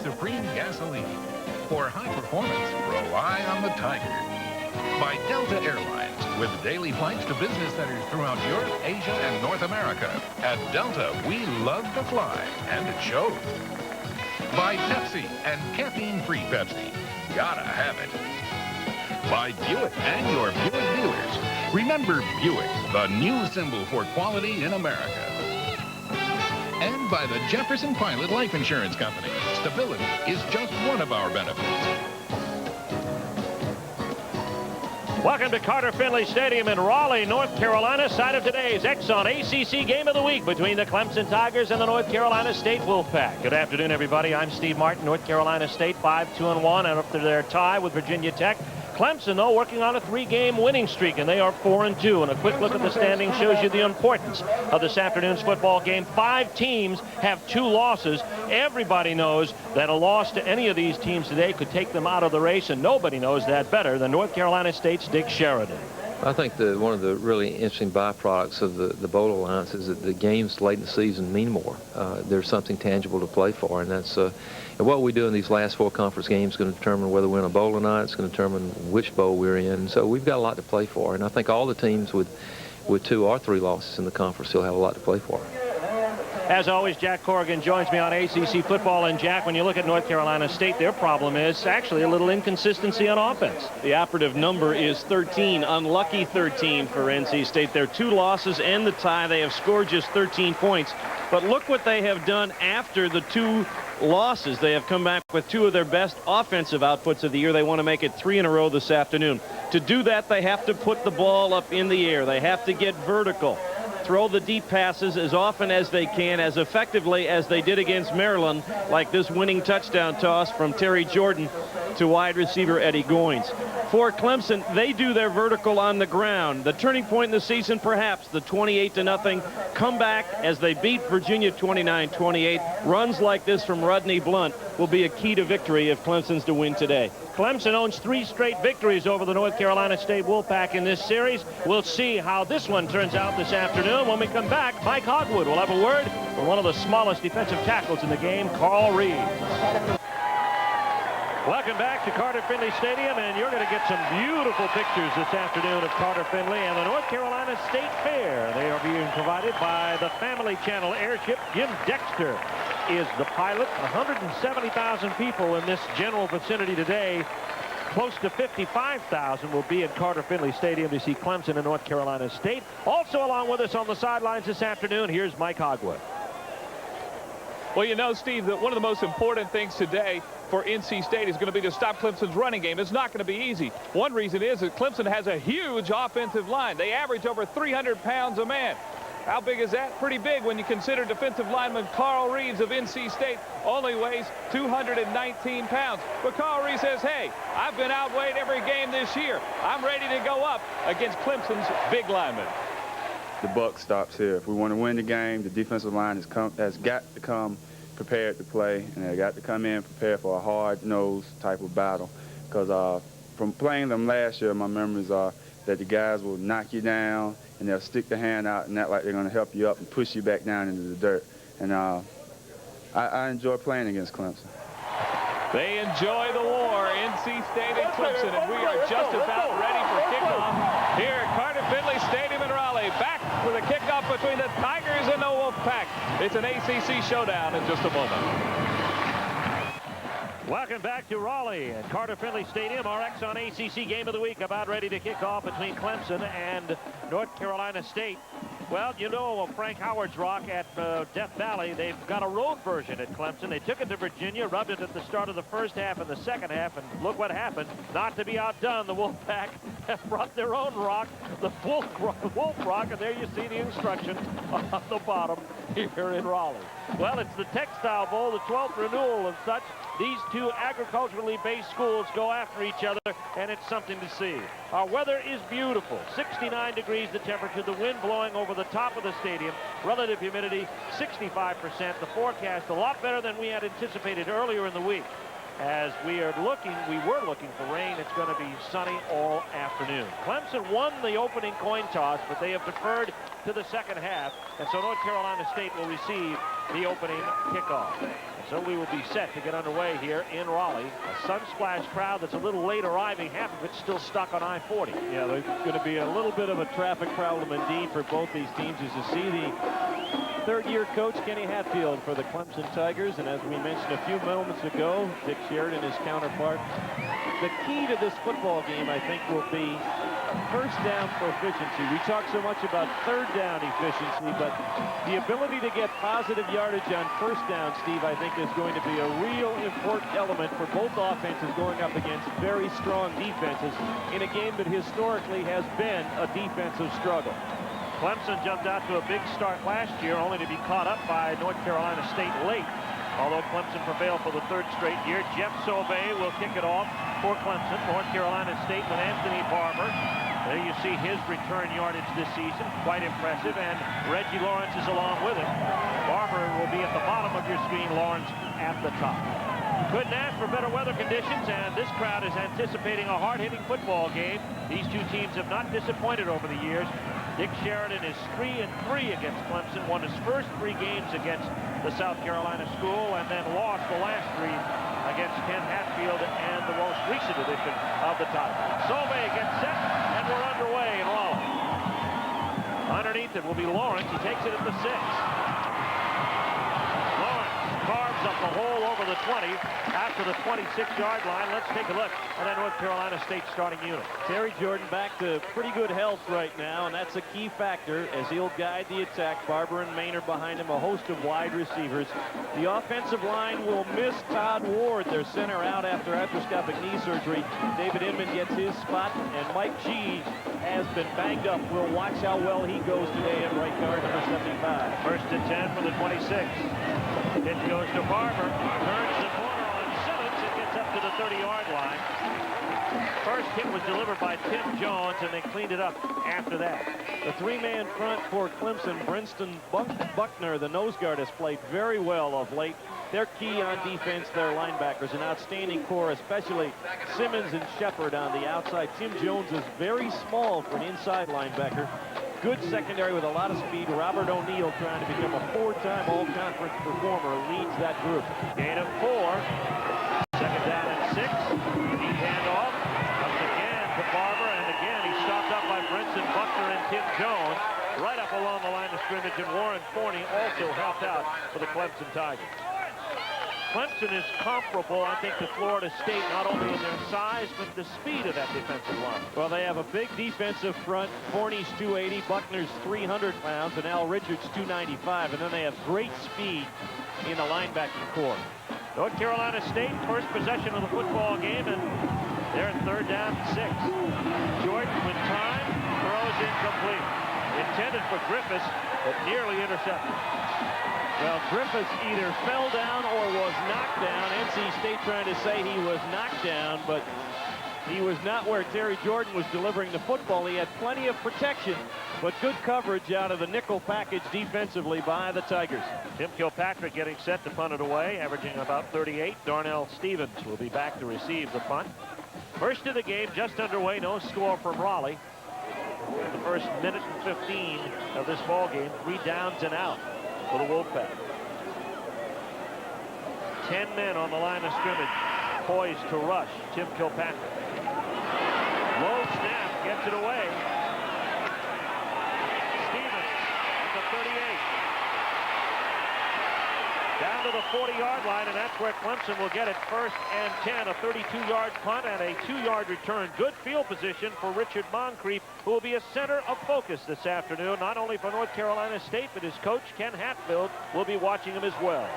Supreme Gasoline. For high performance, rely on the Tiger. By Delta Airlines, with daily flights to business centers throughout Europe, Asia, and North America. At Delta, we love to fly, and it shows. By Pepsi and caffeine-free Pepsi. Gotta have it. By Buick and your Buick dealers. Remember Buick, the new symbol for quality in America. And by the Jefferson Pilot Life Insurance Company. Stability is just one of our benefits. Welcome to Carter Finley Stadium in Raleigh, North Carolina, site of today's Exxon ACC Game of the Week between the Clemson Tigers and the North Carolina State Wolfpack. Good afternoon, everybody. I'm Steve Martin. North Carolina State 5-2-1, and up to their tie with Virginia Tech. Clemson, though, working on a 3-game winning streak, and they are 4-2. And a quick look at the standings shows you the importance of this afternoon's football game. 5 teams have 2 losses. Everybody knows that a loss to any of these teams today could take them out of the race, and nobody knows that better than North Carolina State's Dick Sheridan. I think one of the really interesting byproducts of the Bowl Alliance is that the games late in the season mean more. There's something tangible to play for, and that's and what we do in these last 4 conference games is going to determine whether we're in a bowl or not. It's going to determine which bowl we're in. So we've got a lot to play for, and I think all the teams with 2 or 3 losses in the conference still have a lot to play for. As always, Jack Corrigan joins me on ACC Football. And, Jack, when you look at North Carolina State, their problem is actually a little inconsistency on offense. The operative number is 13, unlucky 13 for NC State. Their 2 losses and the tie, they have scored just 13 points. But look what they have done after the 2 losses. They have come back with 2 of their best offensive outputs of the year. They want to make it 3 in a row this afternoon. To do that, they have to put the ball up in the air. They have to get vertical. Throw the deep passes as often as they can, as effectively as they did against Maryland, like this winning touchdown toss from Terry Jordan to wide receiver Eddie Goins. For Clemson, they do their vertical on the ground. The turning point in the season, perhaps, the 28-0 comeback as they beat Virginia 29-28. Runs like this from Rodney Blunt will be a key to victory if Clemson's to win today. Clemson owns 3 straight victories over the North Carolina State Wolfpack in this series. We'll see how this one turns out this afternoon. When we come back, Mike Hogwood will have a word for one of the smallest defensive tackles in the game, Carl Reed. Welcome back to Carter Finley Stadium, and you're going to get some beautiful pictures this afternoon of Carter Finley and the North Carolina State Fair. They are being provided by the Family Channel Airship. Jim Dexter is the pilot. 170,000 people in this general vicinity today. Close to 55,000 will be at Carter Finley Stadium to see Clemson and North Carolina State. Also along with us on the sidelines this afternoon, here's Mike Hogwood. Well, you know, Steve, that one of the most important things today for NC State is going to be to stop Clemson's running game. It's not going to be easy. One reason is that Clemson has a huge offensive line. They average over 300 pounds a man. How big is that? Pretty big when you consider defensive lineman Carl Reeves of NC State only weighs 219 pounds. But Carl Reeves says, hey, I've been outweighed every game this year. I'm ready to go up against Clemson's big linemen. The buck stops here. If we want to win the game, the defensive line has got to come prepared to play, and they got to come in prepared for a hard-nosed type of battle. Because from playing them last year, my memories are that the guys will knock you down, and they'll stick their hand out and act like they're going to help you up and push you back down into the dirt. And I enjoy playing against Clemson. They enjoy the war, NC State and Clemson, and we are just about ready for kickoff here at Carter Finley Stadium in Raleigh. Back for the kickoff between the Tigers and the Wolfpack. It's an ACC showdown in just a moment. Welcome back to Raleigh at Carter Finley Stadium. Our Exxon ACC Game of the Week about ready to kick off between Clemson and North Carolina State. Well, you know, Frank Howard's Rock at Death Valley, they've got a road version at Clemson. They took it to Virginia, rubbed it at the start of the first half and the second half, and look what happened. Not to be outdone, the Wolfpack have brought their own rock, the Wolf Rock, and there you see the instructions on the bottom here in Raleigh. Well, it's the Textile Bowl, the 12th renewal of such. These 2 agriculturally based schools go after each other, and it's something to see. Our weather is beautiful. 69 degrees the temperature, the wind blowing over the top of the stadium, relative humidity 65%. The forecast a lot better than we had anticipated earlier in the week. As we were looking for rain. It's going to be sunny all afternoon. Clemson won the opening coin toss, but they have deferred to the second half, and so North Carolina State will receive the opening kickoff. So we will be set to get underway here in Raleigh. A sun-splashed crowd that's a little late arriving, half of it's still stuck on I-40. Yeah, there's going to be a little bit of a traffic problem indeed for both these teams as you see the third-year coach Kenny Hatfield for the Clemson Tigers, and as we mentioned a few moments ago, Dick Sheridan, his counterpart. The key to this football game, I think, will be first down proficiency. We talk so much about third down efficiency, but the ability to get positive yardage on first down, Steve, I think is going to be a real important element for both offenses going up against very strong defenses in a game that historically has been a defensive struggle. Clemson jumped out to a big start last year, only to be caught up by North Carolina State late. Although Clemson prevailed for the third straight year, Jeff Sauvé will kick it off for Clemson. North Carolina State with Anthony Barber. There you see his return yardage this season, quite impressive, and Reggie Lawrence is along with him. Barber will be at the bottom of your screen, Lawrence at the top. Couldn't ask for better weather conditions, and this crowd is anticipating a hard-hitting football game. These two teams have not disappointed over the years. Dick Sheridan is 3-3 against Clemson, won his first 3 games against the South Carolina school, and then lost the last 3 against Ken Hatfield and the most recent edition of the Tigers. Sauvé gets set, and we're underway in Raleigh. Underneath it will be Lawrence. He takes it at the 6. Lawrence carves up the hole over the 20 after the 26-yard line. Let's take a look at that North Carolina State starting unit. Terry Jordan back to pretty good health right now, and that's a key factor as he'll guide the attack. Barber and Maynard behind him, a host of wide receivers. The offensive line will miss Todd Ward, their center, out after arthroscopic knee surgery. David Inman gets his spot, and Mike G has been banged up. We'll watch how well he goes today at right guard, number 75. First and 10 for the 26. It goes to Barber, turns the corner on Simmons, and gets up to the 30-yard line. First hit was delivered by Tim Jones, and they cleaned it up after that. The 3-man front for Clemson, Brinston Buckner, the nose guard, has played very well of late. They're key on defense, their linebackers, an outstanding core, especially Simmons and Shepard on the outside. Tim Jones is very small for an inside linebacker. Good secondary with a lot of speed. Robert O'Neill, trying to become a 4-time all-conference performer, leads that group. Gain of 4. Second down and 6. Deep handoff. Comes again to Barber, and again he's stopped up by Brinson Buckner and Tim Jones. Right up along the line of scrimmage, and Warren Forney also helped out for the Clemson Tigers. Clemson is comparable, I think, to Florida State, not only in their size, but the speed of that defensive line. Well, they have a big defensive front. Forney's 280, Buckner's 300 pounds, and Al Richards 295. And then they have great speed in the linebacking core. North Carolina State, first possession of the football game, and they're in third down and 6. Jordan with time, throws incomplete. Intended for Griffiths, but nearly intercepted. Well, Griffiths either fell down or was knocked down. NC State trying to say he was knocked down, but he was not where Terry Jordan was delivering the football. He had plenty of protection, but good coverage out of the nickel package defensively by the Tigers. Tim Kilpatrick getting set to punt it away, averaging about 38. Darnell Stevens will be back to receive the punt. First of the game just underway, no score from Raleigh. In the first minute and 15 of this ball game, 3 downs and out for the Wolfpack. 10 men on the line of scrimmage, poised to rush Tim Kilpatrick. Low snap, gets it away. Stevens at the 38. Down to the 40-yard line, and that's where Clemson will get it. First and 10, a 32-yard punt and a 2-yard return. Good field position for Richard Moncrief, who will be a center of focus this afternoon, not only for North Carolina State, but his coach, Ken Hatfield, will be watching him as well.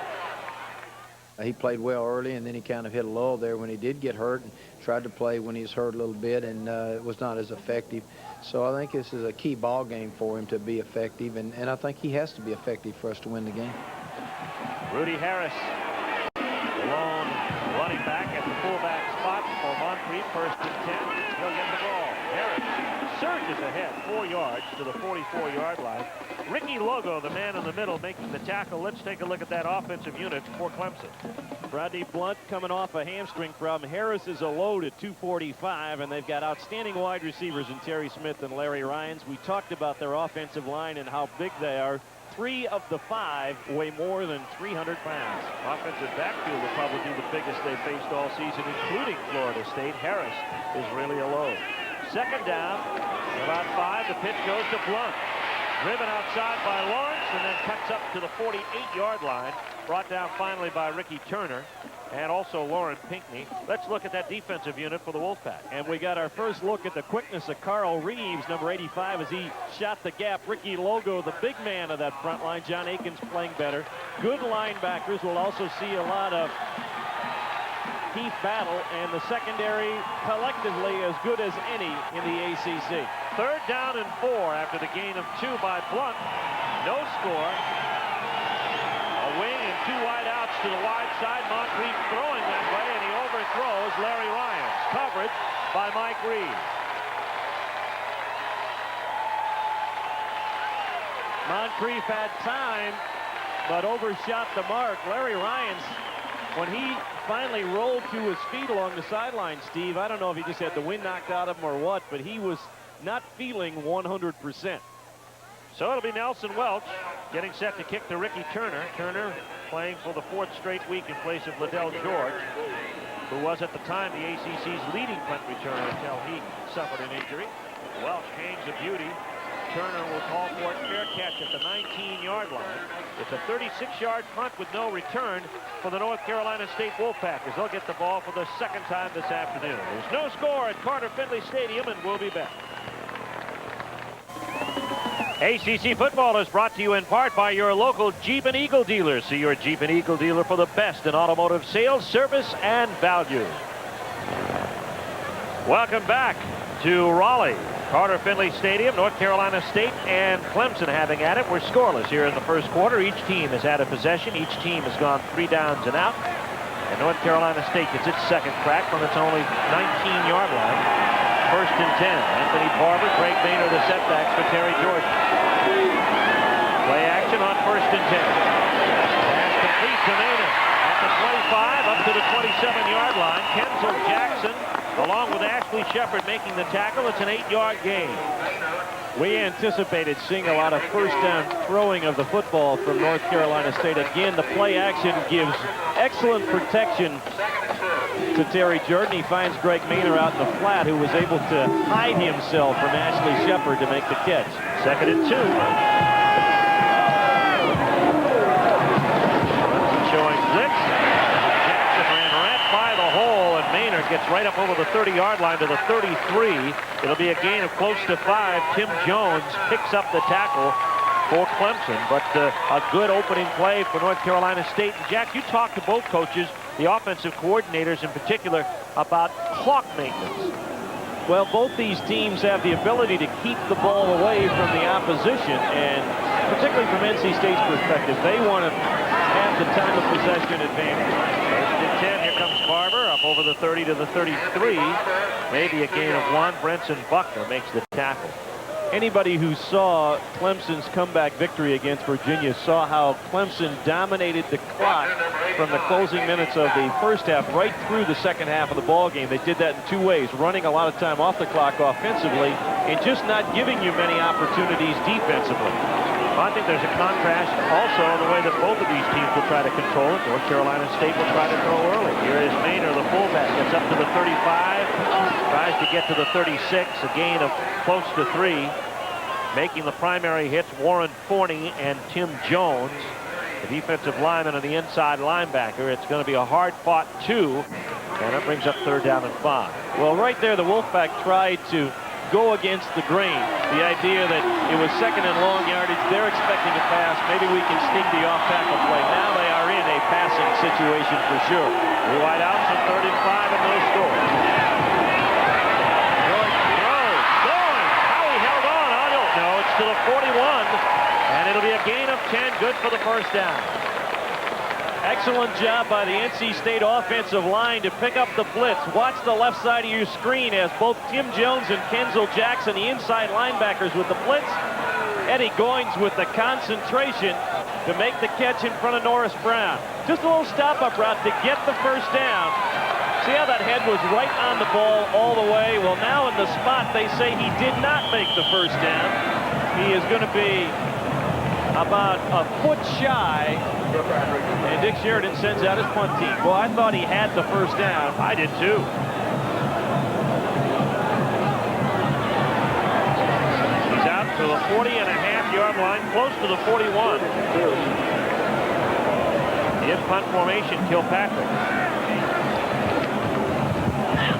He played well early, and then he kind of hit a lull there when he did get hurt, and tried to play when he was hurt a little bit, and it was not as effective. So I think this is a key ball game for him to be effective, and I think he has to be effective for us to win the game. Rudy Harris, the lone running back at the fullback spot for Moncrief. First and 10. He'll get the ball. Harris surges ahead 4 yards to the 44-yard line. Ricky Logo, the man in the middle, making the tackle. Let's take a look at that offensive unit for Clemson. Rodney Blunt coming off a hamstring problem. Harris is a load at 245, and they've got outstanding wide receivers in Terry Smith and Larry Ryans. We talked about their offensive line and how big they are. 3 of the 5 weigh more than 300 pounds. Offensive backfield will probably be the biggest they faced all season, including Florida State. Harris is really alone. Second down, about 5. The pitch goes to Blunt. Driven outside by Lawrence and then cuts up to the 48-yard line. Brought down finally by Ricky Turner and also Lauren Pinckney. Let's look at that defensive unit for the Wolfpack. And we got our first look at the quickness of Carl Reeves, number 85, as he shot the gap. Ricky Logo, the big man of that front line. John Aikens playing better. Good linebackers. We'll also see a lot of Keith Battle, and the secondary collectively as good as any in the ACC. Third down and 4 after the gain of 2 by Blunt. No score. A wing and 2 wide outs to the wide side. Moncrief throwing that way, and he overthrows Larry Ryans. Coverage by Mike Reed. Moncrief had time, but overshot the mark. Larry Ryans, when he finally rolled to his feet along the sideline, Steve, I don't know if he just had the wind knocked out of him or what, but he was not feeling 100%. So it'll be Nelson Welch getting set to kick to Ricky Turner. Turner playing for the 4th straight week in place of Liddell George, who was at the time the ACC's leading punt returner until he suffered an injury. Welch hangs a beauty. Turner will call for it, fair catch at the 19-yard line. It's a 36-yard punt with no return for the North Carolina State Wolfpackers. They'll get the ball for the second time this afternoon. There's no score at Carter Finley Stadium, and we'll be back. ACC football is brought to you in part by your local Jeep and Eagle dealers. See your Jeep and Eagle dealer for the best in automotive sales, service, and value. Welcome back to Raleigh. Carter Finley Stadium, North Carolina State and Clemson having at it. We're scoreless here in the first quarter. Each team has had a possession. Each team has gone 3 downs and out. And North Carolina State gets its second crack from its only 19-yard line. First and 10. Anthony Barber, Greg Maynard, the setbacks for Terry Jordan. Play action on first and 10. Pass complete to Maynard at the 25 up to the 27-yard line. Kenzel Jackson along with Ashley Shepard making the tackle. It's an 8-yard gain. We anticipated seeing a lot of first down throwing of the football from North Carolina State. Again, the play action gives excellent protection to Terry Jordan. He finds Greg Maynard out in the flat, who was able to hide himself from Ashley Shepard to make the catch. Second and 2. Showing blitz. Jackson ran right by the hole, and Maynard gets right up over the 30-yard line to the 33. It'll be a gain of close to 5. Tim Jones picks up the tackle for Clemson, but a good opening play for North Carolina State. And Jack, you talked to both coaches, the offensive coordinators in particular, about clock maintenance. Well, both these teams have the ability to keep the ball away from the opposition, and particularly from NC State's perspective, they want to have the time of possession advantage. First and 10, here comes Barber up over the 30 to the 33. Maybe a gain of 1. Brenson Buckner makes the tackle. Anybody who saw Clemson's comeback victory against Virginia saw how Clemson dominated the clock from the closing minutes of the first half right through the second half of the ball game. They did that in 2 ways, running a lot of time off the clock offensively and just not giving you many opportunities defensively. I think there's a contrast also in the way that both of these teams will try to control it. North Carolina State will try to throw early. Here is Maynard, the fullback, gets up to the 35, tries to get to the 36, a gain of close to 3. Making the primary hits, Warren Forney and Tim Jones, the defensive lineman and the inside linebacker. It's going to be a hard-fought 2, and it brings up 3rd down and 5. Well, right there, the Wolfpack tried to go against the grain. The idea that it was second and long yardage, they're expecting a pass. Maybe we can sneak the off-tackle play. Now they are in a passing situation for sure. 3 wide outs and 3rd and 5 and no score. To the 41, and it'll be a gain of 10, good for the first down. Excellent job by the NC State offensive line to pick up the blitz. Watch the left side of your screen as both Tim Jones and Kenzel Jackson, the inside linebackers, with the blitz. Eddie Goins with the concentration to make the catch in front of Norris Brown. Just a little stop-up route to get the first down. See how that head was right on the ball all the way? Well, now in the spot, they say he did not make the first down. He is going to be about a foot shy, and Dick Sheridan sends out his punt team. Well, I thought he had the first down. I did too. He's out to the 40.5-yard line, close to the 41. In punt formation, Kilpatrick.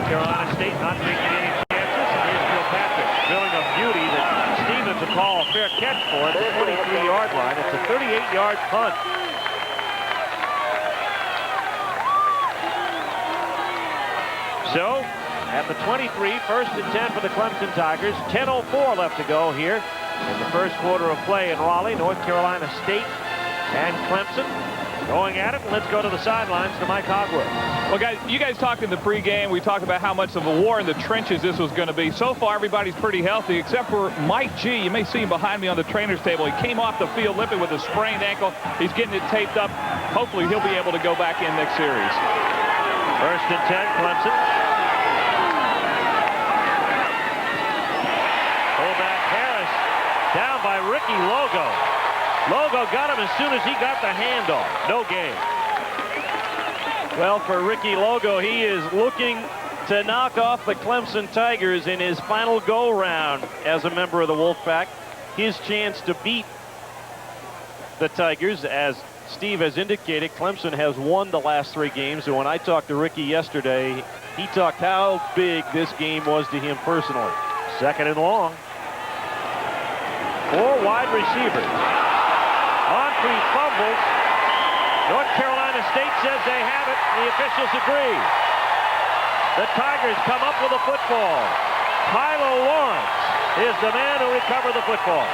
Carolina State not taking any chances. Here's Kilpatrick, drilling a beauty that Stevens will call a fair catch for at the 23-yard line. It's a 38-yard punt. So, at the 23, first and 10 for the Clemson Tigers. 10:04 left to go here in the first quarter of play in Raleigh. North Carolina State and Clemson going at it. Let's go to the sidelines to Mike Hogwood. Well, guys, you guys talked in the pregame. We talked about how much of a war in the trenches this was going to be. So far, everybody's pretty healthy, except for Mike G. You may see him behind me on the trainer's table. He came off the field limping with a sprained ankle. He's getting it taped up. Hopefully, he'll be able to go back in next series. First and 10, Clemson. Fullback Harris down by Ricky Logo. Logo got him as soon as he got the handoff. No gain. Well, for Ricky Logo, he is looking to knock off the Clemson Tigers in his final go-round as a member of the Wolfpack. His chance to beat the Tigers, as Steve has indicated, Clemson has won the last 3 games. And when I talked to Ricky yesterday, he talked how big this game was to him personally. Second and long. 4 wide receivers. On-free fumbles. North Carolina State says they have it. The officials agree. The Tigers come up with a football. Tyler Lawrence is the man who recovered the football.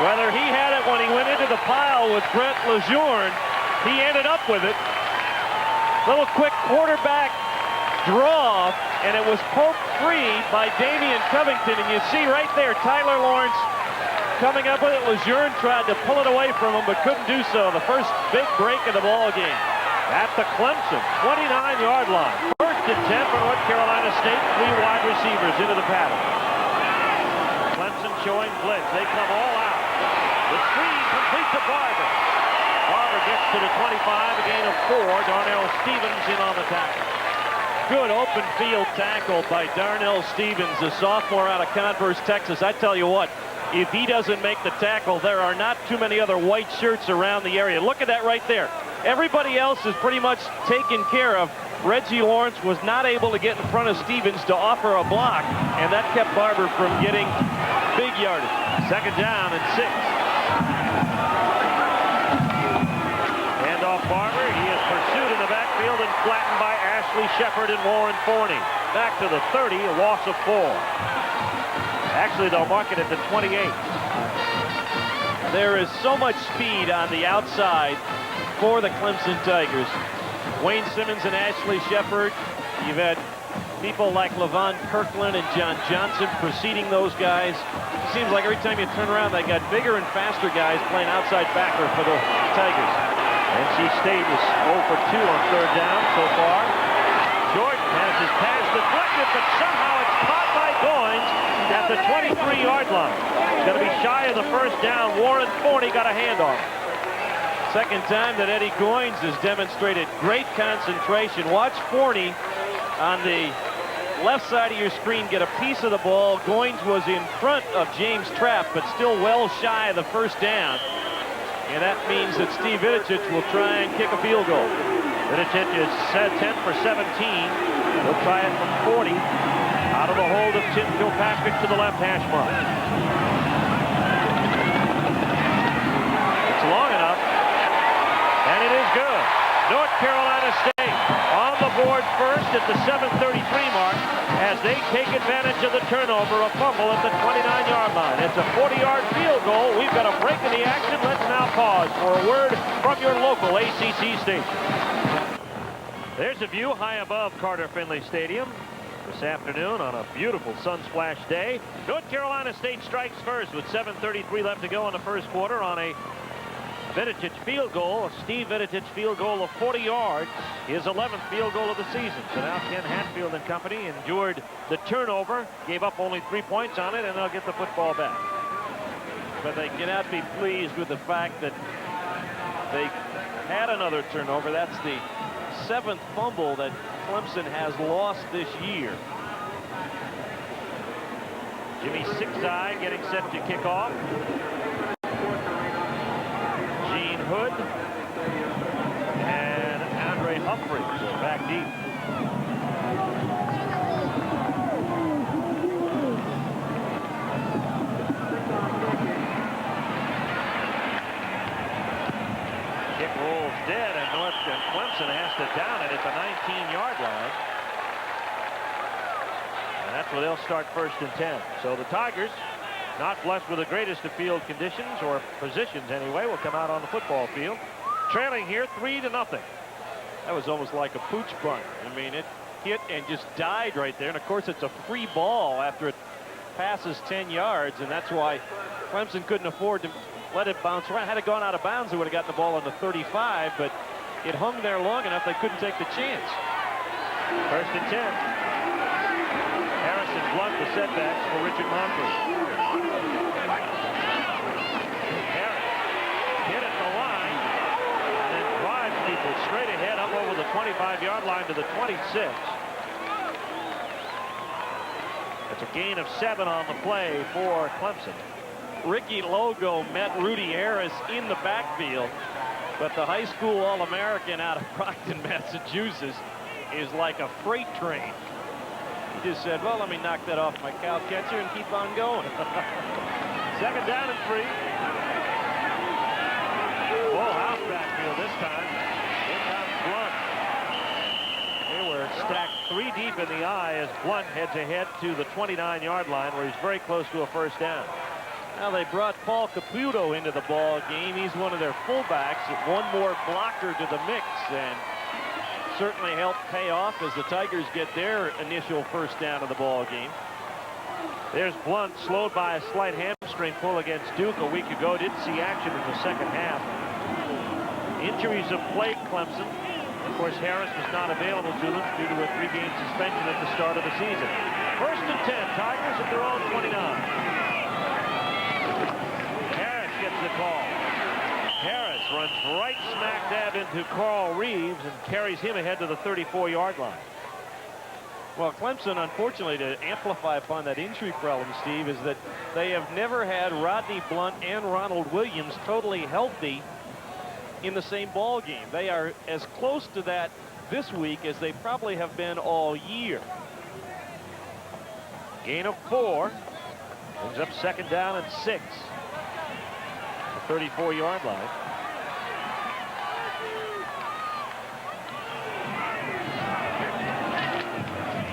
Whether he had it when he went into the pile with Brett Lejeune, he ended up with it. Little quick quarterback draw, and it was poked free by Damian Covington. And you see right there, Tyler Lawrence coming up with it. Lejeune tried to pull it away from him, but couldn't do so. The first big break of the ball game. At the Clemson 29-yard line. First and 10 for North Carolina State. 3 wide receivers into the pattern. Clemson showing blitz. They come all out. The screen complete to Barber. Barber gets to the 25, a gain of 4. Darnell Stevens in on the tackle. Good open field tackle by Darnell Stevens, a sophomore out of Converse, Texas. I tell you what, if he doesn't make the tackle, there are not too many other white shirts around the area. Look at that right there. Everybody else is pretty much taken care of. Reggie Lawrence was not able to get in front of Stevens to offer a block, and that kept Barber from getting big yardage. Second down and 6. Handoff Barber. He is pursued in the backfield and flattened by Ashley Shepard and Warren Forney. Back to the 30, a loss of 4. Actually, they'll mark it at the 28. There is so much speed on the outside for the Clemson Tigers. Wayne Simmons and Ashley Shepard. You've had people like Levon Kirkland and John Johnson preceding those guys. It seems like every time you turn around, they got bigger and faster guys playing outside backer for the Tigers. NC State is 0 for 2 on third down so far. Jordan has his pass deflected, but somehow it's caught by Goins at the 23-yard line. Going to be shy of the first down. Warren Forney got a handoff. Second time that Eddie Goins has demonstrated great concentration. Watch Forney on the left side of your screen get a piece of the ball. Goins was in front of James Trapp, but still well shy of the first down. And that means that Steve Vidicic will try and kick a field goal. Vidicic is 10 for 17. He'll try it from 40. Out of the hold of Tim Kilpatrick to the left hash mark. It's long enough. And it is good. North Carolina State on the board first at the 7:33 mark as they take advantage of the turnover, a fumble at the 29-yard line. It's a 40-yard field goal. We've got a break in the action. Let's now pause for a word from your local ACC station. There's a view high above Carter Finley Stadium this afternoon on a beautiful sun-splashed day. North Carolina State strikes first with 7:33 left to go in the first quarter on a Vidicic field goal, a Steve Vidicic field goal of 40 yards, his 11th field goal of the season. So now Ken Hatfield and company endured the turnover, gave up only 3 points on it, and they'll get the football back. but they cannot be pleased with the fact that they had another turnover. That's the 7th fumble that Clemson has lost this year. Jimmy Sixside getting set to kick off. Gene Hood and Andre Humphreys are back deep. Kick rolls dead, and Clemson has to down it at the 19-yard line. And that's where they'll start 1st and 10. So the Tigers, not blessed with the greatest of field conditions, or positions anyway, will come out on the football field. Trailing here 3-0. That was almost like a pooch bunt. I mean, it hit and just died right there. And, of course, it's a free ball after it passes 10 yards, and that's why Clemson couldn't afford to let it bounce around. Had it gone out of bounds, they would have gotten the ball on the 35, but it hung there long enough they couldn't take the chance. 1st and 10. Harrison Blunt the setbacks for Richard Moncrief. Harris hit at the line and then drives people straight ahead up over the 25-yard line to the 26. That's a gain of 7 on the play for Clemson. Ricky Logo met Rudy Harris in the backfield, but the high school All-American out of Brockton, Massachusetts, is like a freight train. He just said, well, let me knock that off my cow catcher and keep on going. 2nd down and 3. Full house backfield this time. Here comes Blunt. They were stacked 3 deep in the eye as Blunt heads ahead to the 29-yard line, where he's very close to a 1st down. Now they brought Paul Caputo into the ball game. He's one of their fullbacks. One more blocker to the mix, and certainly helped pay off as the Tigers get their initial 1st down of the ball game. There's Blunt, slowed by a slight hamstring pull against Duke a week ago. Didn't see action in the 2nd half. Injuries have plagued Clemson. Of course, Harris was not available to them due to a 3-game suspension at the start of the season. 1st and 10, Tigers at their own 29. Gets the call. Harris runs right smack dab into Carl Reeves and carries him ahead to the 34-yard line. Well, Clemson, unfortunately, to amplify upon that injury problem, Steve, is that they have never had Rodney Blunt and Ronald Williams totally healthy in the same ball game. They are as close to that this week as they probably have been all year. Gain of 4. Brings up 2nd down and 6. 34-yard line.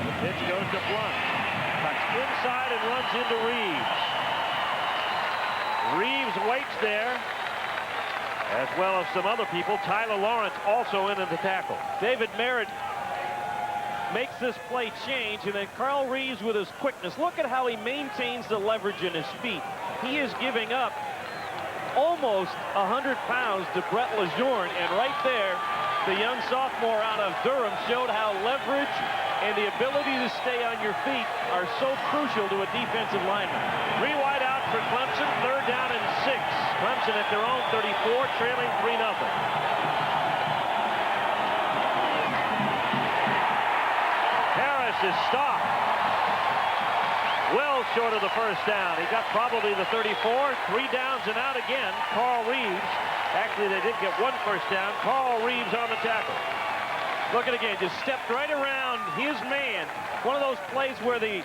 The pitch goes to Blunt. Cuts inside and runs into Reeves. Reeves waits there, as well as some other people. Tyler Lawrence also in the tackle. David Merritt makes this play change, and then Carl Reeves with his quickness. Look at how he maintains the leverage in his feet. He is giving up almost 100 pounds to Brett Lejeune, and right there, the young sophomore out of Durham showed how leverage and the ability to stay on your feet are so crucial to a defensive lineman. 3 wide out for Clemson, 3rd down and 6. Clemson at their own 34, trailing 3-0. Harris is stopped. Well short of the 1st down. He got probably the 34. 3 downs and out again. Carl Reeves. Actually, they did get 1 1st down. Carl Reeves on the tackle. Look at it again. Just stepped right around his man. One of those plays where the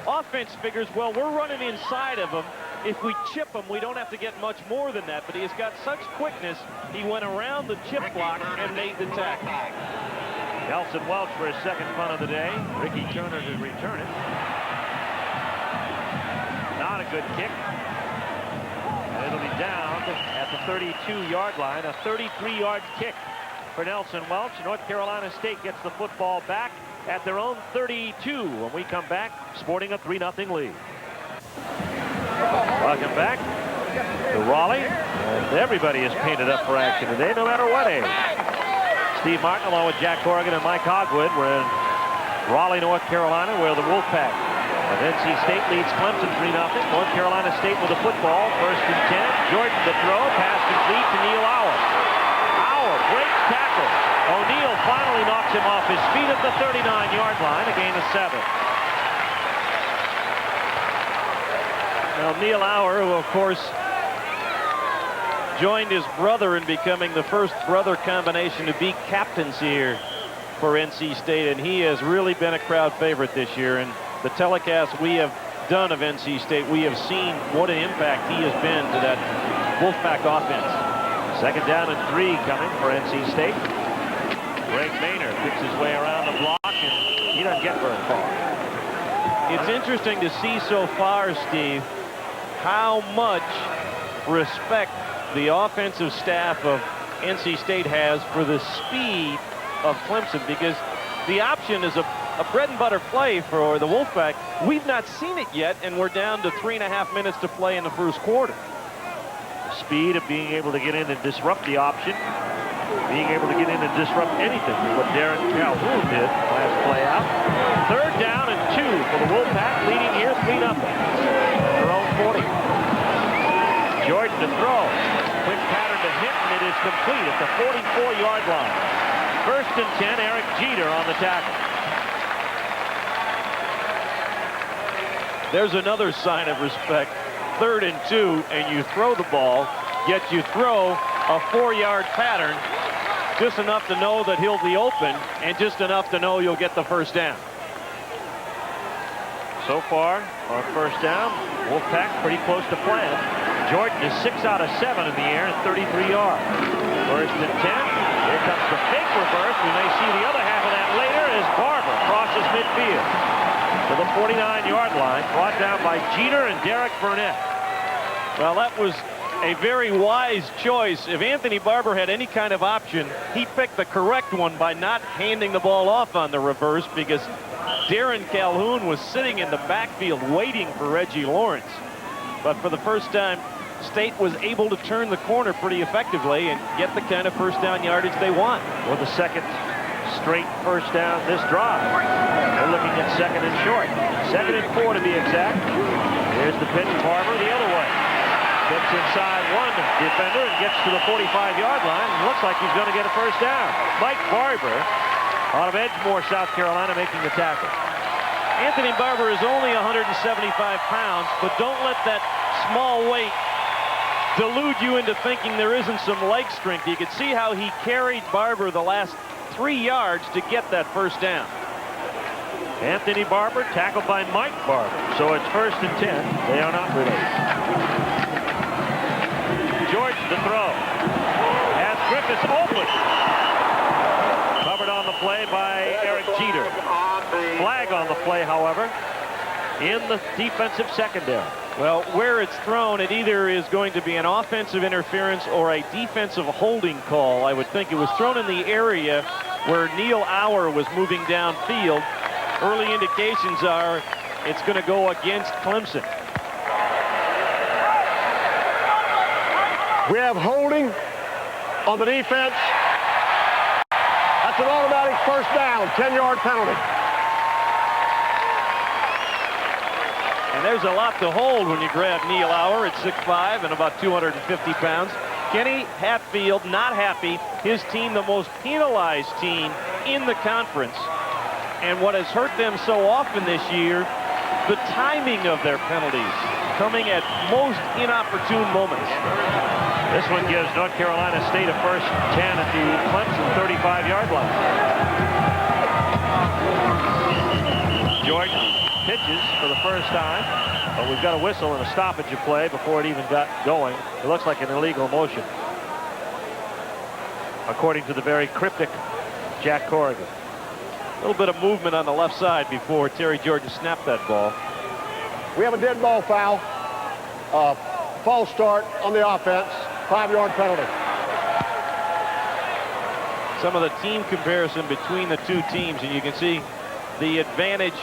offense figures, well, we're running inside of him. If we chip him, we don't have to get much more than that. But he has got such quickness, he went around the chip block and made the tackle. Nelson Welch for his 2nd punt of the day. Ricky Turner to return it. Not a good kick. And it'll be down at the 32-yard line. A 33-yard kick for Nelson Welch. North Carolina State gets the football back at their own 32. When we come back, sporting a 3-0 lead. Welcome back to Raleigh. And everybody is painted up for action today, no matter what age. Steve Martin along with Jack Corrigan and Mike Hogwood. We're in Raleigh, North Carolina, where the Wolfpack But NC State leads Clemson 3-0. North Carolina State with the football. 1st and 10. Jordan the throw. Pass complete to Neil Auer. Auer breaks tackle. O'Neal finally knocks him off his feet at the 39-yard line. A gain of 7. Now, Neil Auer, who, of course, joined his brother in becoming the first brother combination to be captains here for NC State, and he has really been a crowd favorite this year. And the telecast we have done of NC State, we have seen what an impact he has been to that Wolfpack offense. 2nd down and 3 coming for NC State. Greg Maynard picks his way around the block, and he doesn't get very far. It's interesting to see so far, Steve, how much respect the offensive staff of NC State has for the speed of Clemson, because the option is a bread and butter play for the Wolfpack. We've not seen it yet, and we're down to 3.5 minutes to play in the 1st quarter. The speed of being able to get in and disrupt the option, being able to get in and disrupt anything, what Darren Calhoun did last play out. 3rd down and 2 for the Wolfpack, leading here 3-0. Their own 40. Jordan to throw. Quick pattern to hit, and it is complete at the 44-yard line. 1st and 10, Eric Jeter on the tackle. There's another sign of respect. 3rd and 2, and you throw the ball, yet you throw a 4-yard pattern, just enough to know that he'll be open, and just enough to know you'll get the 1st down. So far, on 1st down, Wolfpack pretty close to plan. Jordan is 6 out of 7 in the air at 33 yards. 1st and 10. Here comes the fake reverse. We may see the other half of that later as Barber crosses midfield to the 49-yard line, brought down by Jeter and Derek Burnett. Well, that was a very wise choice. If Anthony Barber had any kind of option, he picked the correct one by not handing the ball off on the reverse, because Darren Calhoun was sitting in the backfield waiting for Reggie Lawrence. But for the first time, State was able to turn the corner pretty effectively and get the kind of 1st down yardage they want. For the 2nd straight 1st down this drive. They're looking at 2nd and short. 2nd and 4 to be exact. Here's the pitch. Barber the other way. Gets inside one defender and gets to the 45-yard line. Looks like he's going to get a 1st down. Mike Barber out of Edgemore, South Carolina, making the tackle. Anthony Barber is only 175 pounds, but don't let that small weight delude you into thinking there isn't some leg strength. You could see how he carried Barber the last 3 yards to get that 1st down. Anthony Barber tackled by Mike Barber. So it's 1st and 10. They are not related. George to throw. Has Griffiths open. Covered on the play by Eric Jeter. Flag on the play, however, in the defensive secondary. Well, where it's thrown, it either is going to be an offensive interference or a defensive holding call. I would think it was thrown in the area where Neil Auer was moving downfield. Early indications are it's going to go against Clemson. We have holding on the defense. That's an automatic 1st down, 10-yard penalty. And there's a lot to hold when you grab Neil Auer at 6'5" and about 250 pounds. Kenny Hatfield not happy. His team the most penalized team in the conference. And what has hurt them so often this year, the timing of their penalties coming at most inopportune moments. This one gives North Carolina State a 1st 10 at the Clemson 35-yard line. Jordan pitches for the 1st time, but we've got a whistle and a stoppage of play before it even got going. It looks like an illegal motion, according to the very cryptic Jack Corrigan. A little bit of movement on the left side before Terry Jordan snapped that ball. We have a dead ball foul. False start on the offense. 5-yard penalty. Some of the team comparison between the two teams, and you can see the advantage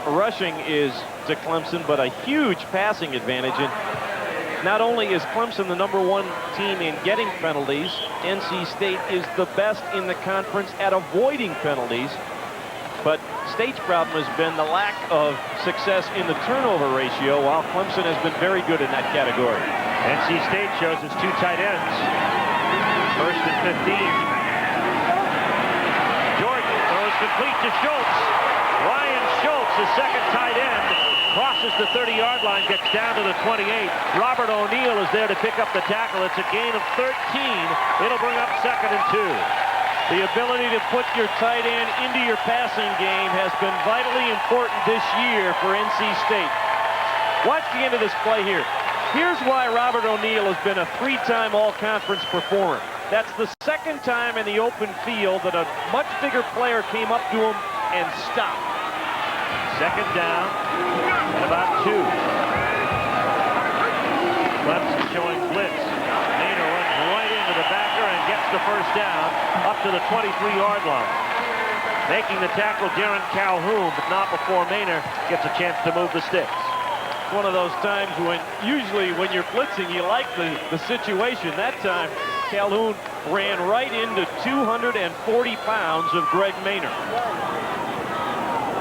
rushing is to Clemson, but a huge passing advantage. And not only is Clemson the #1 team in getting penalties, NC State is the best in the conference at avoiding penalties. But State's problem has been the lack of success in the turnover ratio, while Clemson has been very good in that category. NC State shows its 2 tight ends. First and 15. Jordan throws complete to Schultz. Ryan Schultz, his second tight end, crosses the 30-yard line, gets down to the 28. Robert O'Neill is there to pick up the tackle. It's a gain of 13. It'll bring up 2nd and 2. The ability to put your tight end into your passing game has been vitally important this year for NC State. Watch the end of this play here. Here's why Robert O'Neill has been a 3-time all-conference performer. That's the 2nd time in the open field that a much bigger player came up to him and stopped. 2nd down and about 2. Clemson showing blitz. Maynor runs right into the backer and gets the first down up to the 23-yard line. Making the tackle, Darren Calhoun, but not before Maynor gets a chance to move the sticks. It's one of those times when usually when you're blitzing, you like the situation. That time, Calhoun ran right into 240 pounds of Greg Maynor.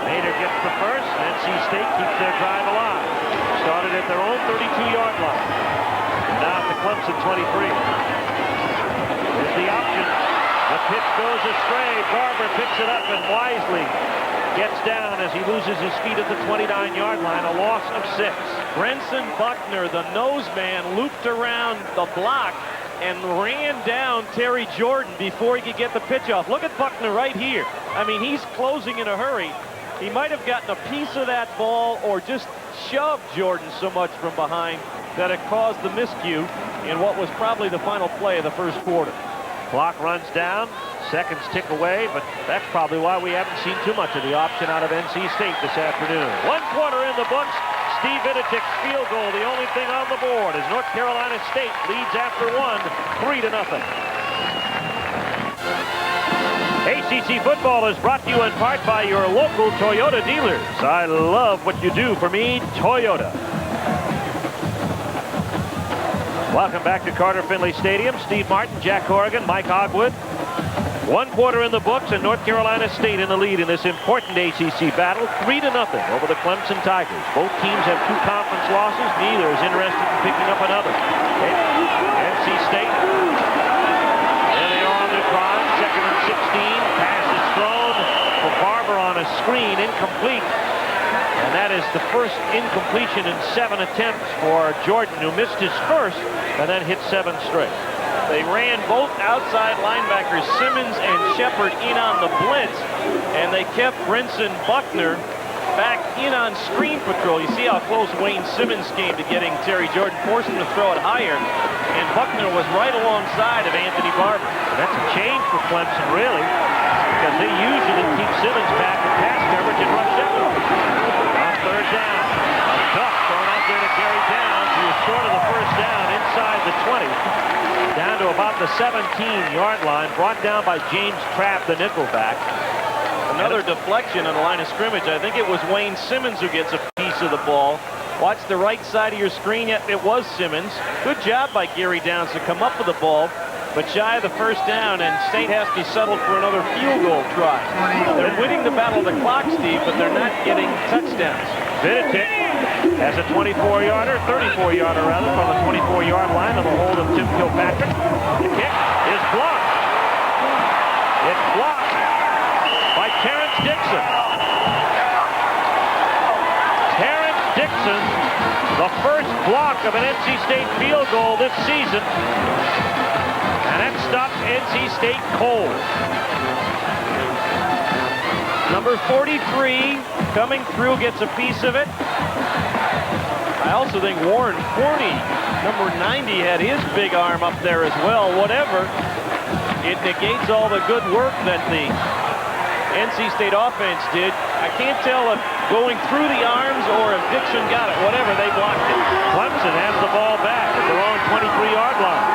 Maynor gets the first. NC State keeps their drive alive. Started at their own 32-yard line. Now at the Clemson 23. Here's the option. The pitch goes astray. Barber picks it up and wisely gets down as he loses his feet at the 29-yard line. A loss of 6. Brenson Buckner, the nose man, looped around the block and ran down Terry Jordan before he could get the pitch off. Look at Buckner right here. I mean, he's closing in a hurry. He might have gotten a piece of that ball or just shoved Jordan so much from behind that it caused the miscue in what was probably the final play of the first quarter. Clock runs down. Seconds tick away, but that's probably why we haven't seen too much of the option out of NC State this afternoon. 1 quarter in the books. Steve Vidich's field goal, the only thing on the board, as North Carolina State leads after 1, 3-0. ACC football is brought to you in part by your local Toyota dealers. I love what you do for me, Toyota. Welcome back to Carter Finley Stadium. Steve Martin, Jack Corrigan, Mike Hogwood. 1 quarter in the books, and North Carolina State in the lead in this important ACC battle, 3-0 over the Clemson Tigers. Both teams have 2 conference losses. Neither is interested in picking up another. NC State. There they are on their drive. 2nd and 16. Pass is thrown for Barber on a screen, incomplete. And that is the first incompletion in 7 attempts for Jordan, who missed his first and then hit 7 straight. They ran both outside linebackers, Simmons and Shepard, in on the blitz, and they kept Brenson Buckner back in on screen patrol. You see how close Wayne Simmons came to getting Terry Jordan, forced him to throw it higher, and Buckner was right alongside of Anthony Barber. That's a change for Clemson, really, because they usually keep Simmons back in pass coverage and rush Shepard. On 3rd down, a duck thrown out there to carry down. He was short of the first down inside the 20. Down to about the 17-yard line, brought down by James Trapp, the nickelback. Another deflection on the line of scrimmage. I think it was Wayne Simmons who gets a piece of the ball. Watch the right side of your screen. Yet it was Simmons. Good job by Gary Downs to come up with the ball, but shy of the first down, and State has to be settled for another field goal try. They're winning the battle of the clock, Steve, but they're not getting touchdowns. Vidicek has a 24-yarder, 34-yarder rather, from the 24-yard line on the hold of Tim Kilpatrick. The kick is blocked. It's blocked by Terrence Dixon. Terrence Dixon, the first block of an NC State field goal this season. And that stops NC State cold. Number 43 coming through, gets a piece of it. I also think Warren Forney, number 90, had his big arm up there as well. Whatever, it negates all the good work that the NC State offense did. I can't tell if going through the arms or if Dixon got it. Whatever, they blocked it. Clemson has the ball back at their own 23-yard line.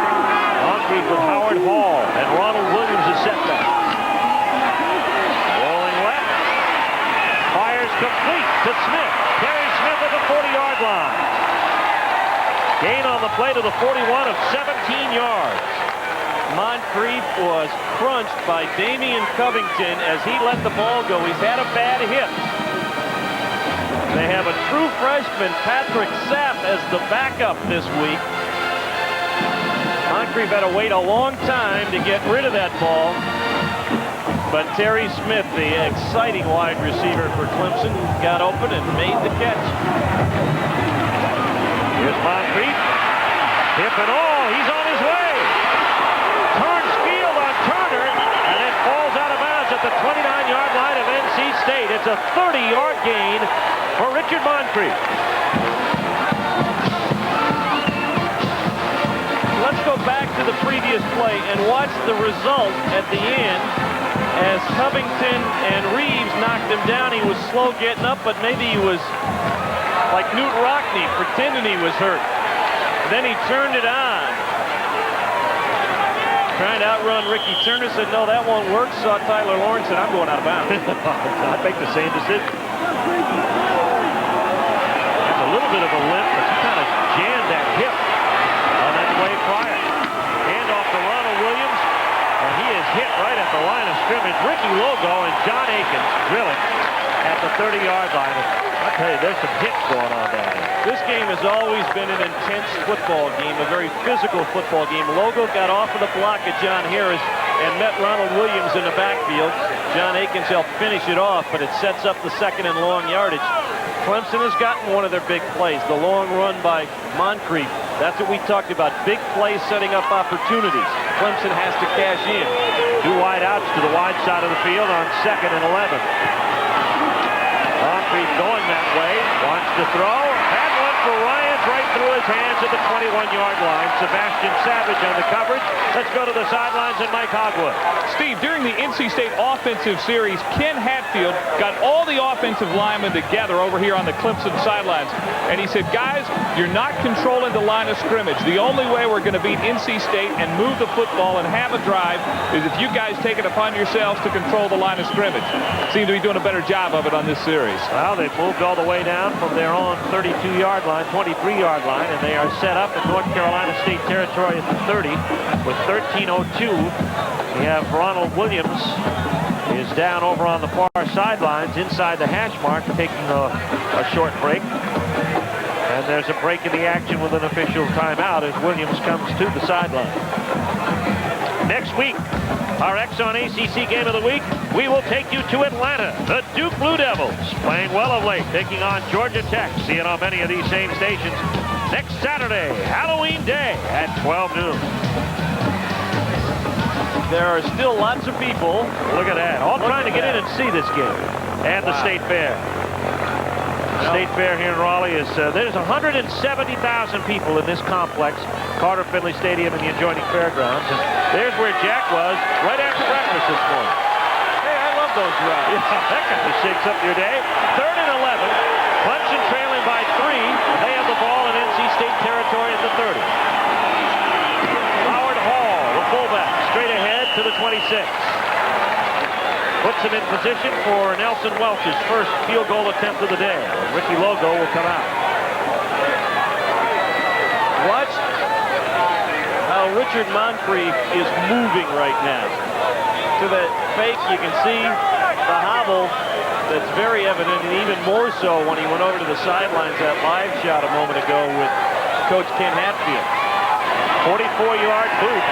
On feet with Howard Hall, and Ronald Williams is set back. Rolling left. Fires complete to Smith. Terry Smith at the 40-yard line. Gain on the play to the 41 of 17 yards. Moncrief was crunched by Damian Covington as he let the ball go. He's had a bad hip. They have a true freshman, Patrick Sapp, as the backup this week. Moncrief had to wait a long time to get rid of that ball. But Terry Smith, the exciting wide receiver for Clemson, got open and made the catch. Here's Moncrief. Hip and all. He's on his way. Turns field on Turner and then falls out of bounds at the 29-yard line of NC State. It's a 30-yard gain for Richard Moncrief. Let's go back to the previous play and watch the result at the end as Covington and Reeves knocked him down. He was slow getting up, but maybe he was like Newt Rockne, pretending he was hurt. Then he turned it on. Trying to outrun Ricky Turner, said, no, that won't work. Saw Tyler Lawrence, and I'm going out of bounds. I'd make the same decision. That's a little bit of a limp, but he kind of jammed that hip on that play prior. Hand off to Ronald Williams, and he is hit right at the line of scrimmage. Ricky Logo and John Akins drilling at the 30-yard line. I'll tell you, there's some hits going on down there. This game has always been an intense football game, a very physical football game. Logo got off of the block at John Harris and met Ronald Williams in the backfield. John Akins helped finish it off, but it sets up the second and long yardage. Clemson has gotten one of their big plays, the long run by Moncrief. That's what we talked about, big plays setting up opportunities. Clemson has to cash in. Two wide outs to the wide side of the field on 2nd and 11. Moncrief going that way, wants to throw. Had one for Ryan right through his hands at the 21-yard line. Sebastian Savage on the coverage. Let's go to the sidelines and Mike Hogwood. Steve, during the NC State offensive series, Ken Hatfield got all the offensive linemen together over here on the Clemson sidelines. And he said, guys, you're not controlling the line of scrimmage. The only way we're going to beat NC State and move the football and have a drive is if you guys take it upon yourselves to control the line of scrimmage. Seem to be doing a better job of it on this series. Well, they've moved all the way down from their own 32-yard line, 23-yard line, and they are set up in North Carolina State territory at the 30 with 13:02. We have Ronald Williams is down over on the far sidelines inside the hash mark, taking a short break. And there's a break in the action with an official timeout as Williams comes to the sideline. Next week, our Exxon ACC Game of the Week, we will take you to Atlanta. The Duke Blue Devils, playing well of late, taking on Georgia Tech. See it on many of these same stations. Next Saturday, Halloween Day at 12 noon. There are still lots of people, look at that, all trying to get in and see this game. And the State Fair. The State Fair here in Raleigh is, there's 170,000 people in this complex, Carter Finley Stadium and the adjoining fairgrounds. And there's where Jack was right after breakfast this morning. Hey, I love those rides. That kind of shakes up your day. 3rd and 11. Clemson trailing by 3. They have the ball in NC State territory at the 30. Howard Hall, the fullback, straight ahead to the 26. Puts him in position for Nelson Welch's first field goal attempt of the day. Ricky Logo will come out. Watch how Richard Moncrief is moving right now. To the fake, you can see the hobble that's very evident, and even more so when he went over to the sidelines, that live shot a moment ago with Coach Ken Hatfield. 44-yard boot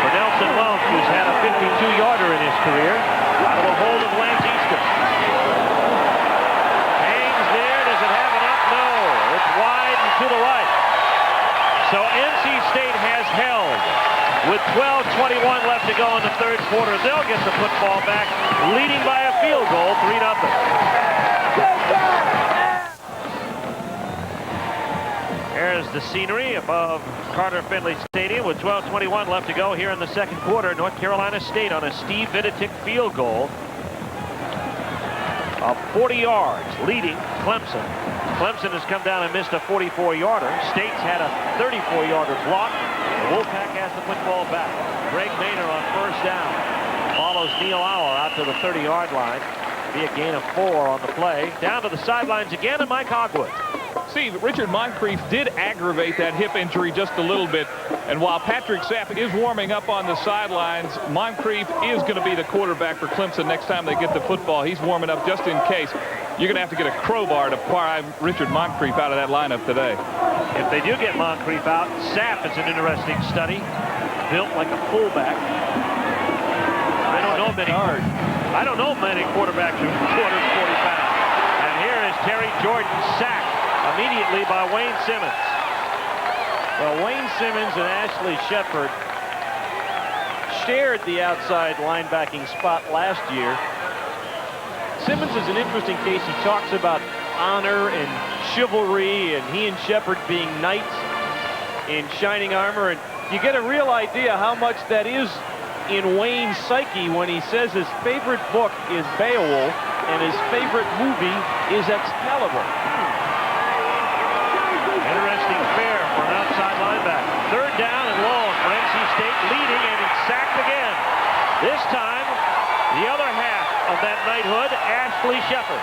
for Nelson Welch, who's had a 52-yarder in his career. Out of the hold of Lance Easter. Hangs there. Does it have enough? No. It's wide and to the right. So NC State has held with 12:21 left to go in the 3rd quarter. They'll get the football back, leading by a field goal, 3-0. There's the scenery above Carter Finley Stadium with 12:21 left to go here in the 2nd quarter. North Carolina State on a Steve Viditic field goal of 40 yards, leading Clemson. Clemson has come down and missed a 44-yarder. State's had a 34-yarder block. The Wolfpack has the football back. Greg Maynor on 1st down. Follows Neil Auer out to the 30-yard line. Be a gain of 4 on the play. Down to the sidelines again, and Mike Hogwood. Steve, Richard Moncrief did aggravate that hip injury just a little bit. And while Patrick Sapp is warming up on the sidelines, Moncrief is going to be the quarterback for Clemson next time they get the football. He's warming up just in case. You're going to have to get a crowbar to pry Richard Moncrief out of that lineup today. If they do get Moncrief out, Sapp is an interesting study. Built like a fullback. I don't know many quarterbacks who are 240 pounds. And here is Terry Jordan sacked immediately by Wayne Simmons. Well, Wayne Simmons and Ashley Shepard shared the outside linebacking spot last year. Simmons is an interesting case. He talks about honor and chivalry, and he and Shepard being knights in shining armor. And you get a real idea how much that is in Wayne's psyche when he says his favorite book is Beowulf and his favorite movie is Excalibur. Interesting fare for an outside linebacker. Third down and long for NC State, leading, and he's sacked again. This time, the other half of that knighthood, Ashley Shepard.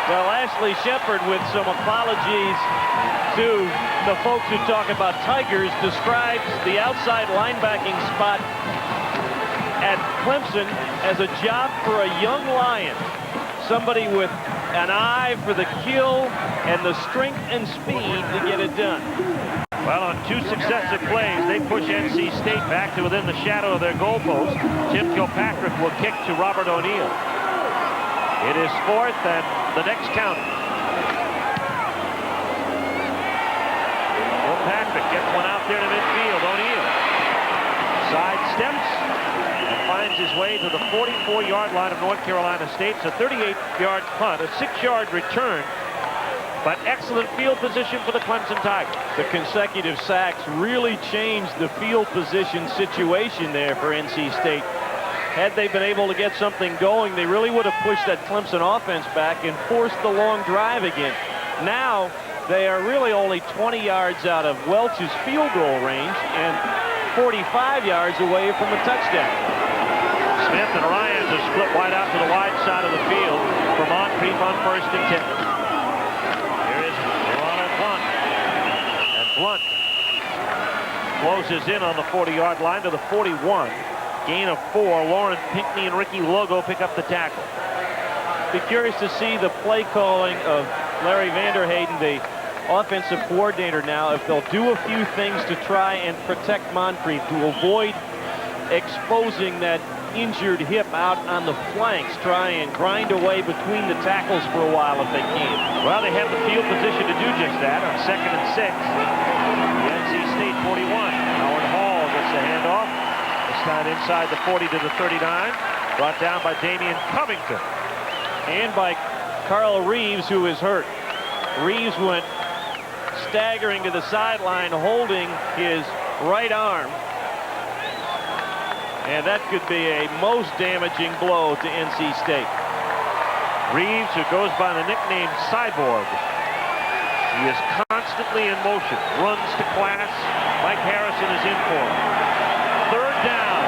Well, Ashley Shepard, with some apologies to the folks who talk about Tigers, describes the outside linebacking spot at Clemson as a job for a young lion. Somebody with an eye for the kill and the strength and speed to get it done. Well, on 2 successive plays, they push NC State back to within the shadow of their goalpost. Tim Kilpatrick will kick to Robert O'Neill. It is 4th and the next county. Kilpatrick gets one out there to midfield. O'Neill sidesteps and finds his way to the 44-yard line of North Carolina State. It's a 38-yard punt, a 6-yard return, but excellent field position for the Clemson Tigers. The consecutive sacks really changed the field position situation there for NC State. Had they been able to get something going, they really would have pushed that Clemson offense back and forced the long drive again. Now, they are really only 20 yards out of Welch's field goal range and 45 yards away from a touchdown. Smith and Ryans are split wide out to the wide side of the field for Moncrief on 1st and 10. Here is Ronald Blunt. And Blunt closes in on the 40-yard line to the 41. Gain of 4. Lauren Pinckney and Ricky Logo pick up the tackle. Be curious to see the play calling of Larry Vanderheyden, the offensive coordinator now, if they'll do a few things to try and protect Moncrief to avoid exposing that injured hip out on the flanks. Try and grind away between the tackles for a while if they can. Well, they have the field position to do just that on 2nd and 6. The NC State 41. Howard Hall gets the handoff. This time inside the 40 to the 39. Brought down by Damian Covington. And by Carl Reeves, who is hurt. Reeves went staggering to the sideline, holding his right arm. And that could be a most damaging blow to NC State. Reeves, who goes by the nickname Cyborg. He is constantly in motion, runs to class. Mike Harrison is in for him. 3rd down.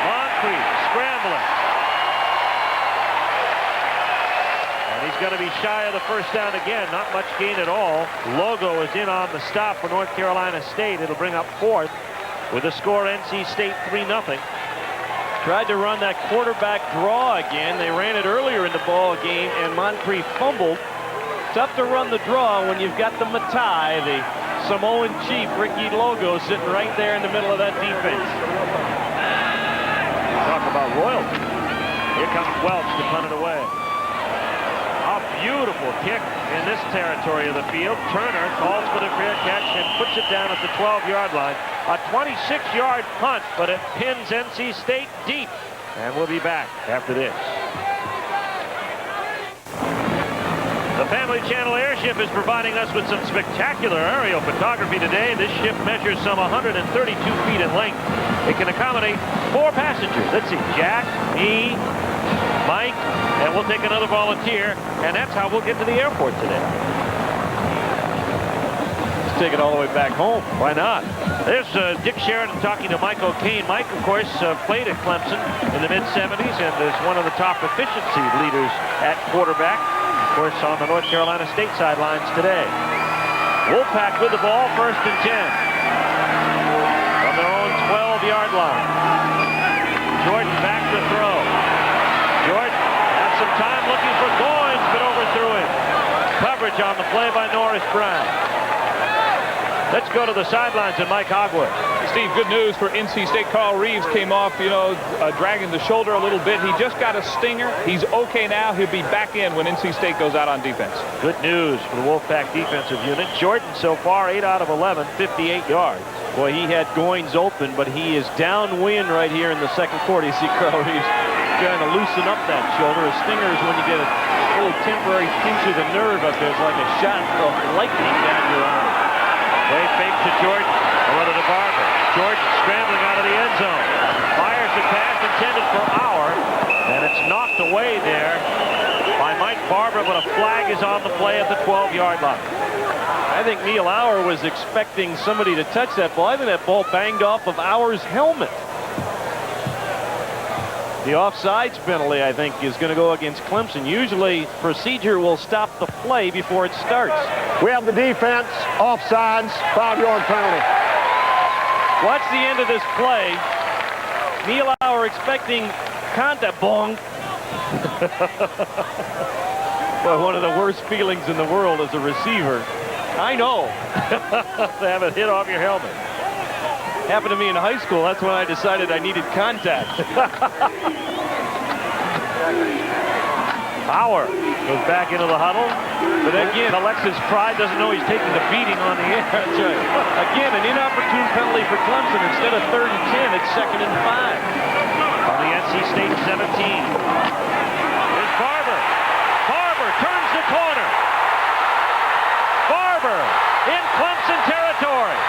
Moncrief scrambling. And he's going to be shy of the 1st down again. Not much gain at all. Logo is in on the stop for North Carolina State. It'll bring up 4th. With the score, NC State 3-0. Tried to run that quarterback draw again. They ran it earlier in the ball game, and Moncrief fumbled. Tough to run the draw when you've got the Matai, the Samoan chief, Ricky Logo, sitting right there in the middle of that defense. Talk about royalty. Here comes Welch to punt it away. A beautiful kick in this territory of the field. Turner calls for the fair catch and puts it down at the 12-yard line. A 26-yard punt, but it pins NC State deep. And we'll be back after this. The Family Channel airship is providing us with some spectacular aerial photography today. This ship measures some 132 feet in length. It can accommodate 4 passengers. Let's see, Jack, me, Mike, and we'll take another volunteer, and that's how we'll get to the airport today. Let's take it all the way back home. Why not? There's Dick Sheridan talking to Mike O'Kane. Mike, of course, played at Clemson in the mid-70s and is one of the top efficiency leaders at quarterback. Of course, on the North Carolina State sidelines today. Wolfpack with the ball, 1st and 10. From their own 12-yard line. Jordan back to throw. Jordan has some time looking for Goins, but overthrew him. Coverage on the play by Norris Brown. Let's go to the sidelines and Mike Hogwood. Steve, good news for NC State. Carl Reeves came off, dragging the shoulder a little bit. He just got a stinger. He's okay now. He'll be back in when NC State goes out on defense. Good news for the Wolfpack defensive unit. Jordan so far 8 out of 11, 58 yards. Boy, he had Goins open, but he is downwind right here in the second quarter. You see Carl Reeves trying to loosen up that shoulder. A stinger is when you get a little temporary pinch of the nerve up there. It's like a shot of lightning down your arm. Play fake to Jordan, over to Barber. Jordan scrambling out of the end zone. Fires the pass intended for Auer, and it's knocked away there by Mike Barber, but a flag is on the play at the 12-yard line. I think Neil Auer was expecting somebody to touch that ball. I think that ball banged off of Auer's helmet. The offsides penalty, I think, is going to go against Clemson. Usually, procedure will stop the play before it starts. We have the defense, offsides, 5-yard penalty. Watch the end of this play. Neil Auer expecting contact. Bong. Well, one of the worst feelings in the world as a receiver. I know. To have it hit off your helmet. Happened to me in high school. That's when I decided I needed contact. Auer goes back into the huddle, but again, collects his pride, doesn't know he's taking the beating on the air. That's right. Again, an inopportune penalty for Clemson. Instead of 3rd and 10, it's 2nd and 5. On the NC State 17. Here's Barber. Barber turns the corner. Barber in Clemson territory.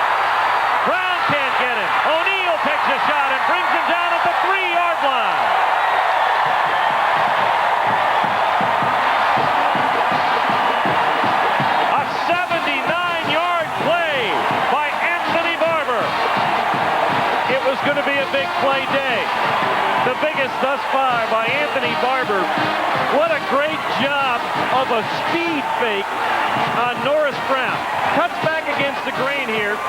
Brown can't get him. O'Neal takes a shot and brings him down at the 3-yard line. A 79-yard play by Anthony Barber. It was going to be a big play day. The biggest thus far by Anthony Barber. What a great job of a speed fake on Norris Brown. Cuts back against the grain here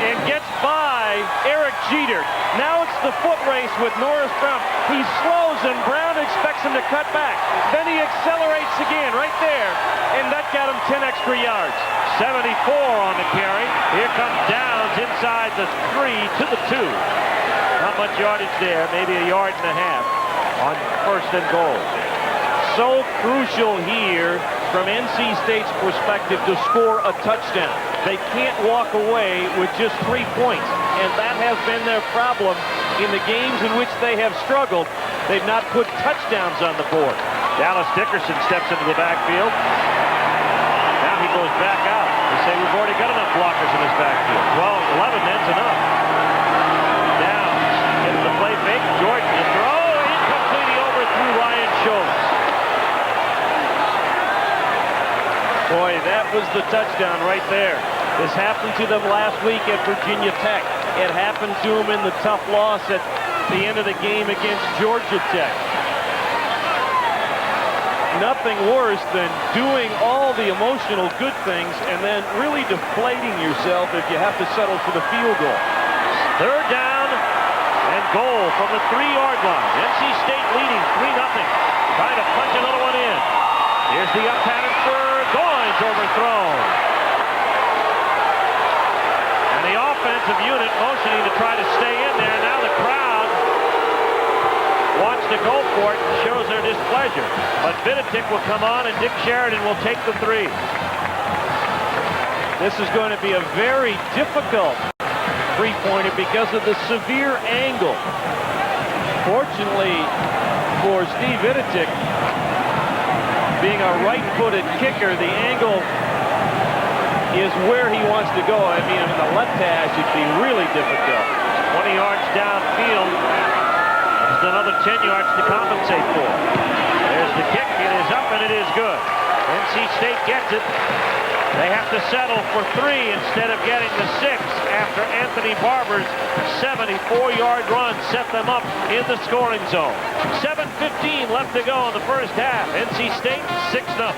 and gets by Eric Jeter. Now it's the foot race with Norris Brown. He slows and Brown expects him to cut back. Then he accelerates again right there, and that got him 10 extra yards. 74 on the carry. Here comes Downs inside the 3 to the 2. Not much yardage there, maybe a yard and a half on 1st and goal. So crucial here from NC State's perspective to score a touchdown. They can't walk away with just 3 points, and that has been their problem in the games in which they have struggled. They've not put touchdowns on the board. Dallas Dickerson steps into the backfield. Now he goes back out. They say we've already got enough blockers in this backfield. Well, 11 men's enough. Downs gets the play fake. Jordan to throw. Incomplete. He overthrew Ryan Schultz. Boy, that was the touchdown right there. This happened to them last week at Virginia Tech. It happened to them in the tough loss at the end of the game against Georgia Tech. Nothing worse than doing all the emotional good things and then really deflating yourself if you have to settle for the field goal. 3rd down and goal from the 3-yard line. NC State leading 3-0. Trying to punch another one in. Here's the up pattern for Goins, overthrown. And the offensive unit motioning to try to stay in there. Now the crowd wants to go for it and shows their displeasure. But Viditic will come on and Dick Sheridan will take the 3. This is going to be a very difficult three-pointer because of the severe angle. Fortunately for Steve Viditic, being a right-footed kicker, the angle is where he wants to go. I mean, in the left hash, it'd be really difficult. 20 yards downfield. There's another 10 yards to compensate for. There's the kick. It is up, and it is good. NC State gets it. They have to settle for 3 instead of getting the 6 after Anthony Barber's 74-yard run set them up in the scoring zone. 7:15 left to go in the first half. NC State 6-0.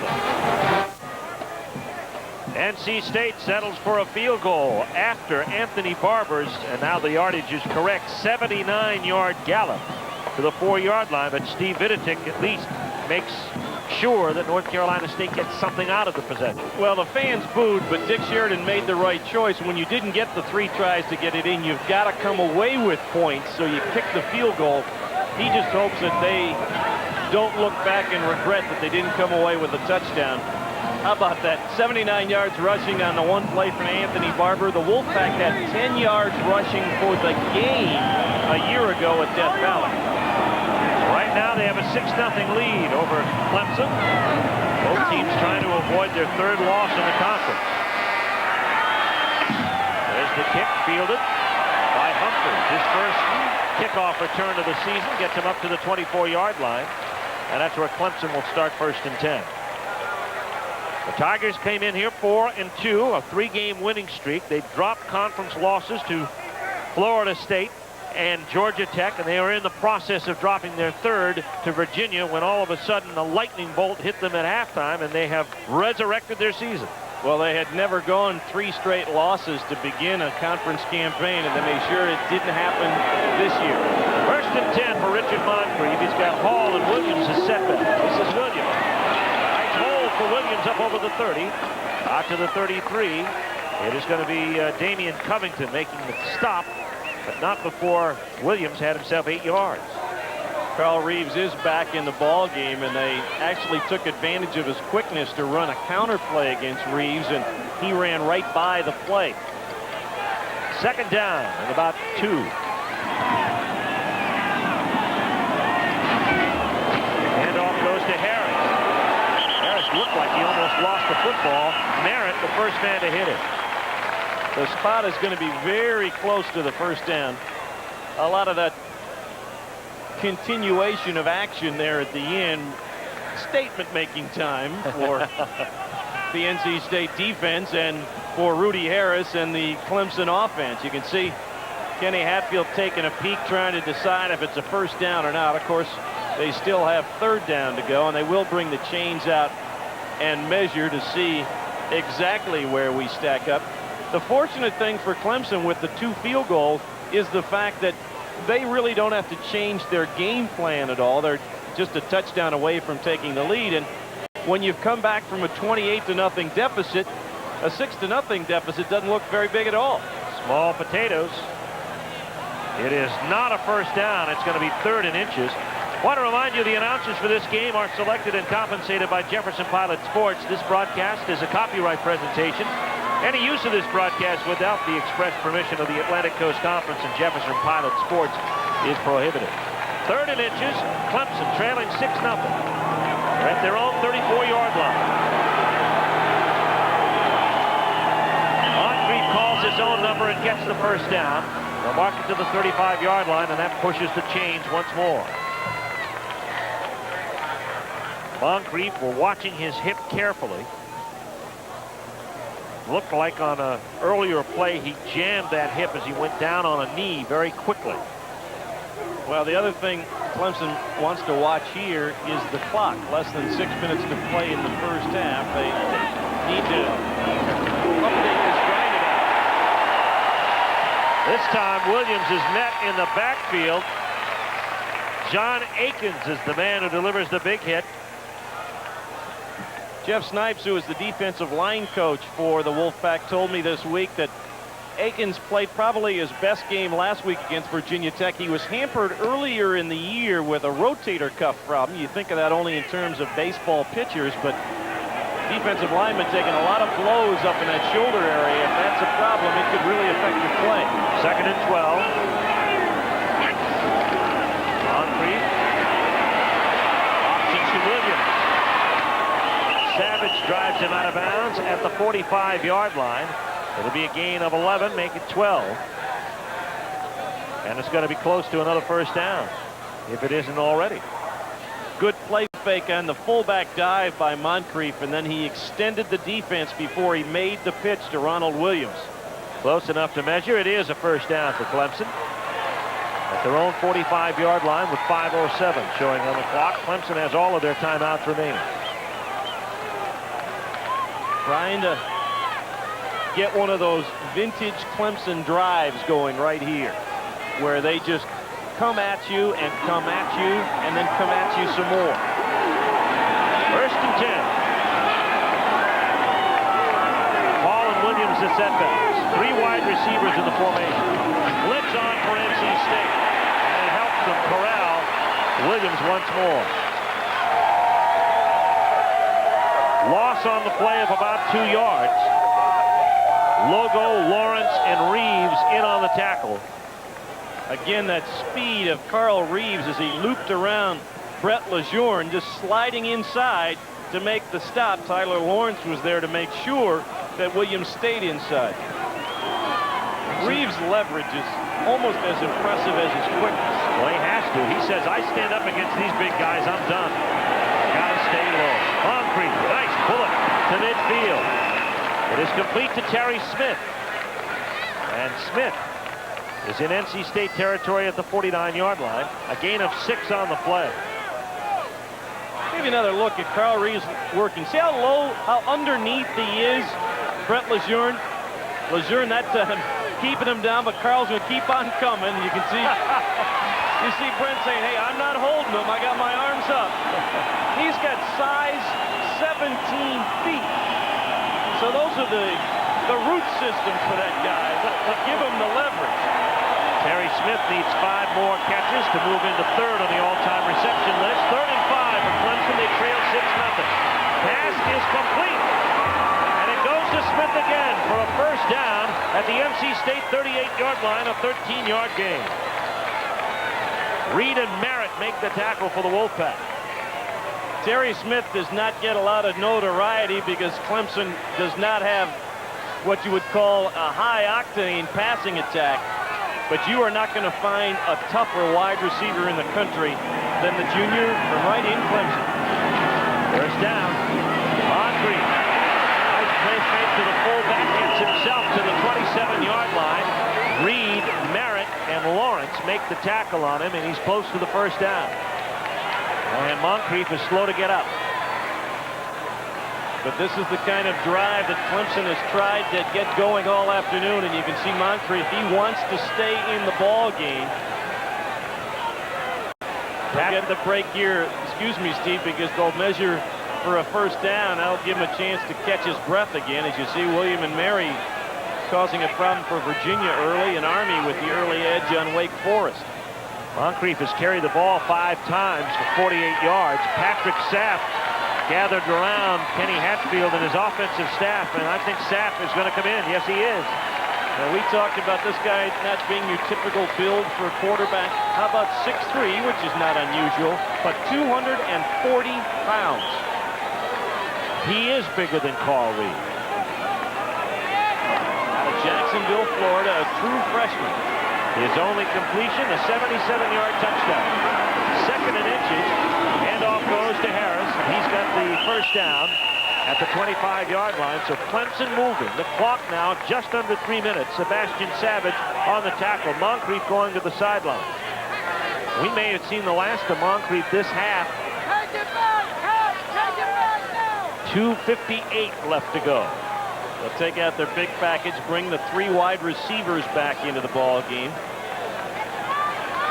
NC State settles for a field goal after Anthony Barber's, and now the yardage is correct, 79-yard gallop to the 4-yard line, but Steve Viditic at least makes sure that North Carolina State gets something out of the possession. Well, the fans booed, but Dick Sheridan made the right choice. When you didn't get the 3 tries to get it in, you've got to come away with points, so you kick the field goal. He just hopes that they don't look back and regret that they didn't come away with a touchdown. How about that? 79 yards rushing on the one play from Anthony Barber. The Wolfpack had 10 yards rushing for the game a year ago at Death Valley. Right now they have a 6-0 lead over Clemson. Both teams trying to avoid their 3rd loss in the conference. There's the kick fielded by Humphries. His first kickoff return of the season gets him up to the 24-yard line. And that's where Clemson will start 1st and 10. The Tigers came in here 4-2, a 3-game winning streak. They dropped conference losses to Florida State and Georgia Tech, and they are in the process of dropping their 3rd to Virginia when all of a sudden a lightning bolt hit them at halftime, and they have resurrected their season. Well, they had never gone 3 straight losses to begin a conference campaign, and they made sure it didn't happen this year. 1st and 10 for Richard Moncrief. He's got Hall and Williams as setback. This is Williams. Nice hold for Williams up over the 30. Out to the 33. It is going to be Damian Covington making the stop, but not before Williams had himself 8 yards. Carl Reeves is back in the ball game, and they actually took advantage of his quickness to run a counter play against Reeves, and he ran right by the play. 2nd down and about 2. Handoff goes to Harris. Harris looked like he almost lost the football. Merritt, the first man to hit it. The spot is going to be very close to the 1st down. A lot of that continuation of action there at the end. Statement making time for the NC State defense and for Rudy Harris and the Clemson offense. You can see Kenny Hatfield taking a peek, trying to decide if it's a 1st down or not. Of course, they still have 3rd down to go, and they will bring the chains out and measure to see exactly where we stack up. The fortunate thing for Clemson with the 2 field goals is the fact that they really don't have to change their game plan at all. They're just a touchdown away from taking the lead. And when you've come back from a 28-0 deficit, a 6-0 deficit doesn't look very big at all. Small potatoes. It is not a 1st down. It's going to be 3rd and inches. I want to remind you the announcers for this game are selected and compensated by Jefferson Pilot Sports. This broadcast is a copyright presentation. Any use of this broadcast without the express permission of the Atlantic Coast Conference and Jefferson Pilot Sports is prohibited. 3rd and inches, Clemson trailing 6-0. They're at their own 34-yard line. Moncrief calls his own number and gets the 1st down. They'll mark it to the 35-yard line, and that pushes the chains once more. Moncrief, we're watching his hip carefully. Looked like on an earlier play he jammed that hip as he went down on a knee very quickly. Well, the other thing Clemson wants to watch here is the clock. Less than 6 minutes to play in the 1st half. They need to update this grind out. This time Williams is met in the backfield. John Akins is the man who delivers the big hit. Jeff Snipes, who is the defensive line coach for the Wolfpack, told me this week that Akins played probably his best game last week against Virginia Tech. He was hampered earlier in the year with a rotator cuff problem. You think of that only in terms of baseball pitchers, but defensive linemen taking a lot of blows up in that shoulder area. If that's a problem, it could really affect your play. 2nd and 12. Moncrief. Option to Williams. Savage drives him out of bounds at the 45-yard line. It'll be a gain of 11, make it 12. And it's going to be close to another 1st down, if it isn't already. Good play fake on the fullback dive by Moncrief, and then he extended the defense before he made the pitch to Ronald Williams. Close enough to measure. It is a first down for Clemson. At their own 45-yard line with 5:07 showing on the clock. Clemson has all of their timeouts remaining. Trying to get one of those vintage Clemson drives going right here, where they just come at you and come at you and then come at you some more. First and 10. Paul and Williams at setbacks. 3 wide receivers in the formation. Blitz on for NC State. And it helps them corral Williams once more. Loss on the play of about 2 yards. Logo, Lawrence, and Reeves in on the tackle. Again, that speed of Carl Reeves as he looped around Brett Lejeune, just sliding inside to make the stop. Tyler Lawrence was there to make sure that Williams stayed inside. Reeves' leverage is almost as impressive as his quickness. Well, he has to. He says, I stand up against these big guys, I'm done. Gotta stay low. Moncrief, nice bullet to midfield. It is complete to Terry Smith. And Smith is in NC State territory at the 49-yard line. A gain of 6 on the play. Give you another look at Carl Reeves working. See how low, how underneath he is, Brett Lejeune. Lejeune that time keeping him down, but Carl's going to keep on coming. You can see, you see Brent saying, hey, I'm not holding him. I got my arms up. He's got size 17 feet. So those are the root systems for that guy that give him the leverage. Terry Smith needs 5 more catches to move into 3rd on the all-time reception list. 3rd and 5 for Clemson. They trail 6-0. Pass is complete. And it goes to Smith again for a first down at the NC State 38-yard line, a 13-yard gain. Reed and Merritt make the tackle for the Wolfpack. Terry Smith does not get a lot of notoriety because Clemson does not have what you would call a high-octane passing attack. But you are not going to find a tougher wide receiver in the country than the junior from right in Clemson. First down. Moncrief. Nice play fake to the fullback. Gets himself to the 27-yard line. Reed, Merritt, and Lawrence make the tackle on him, and he's close to the first down. And Moncrief is slow to get up. But this is the kind of drive that Clemson has tried to get going all afternoon, and you can see Moncrief, he wants to stay in the ball game. They'll get the break here, excuse me, Steve, because they'll measure for a first down. That'll give him a chance to catch his breath again. As you see, William and Mary causing a problem for Virginia early, and Army with the early edge on Wake Forest. Moncrief has carried the ball 5 times for 48 yards. Patrick Sapp gathered around Kenny Hatfield and his offensive staff, and I think Sapp is going to come in. Yes, he is. Now, we talked about this guy not being your typical build for a quarterback. How about 6'3", which is not unusual, but 240 pounds. He is bigger than Carl Reed. Out of Jacksonville, Florida, a true freshman. His only completion, a 77-yard touchdown. 2nd and inches. Handoff goes to Harris. He's got the first down at the 25-yard line. So Clemson moving. The clock now just under 3 minutes. Sebastian Savage on the tackle. Moncrief going to the sideline. We may have seen the last of Moncrief this half. Take it back now. 2:58 left to go. They'll take out their big package, bring the 3 wide receivers back into the ball game.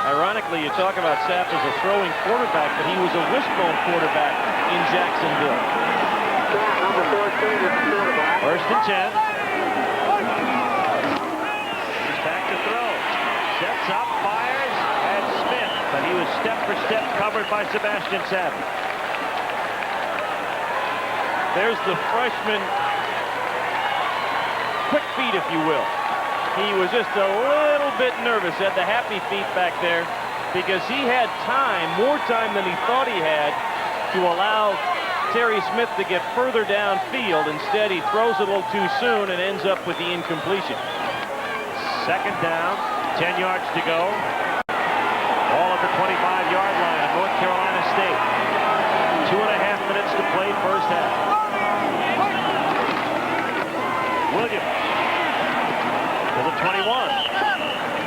Ironically, you talk about Sapp as a throwing quarterback, but he was a wishbone quarterback in Jacksonville. First and 10. He's back to throw. Sets up, fires, and Smith, but he was step for step covered by Sebastian Savage. There's the freshman quick feet, if you will. He was just a little bit nervous, had the happy feet back there, because he had time, more time than he thought he had, to allow Terry Smith to get further downfield. Instead, he throws it a little too soon and ends up with the incompletion. 2nd down, 10 yards to go. All at the 25-yard line of North Carolina State. first half. Williams to the 21.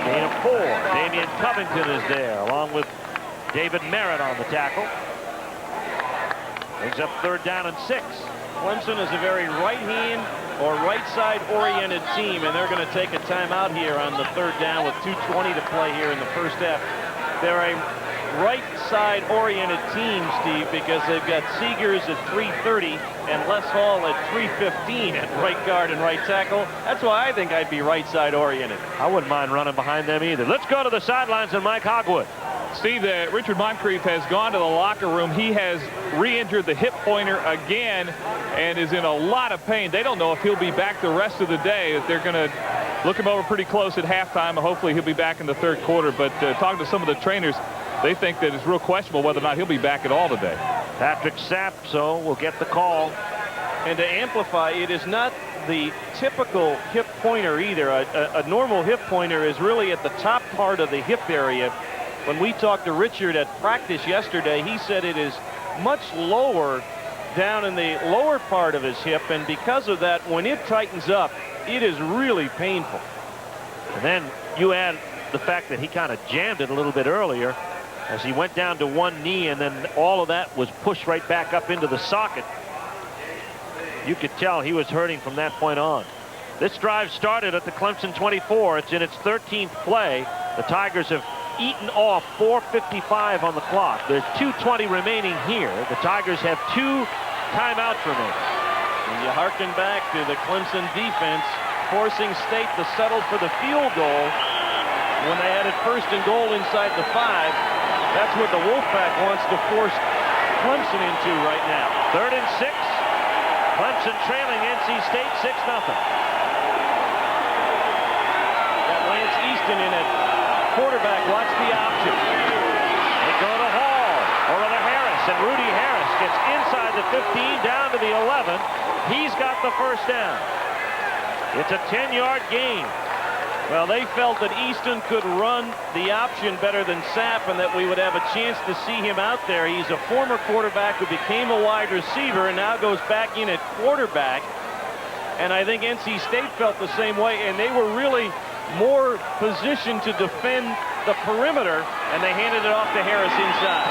Gain of 4. Damian Covington is there, along with David Merritt on the tackle. Brings up 3rd down and 6. Clemson is a very right-hand or right-side oriented team, and they're going to take a timeout here on the 3rd down with 2:20 to play here in the first half. They're a right-side oriented team, Steve, because they've got Seegers at 3:30 and Les Hall at 3:15 at right guard and right tackle. That's why I think I'd be right-side oriented. I wouldn't mind running behind them either. Let's go to the sidelines and Mike Hogwood. Steve, Richard Moncrief has gone to the locker room. He has re-injured the hip pointer again and is in a lot of pain. They don't know if he'll be back the rest of the day. They're going to look him over pretty close at halftime. Hopefully he'll be back in the 3rd quarter. But talking to some of the trainers, they think that it's real questionable whether or not he'll be back at all today. Patrick Sapso will get the call. And to amplify, it is not the typical hip pointer either. A normal hip pointer is really at the top part of the hip area. When we talked to Richard at practice yesterday, he said it is much lower down in the lower part of his hip, and because of that, when it tightens up, it is really painful. And then you add the fact that he kind of jammed it a little bit earlier as he went down to one knee, and then all of that was pushed right back up into the socket. You could tell he was hurting from that point on. This drive started at the Clemson 24. It's in its 13th play. The Tigers have eaten off 4:55 on the clock. There's 2:20 remaining here. The Tigers have 2 timeouts remaining. And you harken back to the Clemson defense forcing State to settle for the field goal when they had it 1st and goal inside the 5. That's what the Wolfpack wants to force Clemson into right now. 3rd and 6. Clemson trailing NC State 6-0. Got Lance Easton in it. Quarterback, watch the option. They go to Hall, over to Harris, and Rudy Harris gets inside the 15, down to the 11. He's got the 1st down. It's a 10-yard gain. Well, they felt that Easton could run the option better than Sapp and that we would have a chance to see him out there. He's a former quarterback who became a wide receiver and now goes back in at quarterback. And I think NC State felt the same way, and they were really more positioned to defend the perimeter, and they handed it off to Harris inside.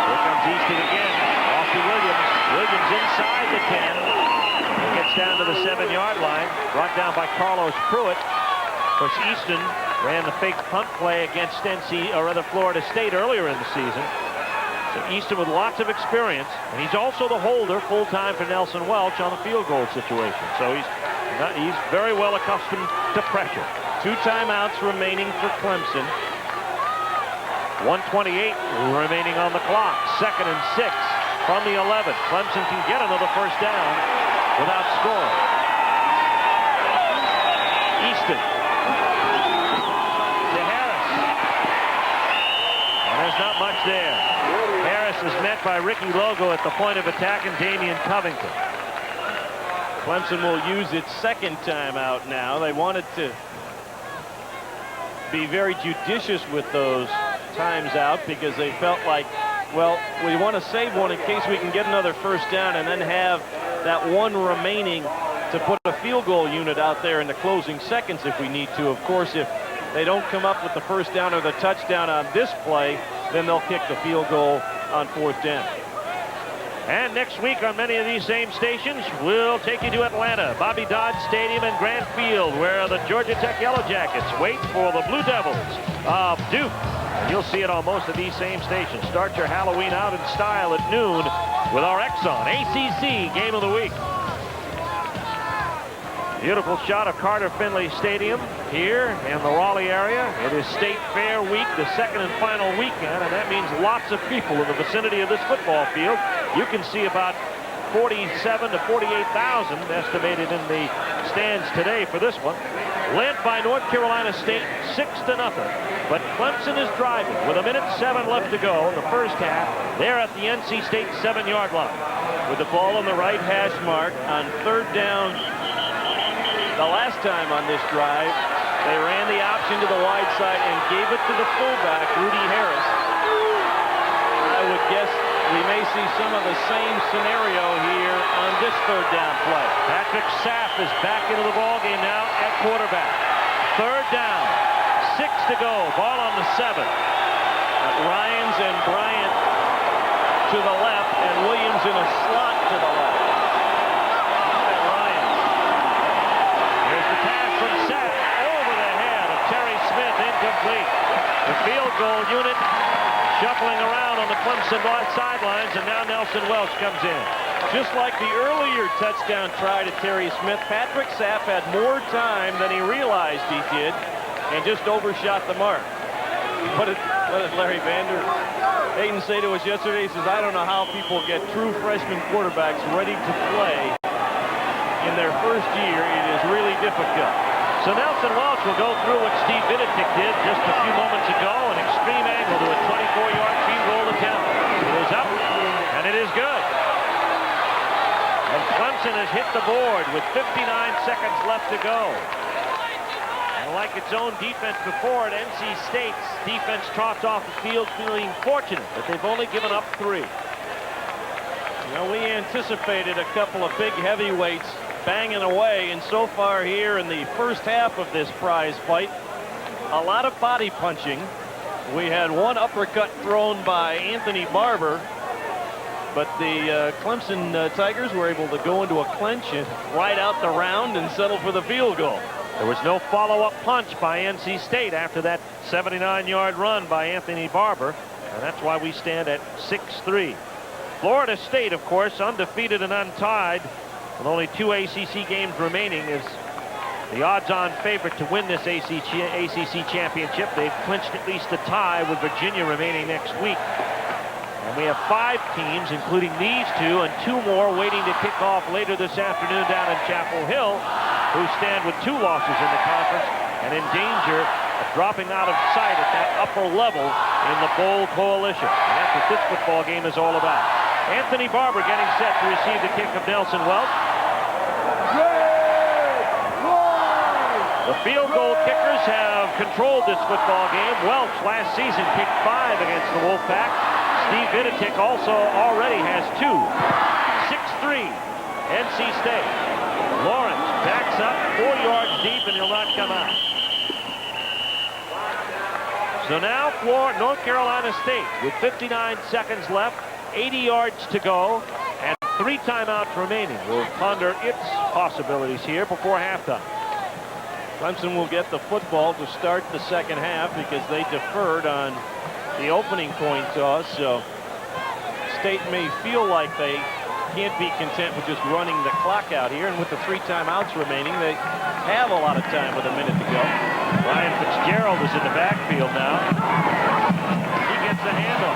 Here comes Easton again, off to Williams. Williams inside the 10. He gets down to the 7-yard line, brought down by Carlos Pruitt. Of course, Easton ran the fake punt play against Florida State earlier in the season. So Easton with lots of experience, and he's also the holder full-time for Nelson Welch on the field goal situation. So he's very well accustomed to pressure. 2 timeouts remaining for Clemson. 1:28 remaining on the clock. 2nd and 6 from the 11. Clemson can get another 1st down without scoring. Easton to Harris. And there's not much there. Harris is met by Ricky Logo at the point of attack and Damian Covington. Clemson will use its 2nd timeout now. They wanted to be very judicious with those times out because they felt like, well, we want to save one in case we can get another 1st down and then have that one remaining to put a field goal unit out there in the closing seconds if we need to. Of course, if they don't come up with the 1st down or the touchdown on this play, then they'll kick the field goal on 4th down. And next week on many of these same stations, we'll take you to Atlanta, Bobby Dodd Stadium and Grant Field, where the Georgia Tech Yellow Jackets wait for the Blue Devils of Duke. And you'll see it on most of these same stations. Start your Halloween out in style at noon with our Exxon ACC Game of the Week. Beautiful shot of Carter Finley Stadium here in the Raleigh area. It is State Fair Week, the 2nd and final weekend, and that means lots of people in the vicinity of this football field. You can see about 47 to 48,000 estimated in the stands today for this one. Led by North Carolina State 6-0. But Clemson is driving with 1:07 left to go in the 1st half. They're at the NC State 7-yard line. With the ball on the right hash mark on 3rd down. The last time on this drive, they ran the option to the wide side and gave it to the fullback, Rudy Harris. I would guess we may see some of the same scenario here on this third down play. Patrick Sapp is back into the ballgame now at quarterback. Third down, 6 to go, ball on the 7. Ryans and Bryant to the left, and Williams in a slot to the left. Ryans. Here's the pass from Sapp over the head of Terry Smith, incomplete. The field goal unit shuffling around on the Clemson sidelines, and now Nelson Welch comes in. Just like the earlier touchdown try to Terry Smith, Patrick Sapp had more time than he realized he did and just overshot the mark. What did Larry Hayden say to us yesterday? He says, I don't know how people get true freshman quarterbacks ready to play in their first year. It is really difficult. So Nelson Welch will go through what Steve Viditic did just a few moments ago, an extreme angle to a 24-yard field goal attempt. It is up, and it is good. And Clemson has hit the board with 59 seconds left to go. And like its own defense before it, NC State's defense trots off the field feeling fortunate that they've only given up 3. You know, we anticipated a couple of big heavyweights banging away, and so far here in the first half of this prize fight, a lot of body punching. We had one uppercut thrown by Anthony Barber, but the Clemson Tigers were able to go into a clinch and ride out the round and settle for the field goal. There was no follow-up punch by NC State after that 79-yard run by Anthony Barber, and that's why we stand at 6-3. Florida State, of course, undefeated and untied, with only 2 ACC games remaining, is the odds-on favorite to win this ACC championship. They've clinched at least a tie with Virginia remaining next week. And we have 5 teams, including these 2, and 2 more waiting to kick off later this afternoon down in Chapel Hill, who stand with 2 losses in the conference and in danger of dropping out of sight at that upper level in the bowl coalition. And that's what this football game is all about. Anthony Barber getting set to receive the kick of Nelson Welch. The field goal kickers have controlled this football game. Welch last season kicked 5 against the Wolfpack. Steve Viditic also already has 2. 6-3, NC State. Lawrence backs up 4 yards deep, and he'll not come out. So now North Carolina State with 59 seconds left, 80 yards to go, and 3 timeouts remaining. We'll ponder its possibilities here before halftime. Clemson will get the football to start the second half because they deferred on the opening coin toss, so State may feel like they can't be content with just running the clock out here, and with the 3 timeouts remaining, they have a lot of time with a minute to go. Ryan Fitzgerald is in the backfield now. He gets the handle.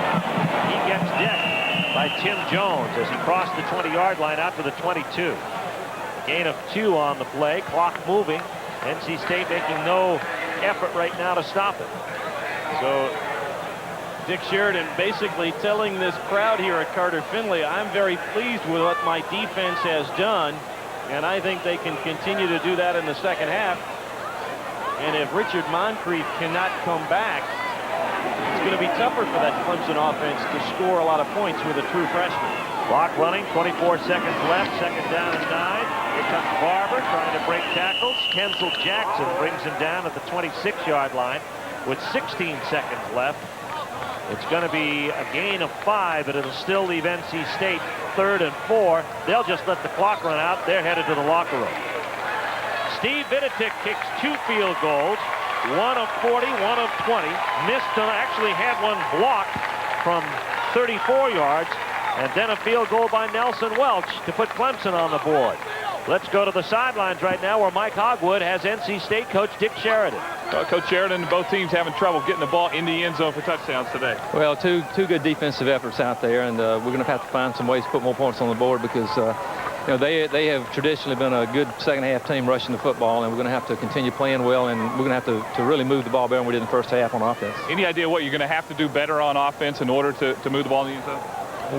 He gets decked by Tim Jones as he crossed the 20-yard line out to the 22. Gain of 2 on the play, clock moving. NC State making no effort right now to stop it. So Dick Sheridan basically telling this crowd here at Carter Finley, I'm very pleased with what my defense has done, and I think they can continue to do that in the second half. And if Richard Moncrief cannot come back, it's going to be tougher for that Clemson offense to score a lot of points with a true freshman. Clock running, 24 seconds left, second down and 9. Here comes Barber trying to break tackles. Kenzel Jackson brings him down at the 26-yard line with 16 seconds left. It's going to be a gain of 5, but it'll still leave NC State 3rd and 4. They'll just let the clock run out. They're headed to the locker room. Steve Viditic kicks 2 field goals, 1 of 40, 1 of 20. Missed, actually had one blocked from 34 yards, and then a field goal by Nelson Welch to put Clemson on the board. Let's go to the sidelines right now where Mike Hogwood has NC State coach Dick Sheridan. Coach Sheridan, both teams having trouble getting the ball in the end zone for touchdowns today. Well, two good defensive efforts out there, and we're going to have to find some ways to put more points on the board because you know, they have traditionally been a good second half team rushing the football, and we're going to have to continue playing well, and we're going to have to really move the ball better than we did in the first half on offense. Any idea what you're going to have to do better on offense in order to move the ball in the end zone?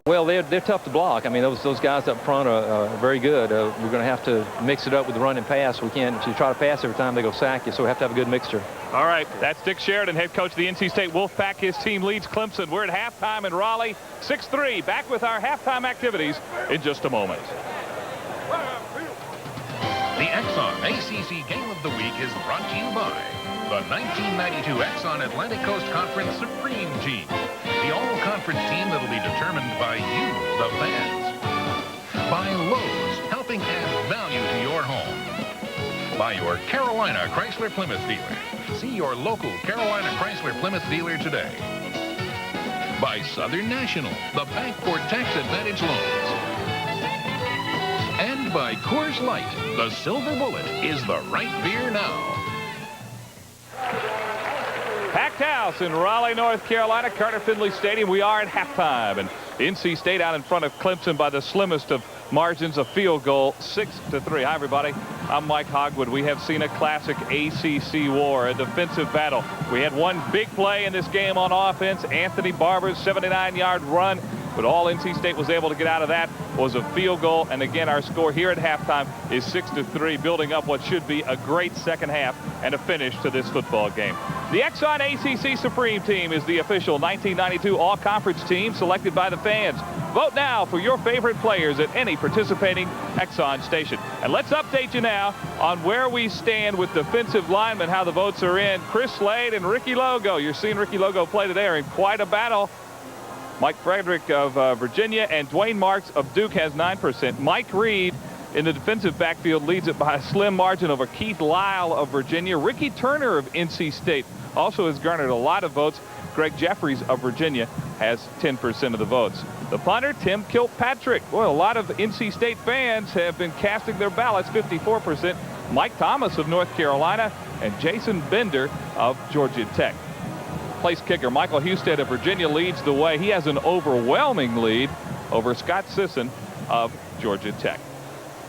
Well, they're tough to block. I mean, those guys up front are very good. We're going to have to mix it up with the run and pass. We can't. If you try to pass every time, they go sack you. So we have to have a good mixture. All right, that's Dick Sheridan, head coach of the NC State Wolfpack. His team leads Clemson. We're at halftime in Raleigh, 6-3. Back with our halftime activities in just a moment. The Exxon ACC Game of the Week is brought to you by the 1992 Exxon Atlantic Coast Conference Supreme Team, the all-conference team that'll be determined by you, the fans. By Lowe's, helping add value to your home. By your Carolina Chrysler Plymouth dealer. See your local Carolina Chrysler Plymouth dealer today. By Southern National, the bank for tax advantage loans. And by Coors Light, the Silver Bullet is the right beer now. Packed house in Raleigh, North Carolina, Carter Finley Stadium. We are at halftime, and NC State out in front of Clemson by the slimmest of margins, a field goal, 6-3. Hi, everybody. I'm Mike Hogwood. We have seen a classic ACC war, a defensive battle. We had one big play in this game on offense, Anthony Barber's 79-yard run. But all NC State was able to get out of that was a field goal. And again, our score here at halftime is 6-3, building up what should be a great second half and a finish to this football game. The Exxon ACC Supreme Team is the official 1992 all-conference team selected by the fans. Vote now for your favorite players at any participating Exxon station. And let's update you now on where we stand with defensive linemen, how the votes are in. Chris Slade and Ricky Logo. You're seeing Ricky Logo play today are in quite a battle. Mike Frederick of Virginia and Dwayne Marks of Duke has 9%. Mike Reed in the defensive backfield leads it by a slim margin over Keith Lyle of Virginia. Ricky Turner of NC State also has garnered a lot of votes. Greg Jeffries of Virginia has 10% of the votes. The punter, Tim Kilpatrick. Well, a lot of NC State fans have been casting their ballots, 54%. Mike Thomas of North Carolina and Jason Bender of Georgia Tech. Place kicker Michael Husted of Virginia leads the way. He has an overwhelming lead over Scott Sisson of Georgia Tech.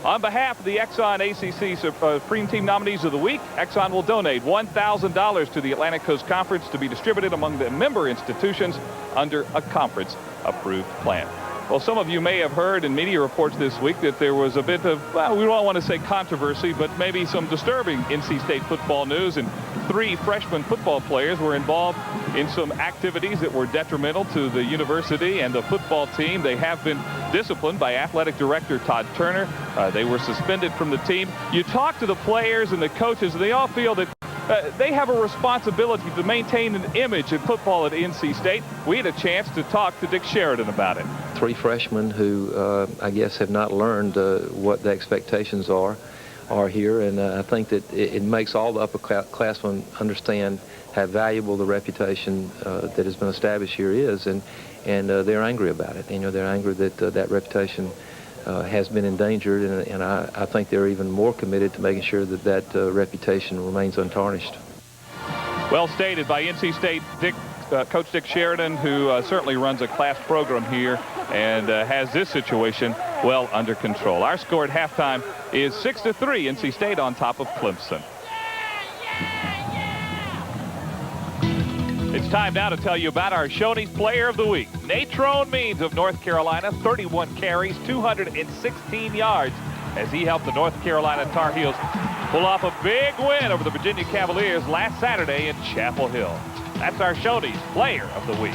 On behalf of the Exxon ACC Supreme Team nominees of the week, Exxon will donate $1,000 to the Atlantic Coast Conference to be distributed among the member institutions under a conference-approved plan. Well, some of you may have heard in media reports this week that there was a bit of, well, we don't want to say controversy, but maybe some disturbing NC State football news, and 3 freshman football players were involved in some activities that were detrimental to the university and the football team. They have been disciplined by athletic director Todd Turner. They were suspended from the team. You talk to the players and the coaches, and they all feel that they have a responsibility to maintain an image in football at NC State. We had a chance to talk to Dick Sheridan about it. 3 freshmen who I guess have not learned what the expectations are here, and I think that it makes all the upperclassmen understand how valuable the reputation that has been established here is, and they're angry about it. You know, they're angry that that reputation has been endangered, and I think they're even more committed to making sure that that reputation remains untarnished. Well stated by NC State Coach Dick Sheridan, who certainly runs a class program here and has this situation well under control. Our score at halftime is 6-3, NC State on top of Clemson. It's time now to tell you about our Shoney's Player of the Week. Natrone Means of North Carolina, 31 carries, 216 yards, as he helped the North Carolina Tar Heels pull off a big win over the Virginia Cavaliers last Saturday in Chapel Hill. That's our Shoney's Player of the Week.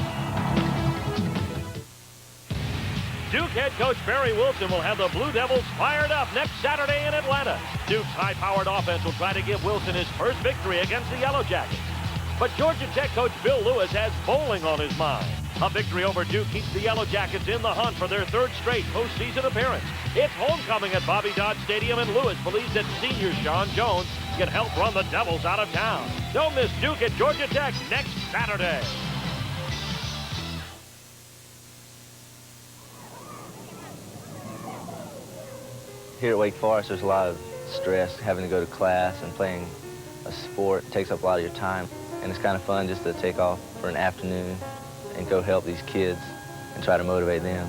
Duke head coach Barry Wilson will have the Blue Devils fired up next Saturday in Atlanta. Duke's high-powered offense will try to give Wilson his first victory against the Yellow Jackets. But Georgia Tech coach Bill Lewis has bowling on his mind. A victory over Duke keeps the Yellow Jackets in the hunt for their 3rd straight postseason appearance. It's homecoming at Bobby Dodd Stadium, and Lewis believes that senior Sean Jones can help run the Devils out of town. Don't miss Duke at Georgia Tech next Saturday. Here at Wake Forest, there's a lot of stress having to go to class and playing a sport. It takes up a lot of your time, and it's kind of fun just to take off for an afternoon and go help these kids and try to motivate them.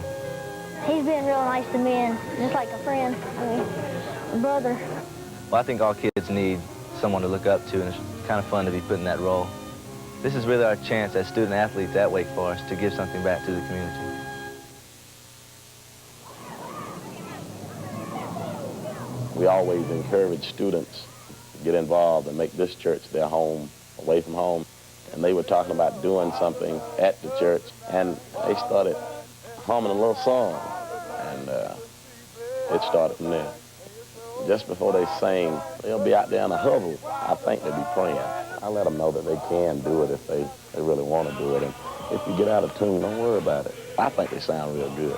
He's been real nice to me, and just like a friend, I mean, a brother. Well, I think all kids need someone to look up to, and it's kind of fun to be put in that role. This is really our chance as student athletes at Wake Forest to give something back to the community. We always encourage students to get involved and make this church their home away from home, and they were talking about doing something at the church, and they started humming a little song, and it started from there. Just before they sing, they'll be out there in a huddle. I think they'll be praying. I let them know that they can do it if they really want to do it, and if you get out of tune, don't worry about it. I think they sound real good.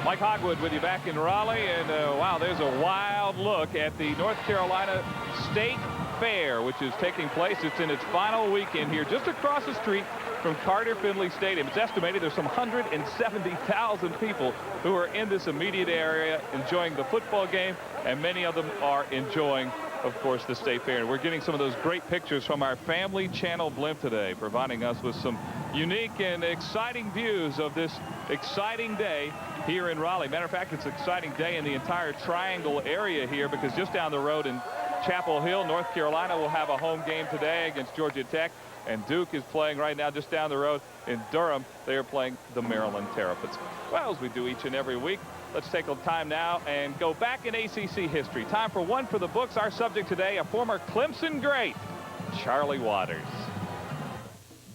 Mike Hogwood with you back in Raleigh, and wow, there's a wild look at the North Carolina State Fair, which is taking place. It's in its final weekend here, just across the street from Finley Stadium. It's estimated there's some 170,000 people who are in this immediate area enjoying the football game, and many of them are enjoying, of course, the State Fair. And we're getting some of those great pictures from our Family Channel blimp today, providing us with some unique and exciting views of this exciting day here in Raleigh. Matter of fact, it's an exciting day in the entire Triangle area here, because just down the road in Chapel Hill, North Carolina will have a home game today against Georgia Tech, and Duke is playing right now just down the road in Durham. They are playing the Maryland Terrapins. Well, as we do each and every week, let's take a time now and go back in ACC history. Time for one for the books. Our subject today, a former Clemson great, Charlie Waters.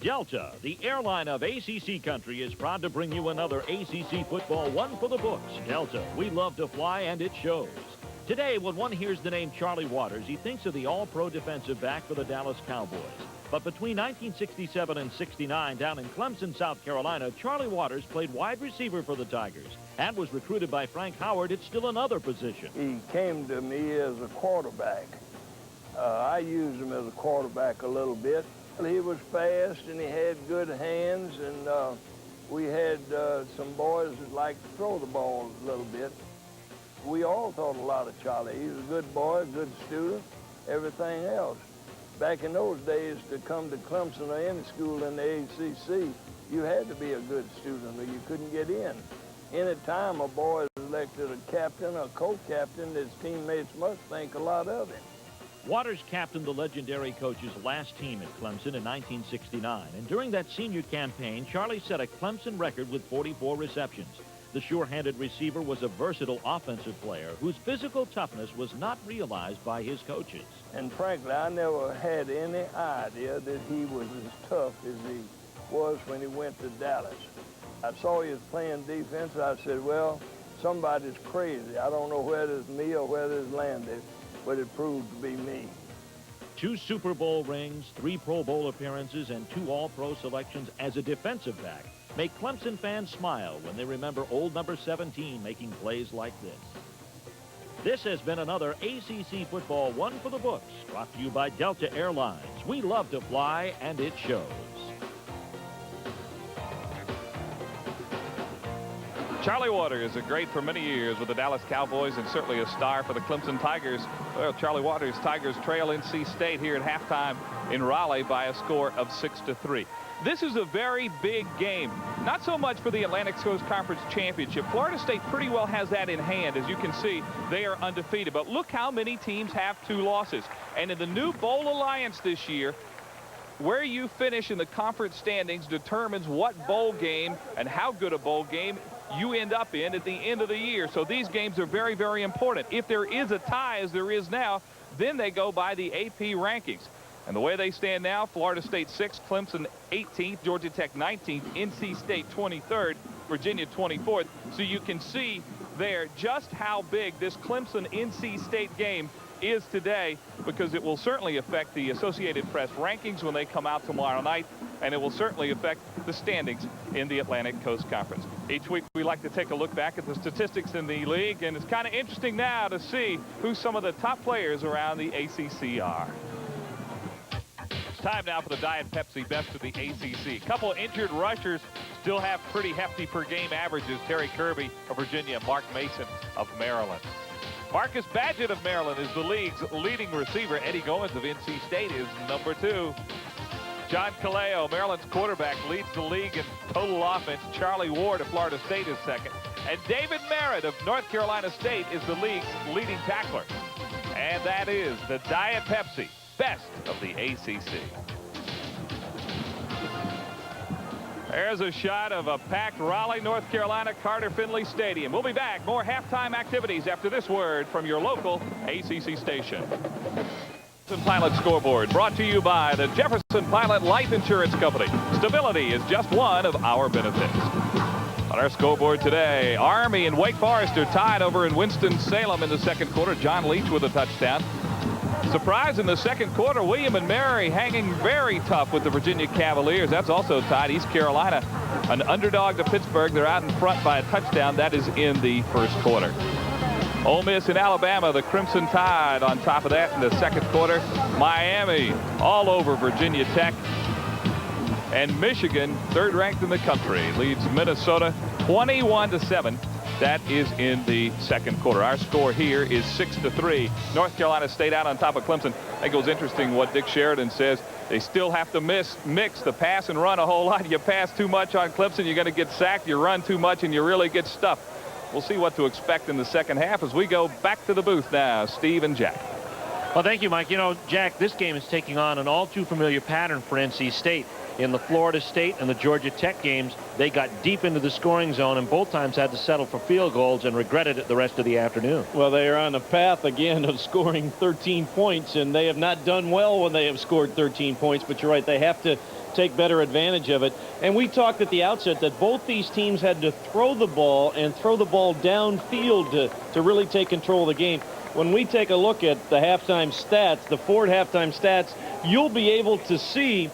Delta, the airline of ACC country, is proud to bring you another ACC football one for the books. Delta, we love to fly, and it shows. Today, when one hears the name Charlie Waters, he thinks of the all-pro defensive back for the Dallas Cowboys. But between 1967 and 69, down in Clemson, South Carolina, Charlie Waters played wide receiver for the Tigers and was recruited by Frank Howard at still another position. He came to me as a quarterback. I used him as a quarterback a little bit. He was fast and he had good hands, and we had some boys that liked to throw the ball a little bit. We all thought a lot of Charlie. He was a good boy, a good student, everything else. Back in those days, to come to Clemson or any school in the ACC, you had to be a good student or you couldn't get in. Any time a boy is elected a captain or co-captain, his teammates must think a lot of him. Waters captained the legendary coach's last team at Clemson in 1969, and during that senior campaign, Charlie set a Clemson record with 44 receptions. The sure-handed receiver was a versatile offensive player whose physical toughness was not realized by his coaches. And frankly, I never had any idea that he was as tough as he was when he went to Dallas. I saw he was playing defense. I said, well, somebody's crazy. I don't know whether it's me or whether it's Landy, but it proved to be me. 2 Super Bowl rings, 3 Pro Bowl appearances, and 2 All-Pro selections as a defensive back make Clemson fans smile when they remember old number 17 making plays like this. This has been another ACC football one for the books, brought to you by Delta Airlines. We love to fly, and it shows. Charlie Waters, a great for many years with the Dallas Cowboys and certainly a star for the Clemson Tigers. Well, Charlie Waters, Tigers trail NC State here at halftime in Raleigh by a score of 6-3. This is a very big game, not so much for the Atlantic Coast Conference Championship. Florida State pretty well has that in hand. As you can see, they are undefeated. But look how many teams have 2 losses. And in the new Bowl Alliance this year, where you finish in the conference standings determines what bowl game and how good a bowl game you end up in at the end of the year. So these games are very, very important. If there is a tie, as there is now, then they go by the AP rankings. And the way they stand now, Florida State 6th, Clemson 18th, Georgia Tech 19th, NC State 23rd, Virginia 24th. So you can see there just how big this Clemson NC State game is today, because it will certainly affect the Associated Press rankings when they come out tomorrow night, and it will certainly affect the standings in the Atlantic Coast Conference. Each week we like to take a look back at the statistics in the league, and it's kind of interesting now to see who some of the top players around the ACC are. It's time now for the Diet Pepsi Best of the ACC. A couple injured rushers still have pretty hefty per game averages. Terry Kirby of Virginia, Mark Mason of Maryland. Marcus Badgett of Maryland is the league's leading receiver. Eddie Goins of NC State is number 2. John Kaleo, Maryland's quarterback, leads the league in total offense. Charlie Ward of Florida State is second. And David Merritt of North Carolina State is the league's leading tackler. And that is the Diet Pepsi Best of the ACC. There's a shot of a packed Raleigh, North Carolina, Carter-Finley Stadium. We'll be back. More halftime activities after this word from your local ACC station. Pilot Scoreboard, brought to you by the Jefferson Pilot Life Insurance Company. Stability is just one of our benefits. On our scoreboard today, Army and Wake Forest are tied over in Winston-Salem in the second quarter. John Leach with a touchdown. Surprise in the second quarter, William and Mary hanging very tough with the Virginia Cavaliers. That's also tied. East Carolina, an underdog to Pittsburgh. They're out in front by a touchdown. That is in the first quarter. Ole Miss and Alabama, the Crimson Tide on top of that in the second quarter. Miami all over Virginia Tech. And Michigan, third ranked in the country, leads Minnesota 21-7. That is in the second quarter. Our score here is 6-3. North Carolina State out on top of Clemson. I think it was interesting what Dick Sheridan says. They still have to mix the pass and run a whole lot. You pass too much on Clemson, you're going to get sacked. You run too much, and you really get stuffed. We'll see what to expect in the second half as we go back to the booth now. Steve and Jack. Well, thank you, Mike. You know, Jack, this game is taking on an all too familiar pattern for NC State. In the Florida State and the Georgia Tech games, they got deep into the scoring zone and both times had to settle for field goals and regretted it the rest of the afternoon. Well, they are on the path again of scoring 13 points, and they have not done well when they have scored 13 points. But you're right, they have to take better advantage of it. And we talked at the outset that both these teams had to throw the ball and throw the ball downfield to really take control of the game. When we take a look at the halftime stats, the Ford halftime stats, you'll be able to see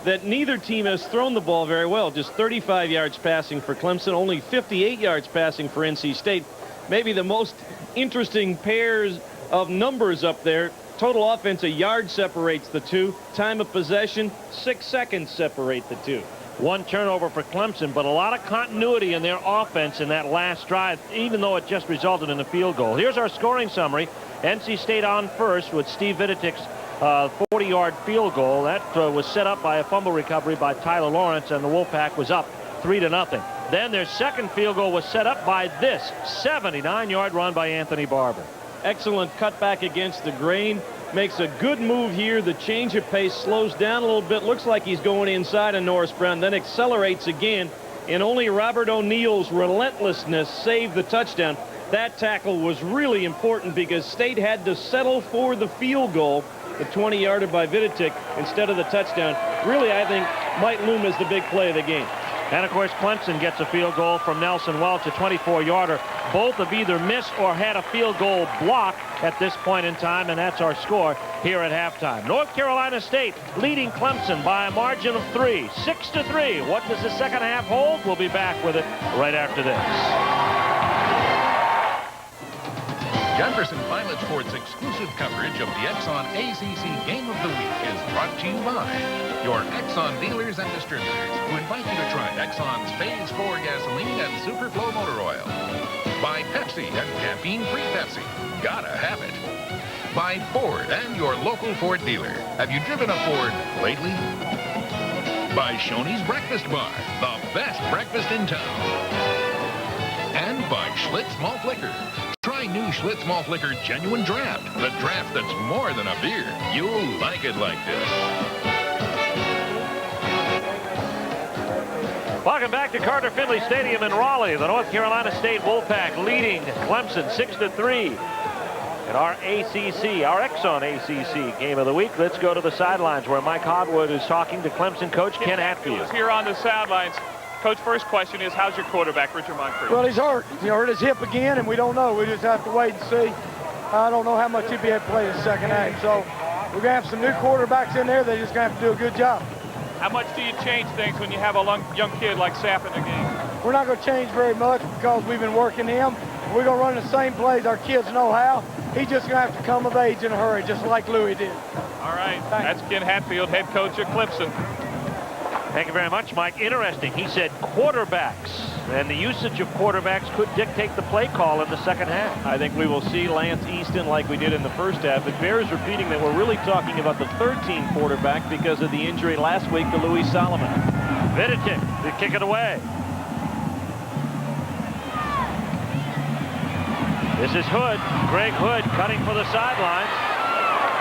that neither team has thrown the ball very well. Just 35 yards passing for Clemson, only 58 yards passing for NC State. Maybe the most interesting pairs of numbers up there. Total offense, a yard separates the two. Time of possession, 6 seconds separate the two. One turnover for Clemson, but a lot of continuity in their offense in that last drive, even though it just resulted in a field goal. Here's our scoring summary. NC State on first with Steve Viditik's 40-yard field goal. That was set up by a fumble recovery by Tyler Lawrence, and the Wolfpack was up 3-0. Then their second field goal was set up by this 79-yard run by Anthony Barber. Excellent cutback against the grain. Makes a good move here. The change of pace slows down a little bit. Looks like he's going inside of Norris Brown, then accelerates again. And only Robert O'Neill's relentlessness saved the touchdown. That tackle was really important because State had to settle for the field goal, the 20-yarder by Viditik, instead of the touchdown. Really, I think might loom as the big play of the game. And, of course, Clemson gets a field goal from Nelson Welch, a 24-yarder. Both have either missed or had a field goal block at this point in time, and that's our score here at halftime. North Carolina State leading Clemson by a margin of 3, 6-3. What does the second half hold? We'll be back with it right after this. Jefferson Pilot Sports' exclusive coverage of the Exxon ACC Game of the Week is brought to you by your Exxon dealers and distributors who invite you to try Exxon's Phase 4 gasoline and Superflow motor oil. By Pepsi and caffeine-free Pepsi. Gotta have it. By Ford and your local Ford dealer. Have you driven a Ford lately? By Shoney's Breakfast Bar, the best breakfast in town. And by Schlitz Malt Liquor. Try new Schlitz Malt Liquor Genuine Draft, the draft that's more than a beer. You'll like it like this. Welcome back to Carter Finley Stadium in Raleigh. The North Carolina State Wolfpack leading Clemson 6-3 in our ACC, our Exxon ACC Game of the Week. Let's go to the sidelines where Mike Hodwood is talking to Clemson coach Ken Hatfield. Here on the sidelines. Coach, first question is, how's your quarterback, Richard Moncrief? Well, he's hurt. He hurt his hip again, and we don't know. We just have to wait and see. I don't know how much he'll be able to play in the second half. So we're going to have some new quarterbacks in there. They're just going to have to do a good job. How much do you change things when you have a young kid like Sapp in the game? We're not going to change very much because we've been working him. We're going to run the same plays our kids know how. He's just going to have to come of age in a hurry, just like Louis did. All right. That's Ken Hatfield, head coach at Clemson. Thank you very much, Mike. Interesting. He said quarterbacks, and the usage of quarterbacks could dictate the play call in the second half. I think we will see Lance Easton like we did in the first half. It bears repeating that we're really talking about the 13 quarterback because of the injury last week to Louis Solomon. Viditik to kick it away. This is Hood. Greg Hood cutting for the sidelines.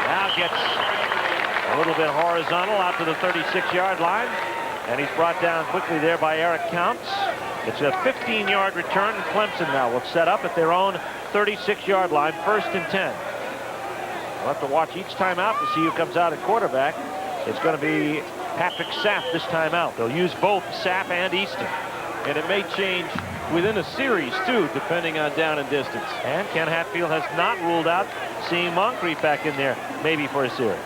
Now gets a little bit horizontal out to the 36-yard line. And he's brought down quickly there by Eric Counts. It's a 15-yard return, and Clemson now will set up at their own 36-yard line, 1st and 10. We'll have to watch each time out to see who comes out at quarterback. It's going to be Patrick Sapp this time out. They'll use both Sapp and Easton. And it may change within a series, too, depending on down and distance. And Ken Hatfield has not ruled out seeing Moncrief back in there, maybe for a series.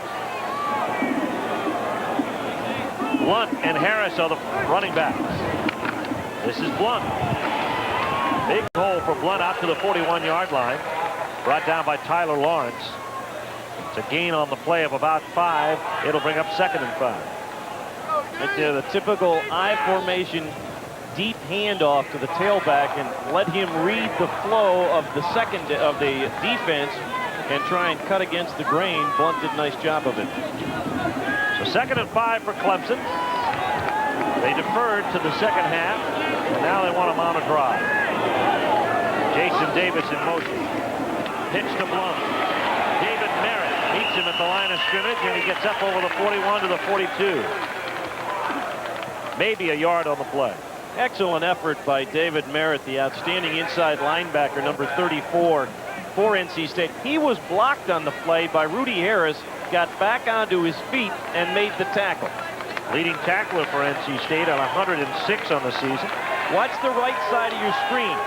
Blunt and Harris are the running backs. This is Blunt. Big hole for Blunt out to the 41-yard line. Brought down by Tyler Lawrence. It's a gain on the play of about 5. It'll bring up 2nd and 5. Right there, the typical I formation deep handoff to the tailback and let him read the flow of the defense and try and cut against the grain. Blunt did a nice job of it. So 2nd and 5 for Clemson. They deferred to the second half, and now they want to mount a drive. Jason Davis in motion. Pitch to Blunt. David Merritt meets him at the line of scrimmage, and he gets up over the 41 to the 42. Maybe a yard on the play. Excellent effort by David Merritt, the outstanding inside linebacker, number 34 for NC State. He was blocked on the play by Rudy Harris, got back onto his feet, and made the tackle. Leading tackler for NC State on 106 on the season. Watch the right side of your screen.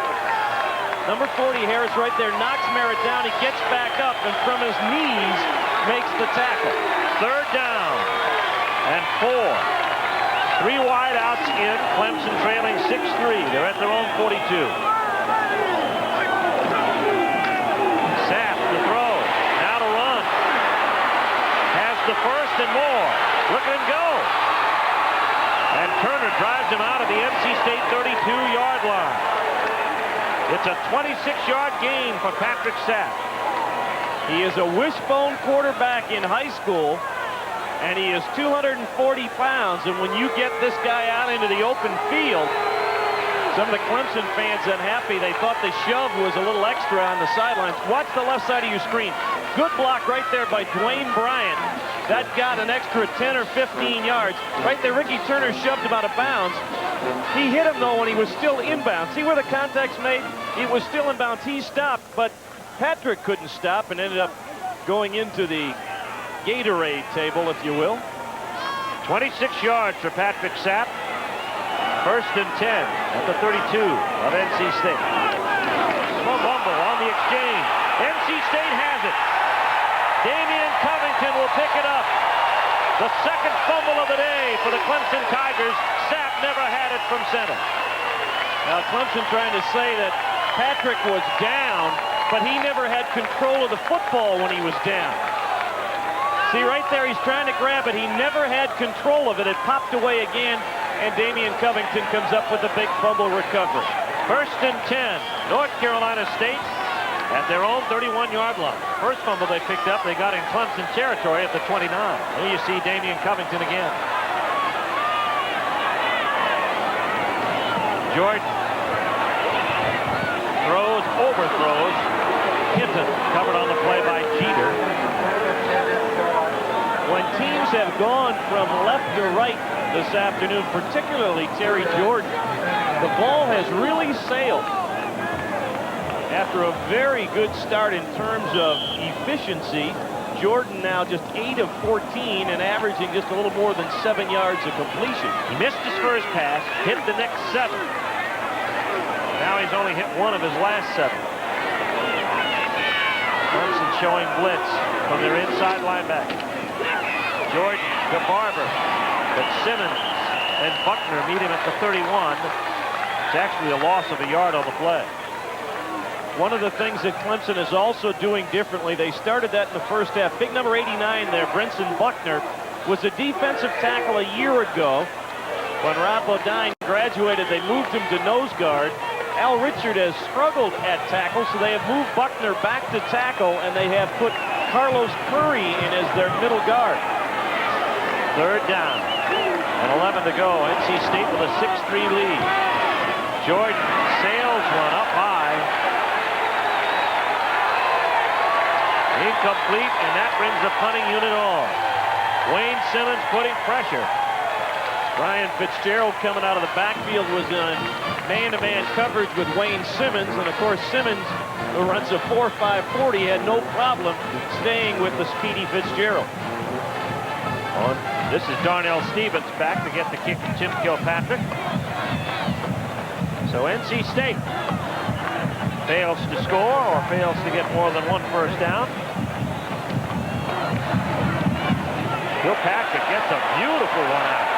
Number 40, Harris, right there, knocks Merritt down. He gets back up, and from his knees, makes the tackle. 3rd down and 4. 3 wide outs in. Clemson trailing 6-3. They're at their own 42. Sapp to throw. Now to run. Has the first and more. Look at him go. And Turner drives him out of the NC State 32-yard line. It's a 26-yard gain for Patrick Sapp. He is a wishbone quarterback in high school, and he is 240 pounds. And when you get this guy out into the open field, some of the Clemson fans unhappy. They thought the shove was a little extra on the sidelines. Watch the left side of your screen. Good block right there by Dwayne Bryant. That got an extra 10 or 15 yards. Right there, Ricky Turner shoved him out of bounds. He hit him, though, when he was still inbounds. See where the contact's made? It was still inbounds. He stopped, but Patrick couldn't stop and ended up going into the Gatorade table, if you will. 26 yards for Patrick Sapp. 1st and 10 at the 32 of NC State. Fumble on the exchange. NC State has it. Damian Covington will pick it up. The 2nd fumble of the day for the Clemson Tigers. Sapp never had it from center. Now Clemson trying to say that Patrick was down, but he never had control of the football when he was down. See right there, he's trying to grab it. He never had control of it. It popped away again, and Damian Covington comes up with a big fumble recovery. 1st and 10, North Carolina State at their own 31-yard line. First fumble they picked up, they got in Clemson territory at the 29. There you see Damian Covington again. Jordan throws, overthrows. Hinton covered on the play by Jeter. When teams have gone from left to right this afternoon, particularly Terry Jordan, the ball has really sailed. After a very good start in terms of efficiency, Jordan now just 8 of 14 and averaging just a little more than 7 yards of completion. He missed his first pass, hit the next 7. Now he's only hit 1 of his last 7. Clemson showing blitz from their inside linebacker. Jordan to Barber, but Simmons and Buckner meet him at the 31. It's actually a loss of a yard on the play. One of the things that Clemson is also doing differently, they started that in the first half. Big number 89 there, Brinson Buckner, was a defensive tackle a year ago. When Rob Bodine graduated, they moved him to nose guard. Al Richard has struggled at tackle, so they have moved Buckner back to tackle, and they have put Carlos Curry in as their middle guard. 3rd down and 11 to go. NC State with a 6-3 lead. Jordan sails one up high. Incomplete, and that brings the punting unit on. Wayne Simmons putting pressure. Ryan Fitzgerald coming out of the backfield was in man-to-man coverage with Wayne Simmons. And, of course, Simmons, who runs a 4.5 40, had no problem staying with the speedy Fitzgerald. This is Darnell Stevens back to get the kick to Tim Kilpatrick. So NC State fails to score or fails to get more than one first down. Kilpatrick gets a beautiful one out.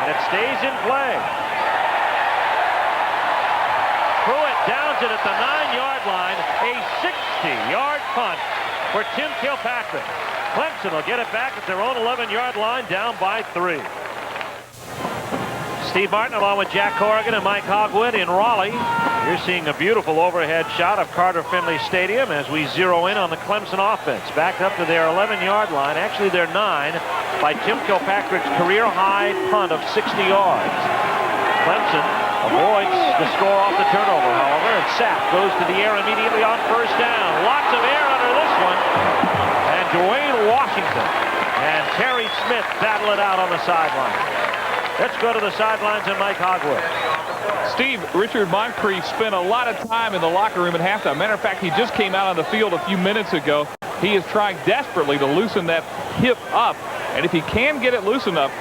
And it stays in play. Pruitt downs it at the 9-yard line. A 60-yard punt for Tim Kilpatrick. Clemson will get it back at their own 11-yard line, down by 3. Steve Martin along with Jack Corrigan and Mike Hogwood in Raleigh. You're seeing a beautiful overhead shot of Carter Finley Stadium as we zero in on the Clemson offense. Back up to their 11-yard line, actually their 9, by Tim Kilpatrick's career-high punt of 60 yards. Clemson avoids the score off the turnover, however, and Sapp goes to the air immediately on first down. Lots of air under this one. And Dwayne Washington and Terry Smith battle it out on the sideline. Let's go to the sidelines and Mike Hogwood. Steve, Richard Moncrief spent a lot of time in the locker room at halftime. Matter of fact, he just came out on the field a few minutes ago. He is trying desperately to loosen that hip up. And if he can get it loosened up,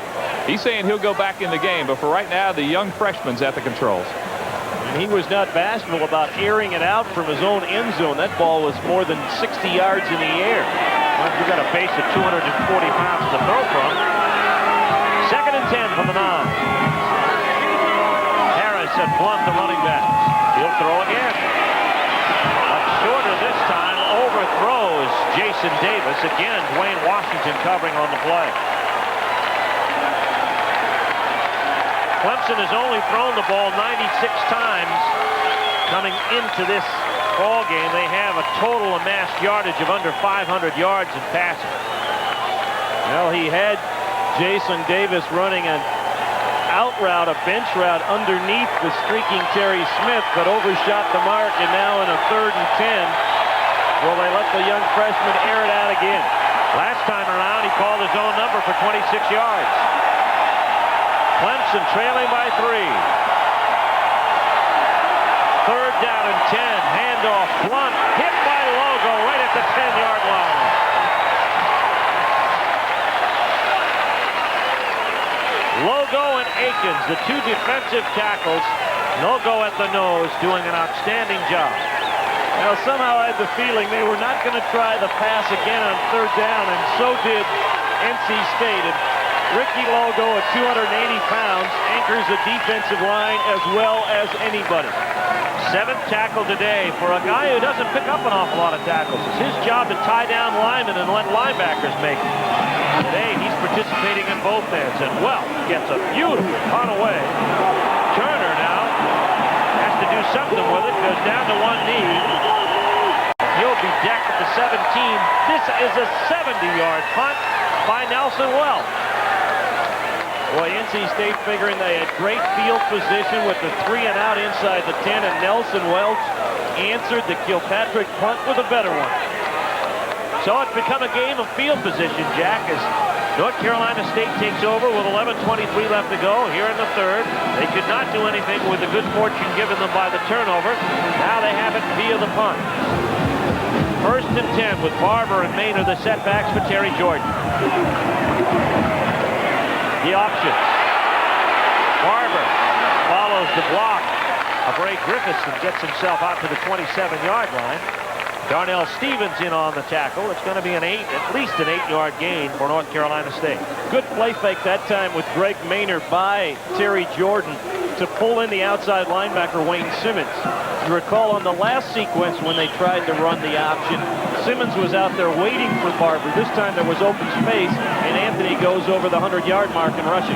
he's saying he'll go back in the game. But for right now, the young freshman's at the controls. And he was not bashful about airing it out from his own end zone. That ball was more than 60 yards in the air. Well, you've got a base of 240 pounds to throw from. 2nd and 10 from the 9. Harris and Blunt, the running back. He'll throw again. But shorter this time, overthrows Jason Davis. Again, Dwayne Washington covering on the play. Clemson has only thrown the ball 96 times coming into this ball game. They have a total amassed yardage of under 500 yards in passing. Well, he had Jason Davis running an out route, a bench route underneath the streaking Terry Smith, but overshot the mark, and now in a 3rd and 10, will they let the young freshman air it out again? Last time around, he called his own number for 26 yards. Clemson trailing by 3. 3rd down and 10. Handoff. Blunt hit by Logo right at the 10-yard line. Logo and Akins, the 2 defensive tackles. Logo at the nose, doing an outstanding job. Now, somehow I had the feeling they were not going to try the pass again on 3rd down, and so did NC State. And Ricky Logo, at 280 pounds, anchors the defensive line as well as anybody. 7th tackle today for a guy who doesn't pick up an awful lot of tackles. It's his job to tie down linemen and let linebackers make it. Today, he's participating in both ends, and Welch gets a beautiful punt away. Turner now has to do something with it, goes down to one knee. He'll be decked at the 17. This is a 70-yard punt by Nelson Welch. Boy, NC State figuring they had great field position with the 3 and out inside the 10, and Nelson Welch answered the Kilpatrick punt with a better one. So it's become a game of field position, Jack, as North Carolina State takes over with 11:23 left to go here in the 3rd. They could not do anything with the good fortune given them by the turnover. Now they have it via the punt. 1st and 10 with Barber and Maynard the setbacks for Terry Jordan. The option. Barber follows the block of Ray Griffiths and gets himself out to the 27-yard line. Darnell Stevens in on the tackle. It's going to be at least an 8-yard gain for North Carolina State. Good play fake that time with Greg Maynard by Terry Jordan to pull in the outside linebacker Wayne Simmons. You recall on the last sequence when they tried to run the option, Simmons was out there waiting for Barber. This time there was open space, and Anthony goes over the 100-yard mark in rushing.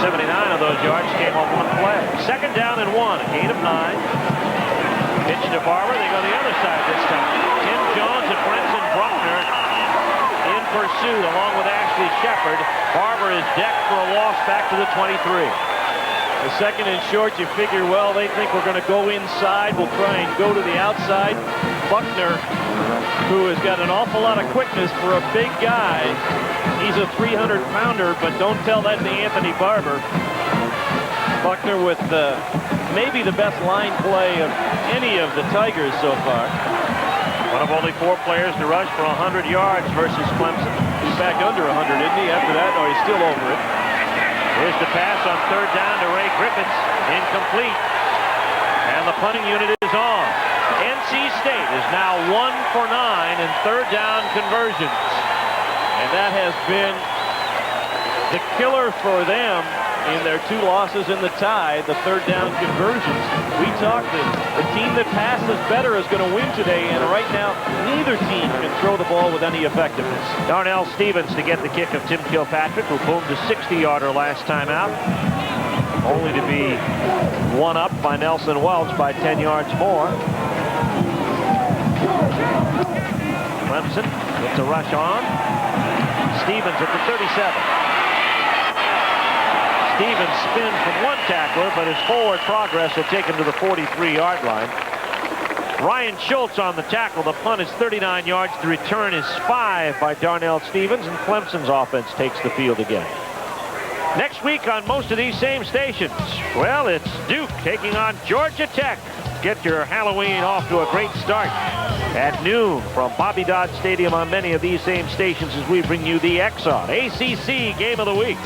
79 of those yards came on one play. 2nd down and 1, a gain of 9. Pitch to Barber. They go the other side this time. Tim Jones and Brenton Bruckner in pursuit along with Ashley Shepard. Barber is decked for a loss back to the 23. The 2nd and short, you figure, well, they think we're going to go inside. We'll try and go to the outside. Buckner, who has got an awful lot of quickness for a big guy, He's a 300-pounder, but don't tell that to Anthony Barber. Buckner with maybe the best line play of any of the Tigers so far. One of only 4 players to rush for 100 yards versus Clemson. He's back under 100, isn't he? After that, he's still over it. Here's the pass on 3rd down to Ray Griffiths. Incomplete. And the punting unit is on. NC State is now 1 for 9 in 3rd down conversions. And that has been the killer for them in their 2 losses in the tie, the 3rd down conversions. We talked that the team that passes better is going to win today, and right now, neither team can throw the ball with any effectiveness. Darnell Stevens to get the kick of Tim Kilpatrick, who boomed a 60-yarder last time out, only to be one up by Nelson Welch by 10 yards more. Clemson gets a rush on. Stevens at the 37. Stevens spins from one tackler, but his forward progress will take him to the 43-yard line. Ryan Schultz on the tackle. The punt is 39 yards. The return is 5 by Darnell Stevens, and Clemson's offense takes the field again. Next week on most of these same stations, well, it's Duke taking on Georgia Tech. Get your Halloween off to a great start at noon from Bobby Dodd Stadium on many of these same stations as we bring you the Exxon ACC Game of the Week.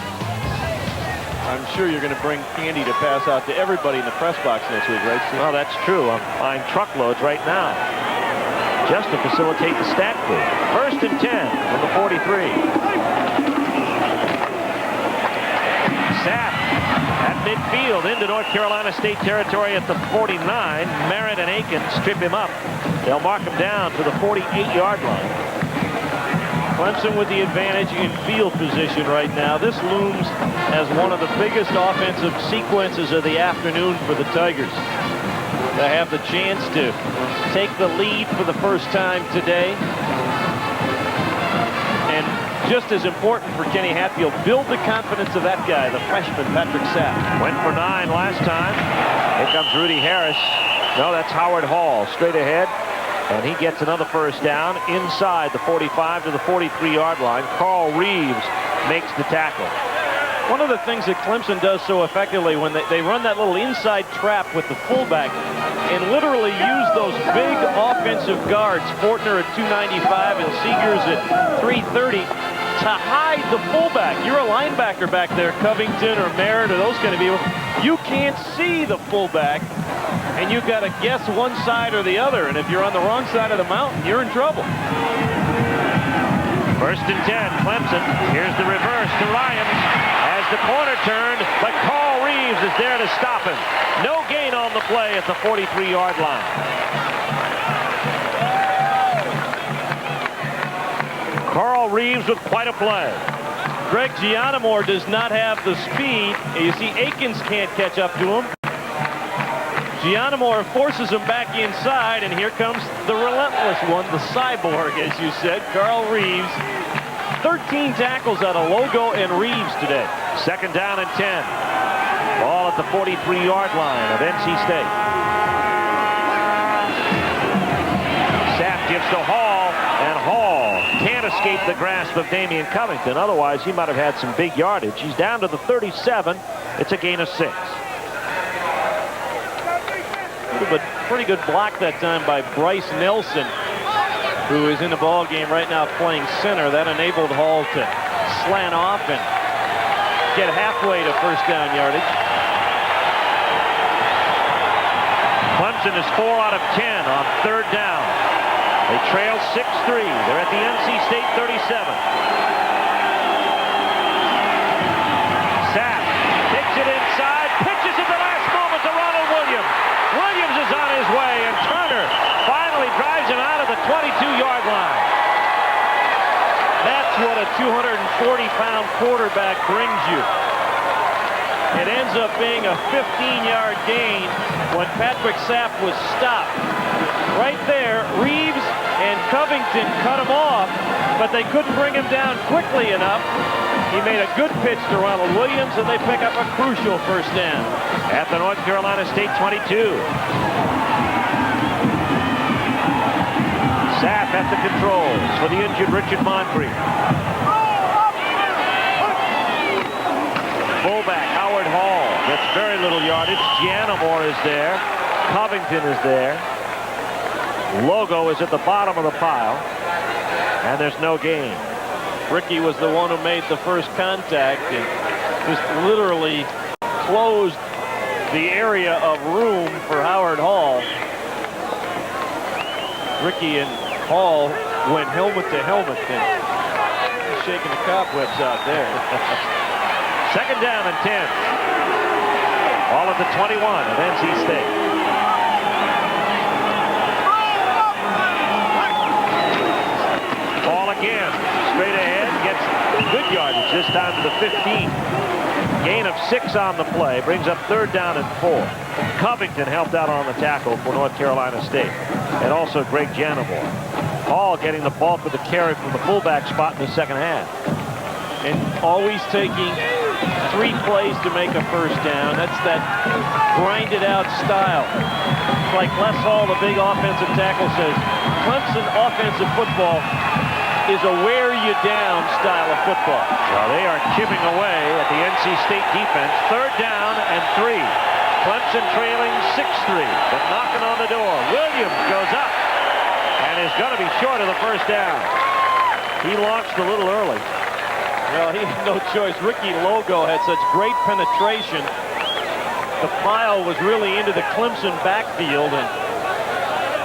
I'm sure you're going to bring candy to pass out to everybody in the press box next week, right, Steve? Well, that's true. I'm buying truckloads right now just to facilitate the stat crew. 1st and 10 from the 43. Sapp at midfield into North Carolina State territory at the 49. Merritt and Aiken strip him up. They'll mark him down to the 48-yard line. Clemson with the advantage in field position right now. This looms as one of the biggest offensive sequences of the afternoon for the Tigers. They have the chance to take the lead for the first time today. And just as important for Kenny Hatfield, build the confidence of that guy, the freshman, Patrick Sapp. Went for 9 last time. Here comes Rudy Harris. No, that's Howard Hall straight ahead. And he gets another first down inside the 45 to the 43-yard line. Carl Reeves makes the tackle. One of the things that Clemson does so effectively when they run that little inside trap with the fullback and literally use those big offensive guards, Fortner at 295 and Seegers at 330, to hide the fullback. You're a linebacker back there, Covington or Merritt or those kind of people. You can't see the fullback, and you've got to guess one side or the other. And if you're on the wrong side of the mountain, you're in trouble. 1st and 10, Clemson. Here's the reverse to Ryans as the corner turned, but Carl Reeves is there to stop him. No gain on the play at the 43-yard line. Carl Reeves with quite a play. Greg Gianamore does not have the speed. You see, Akins can't catch up to him. Gianamore forces him back inside, and here comes the relentless one, the cyborg, as you said, Carl Reeves. 13 tackles out of Logo and Reeves today. 2nd down and 10. Ball at the 43-yard line of NC State. Sapp gives to Hall, and Hall can't escape the grasp of Damian Covington. Otherwise, he might have had some big yardage. He's down to the 37. It's a gain of 6. But pretty good block that time by Bryce Nelson, who is in the ball game right now playing center. That enabled Hall to slant off and get halfway to first down yardage. Clemson is 4 out of 10 on 3rd down. They trail 6-3. They're at the NC State 37. Sapp takes it inside, pitches at the last moment to Ronald Williams. Williams is on his way, and Turner finally drives him out of the 22-yard line. That's what a 240-pound quarterback brings you. It ends up being a 15-yard gain when Patrick Sapp was stopped. Right there, Reeves and Covington cut him off, but they couldn't bring him down quickly enough. He made a good pitch to Ronald Williams, and they pick up a crucial first down. At the North Carolina State 22. Sapp at the controls for the injured Richard Moncrief. Fullback Howard Hall gets very little yardage. Janamore is there. Covington is there. Logo is at the bottom of the pile. And there's no gain. Ricky was the one who made the first contact and just literally closed the area of room for Howard Hall. Ricky and Hall went helmet to helmet, and shaking the cobwebs out there. Second down and 10. Ball at the 21 of NC State. Ball again, straight ahead, gets good yardage, this time to the 15. Gain of 6 on the play, brings up third down and 4. Covington helped out on the tackle for North Carolina State, and also Greg Janamore. Hall getting the bulk of the carry from the fullback spot in the second half. And always taking 3 plays to make a first down. That's that grinded out style. Like Les Hall, the big offensive tackle, says, Clemson offensive football is a wear you down style of football. Well, they are chipping away at the NC State defense. Third down and 3. Clemson trailing 6-3, but knocking on the door. Williams goes up and is going to be short of the first down. He launched a little early. Well, he had no choice. Ricky Logo had such great penetration. The pile was really into the Clemson backfield, and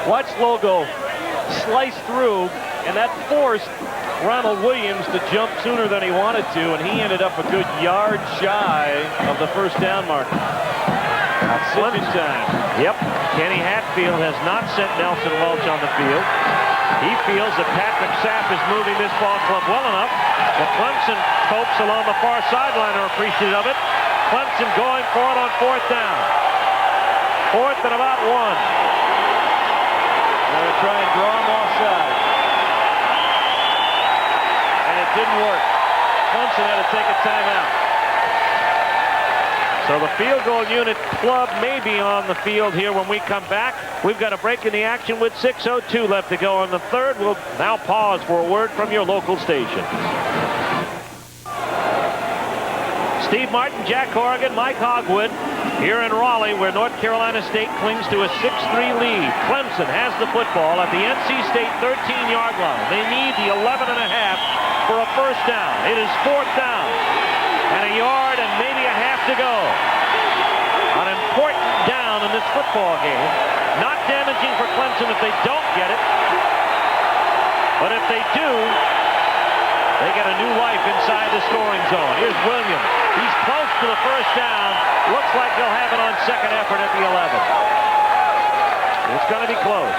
watch Logo slice through, and that forced Ronald Williams to jump sooner than he wanted to, and he ended up a good yard shy of the first down marker. Clemson time. Yep. Kenny Hatfield has not sent Nelson Welch on the field. He feels that Patrick Sapp is moving this ball club well enough. The Clemson folks along the far sideline are appreciative of it. Clemson going for it on fourth down. Fourth and about 1. They're going to try and draw him offside. And it didn't work. Clemson had to take a timeout. So the field goal unit club may be on the field here when we come back. We've got a break in the action with 6:02 left to go on the third. We'll now pause for a word from your local station. Steve Martin, Jack Corrigan, Mike Hogwood here in Raleigh, where North Carolina State clings to a 6-3 lead. Clemson has the football at the NC State 13-yard line. They need the 11.5 for a first down. It is fourth down and a yard and maybe a half to go. An important down in this football game. Not damaging for Clemson if they don't get it, but if they do, they get a new life inside the scoring zone. Here's Williams. He's close to the first down. Looks like they'll have it on second effort at the 11. It's going to be close.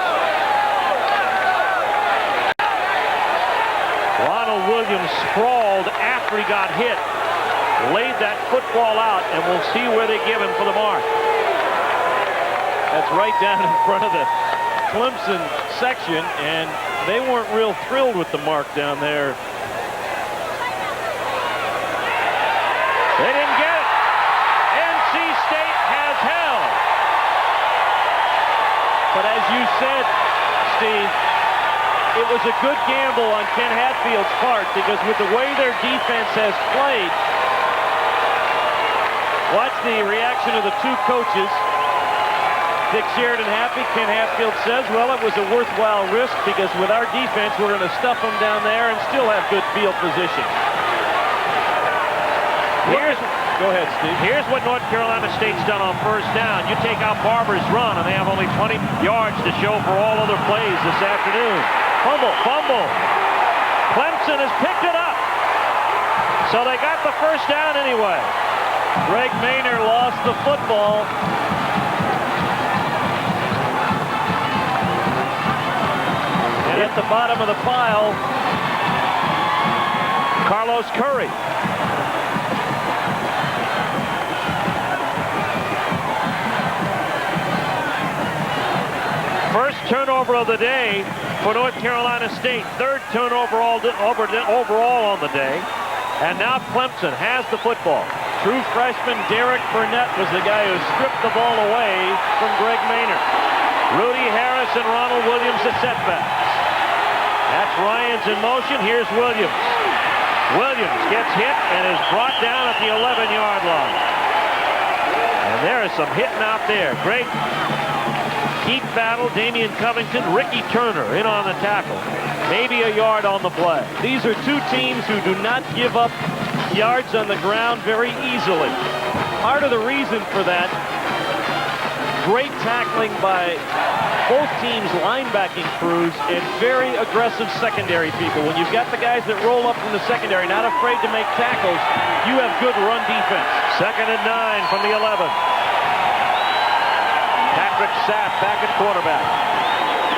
Ronald Williams sprawled after he got hit. Laid that football out, and we'll see where they give him for the mark. That's right down in front of the Clemson section, and they weren't real thrilled with the mark down there. They didn't get it. NC State has held. But as you said, Steve, it was a good gamble on Ken Hatfield's part, because with the way their defense has played, watch the reaction of the two coaches. Dick Sheridan happy. Ken Hatfield says, well, it was a worthwhile risk because with our defense, we're going to stuff them down there and still have good field position. Go ahead, Steve. Here's what North Carolina State's done on first down. You take out Barber's run, and they have only 20 yards to show for all other plays this afternoon. Fumble. Clemson has picked it up. So they got the first down anyway. Greg Maynard lost the football. And at the bottom of the pile, Carlos Curry. First turnover of the day for North Carolina State. Third turnover overall on the day. And now Clemson has the football. True freshman Derek Burnett was the guy who stripped the ball away from Greg Maynard. Rudy Harris and Ronald Williams the setbacks. That's Ryans in motion. Here's Williams. Williams gets hit and is brought down at the 11-yard line. And there is some hitting out there. Great keep battle. Damian Covington, Ricky Turner in on the tackle. Maybe a yard on the play. These are two teams who do not give up yards on the ground very easily. Part of the reason for that, great tackling by both teams' linebacking crews and very aggressive secondary people. When you've got the guys that roll up from the secondary, not afraid to make tackles, you have good run defense. 2nd and 9 from the 11. Patrick Sapp back at quarterback.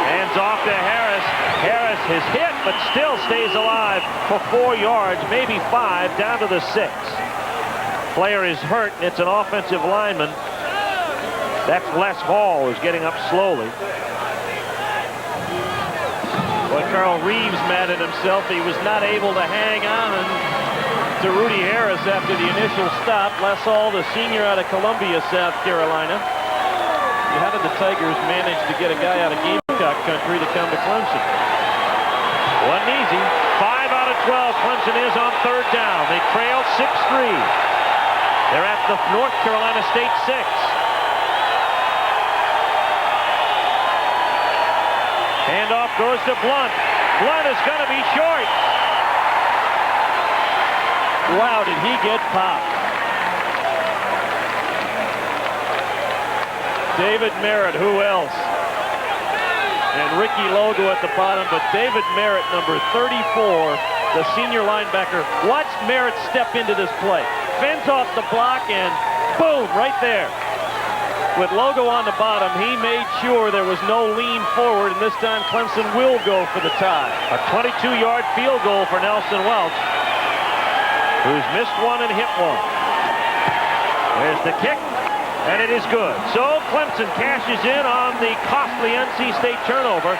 Hands off to Harris. Harris is hit, but still stays alive for 4 yards, maybe 5, down to the 6. Player is hurt, and it's an offensive lineman. That's Les Hall, who's getting up slowly. Boy, Carl Reeves mad at himself. He was not able to hang on to Rudy Harris after the initial stop. Les Hall, the senior out of Columbia, South Carolina. How did the Tigers manage to get a guy out of Gamecock country to come to Clemson? Wasn't easy. 5 out of 12. Clemson is on 3rd down. They trail 6-3. They're at the North Carolina State 6. Handoff goes to Blunt. Blunt is going to be short. Wow, did he get popped. David Merritt, who else? And Ricky Logo at the bottom, but David Merritt, number 34, the senior linebacker. Watch Merritt step into this play. Fends off the block and boom, right there. With Logo on the bottom, he made sure there was no lean forward, and this time Clemson will go for the tie. A 22-yard field goal for Nelson Welch, who's missed one and hit one. There's the kick, and it is good. So Clemson cashes in on the costly NC State turnover,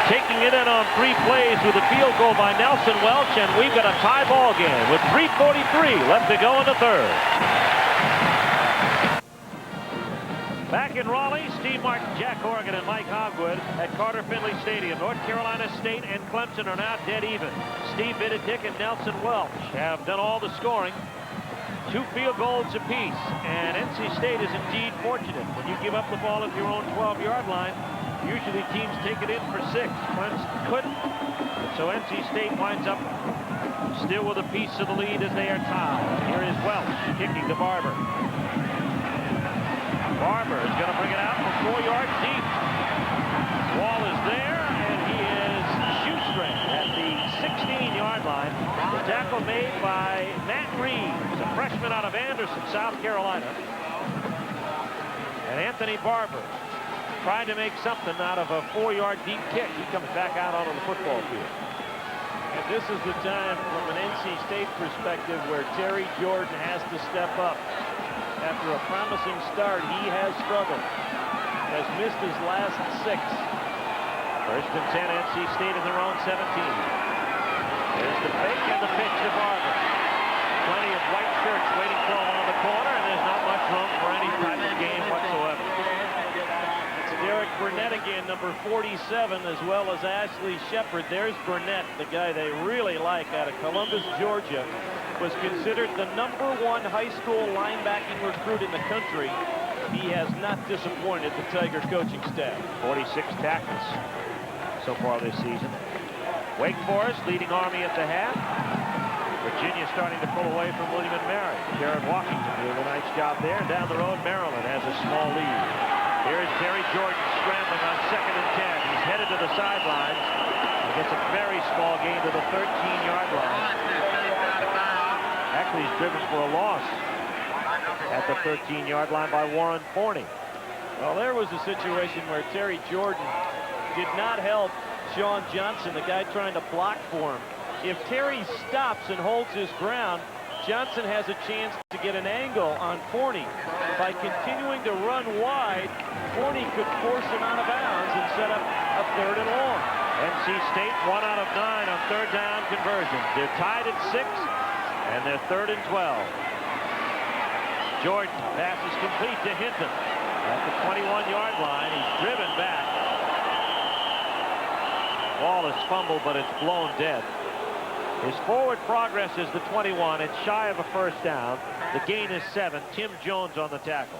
taking it in on 3 plays with a field goal by Nelson Welch, and we've got a tie ball game with 3:43 left to go in the 3rd. Back in Raleigh, Steve Martin, Jack Horgan, and Mike Hogwood at Carter Finley Stadium. North Carolina State and Clemson are now dead even. Steve Benedict and Nelson Welch have done all the scoring. 2 field goals apiece, and NC State is indeed fortunate. When you give up the ball at your own 12-yard line, usually teams take it in for 6. Clemson couldn't, so NC State winds up still with a piece of the lead as they are tied. Here is Welch kicking to Barber. Barber is going to bring it out from 4 yards deep. Wall is there, and he is shoestring at the 16-yard line. The tackle made by Matt Reeves, a freshman out of Anderson, South Carolina. And Anthony Barber tried to make something out of a 4-yard deep kick. He comes back out onto the football field. And this is the time from an NC State perspective where Terry Jordan has to step up. After a promising start, he has struggled. Has missed his last 6. 1st and 10, NC State in their own 17. There's the fake and the pitch to Barber. Plenty of white shirts waiting for him on the corner, and there's not much room for any type of game whatsoever. It's Derek Burnett again, number 47, as well as Ashley Shepard. There's Burnett, the guy they really like out of Columbus, Georgia. Was considered the number 1 high school linebacking recruit in the country. He has not disappointed the Tiger coaching staff. 46 tackles so far this season. Wake Forest leading Army at the half. Virginia starting to pull away from William & Mary. Jared Washington doing a nice job there. Down the road, Maryland has a small lead. Here is Terry Jordan scrambling on 2nd and 10. He's headed to the sidelines. He gets a very small gain to the 13-yard line. Actually, he's driven for a loss at the 13-yard line by Warren Forney. Well, there was a situation where Terry Jordan did not help Sean Johnson, the guy trying to block for him. If Terry stops and holds his ground, Johnson has a chance to get an angle on Forney. By continuing to run wide, Forney could force him out of bounds and set up a 3rd and long. NC State 1 out of 9 on 3rd down conversions. They're tied at 6. And they're 3rd and 12. Jordan passes complete to Hinton at the 21-yard line. He's driven back. Ball is fumbled, but it's blown dead. His forward progress is the 21. It's shy of a first down. The gain is 7. Tim Jones on the tackle.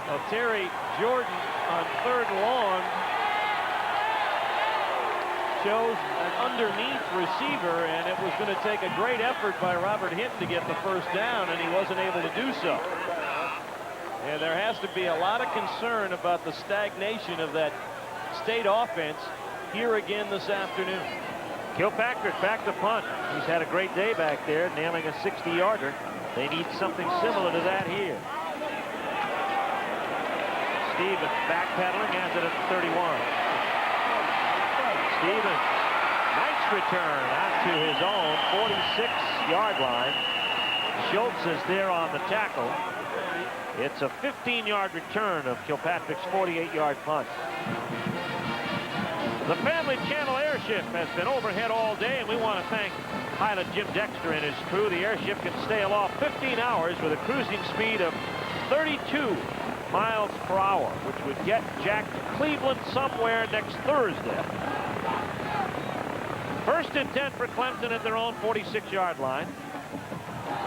Well, Terry Jordan on 3rd and long shows an underneath receiver, and it was going to take a great effort by Robert Hinton to get the first down, and he wasn't able to do so. And there has to be a lot of concern about the stagnation of that State offense here again this afternoon. Kilpatrick back to punt. He's had a great day back there, nailing a 60-yarder. They need something similar to that here. Stevens backpedaling, has it at 31. Stevens, nice return out to his own 46-yard line. Schultz is there on the tackle. It's a 15-yard return of Kilpatrick's 48-yard punt. The Family Channel airship has been overhead all day, and we want to thank pilot Jim Dexter and his crew. The airship can stay aloft 15 hours with a cruising speed of 32 miles per hour, which would get Jack to Cleveland somewhere next Thursday. 1st and 10 for Clemson at their own 46-yard line.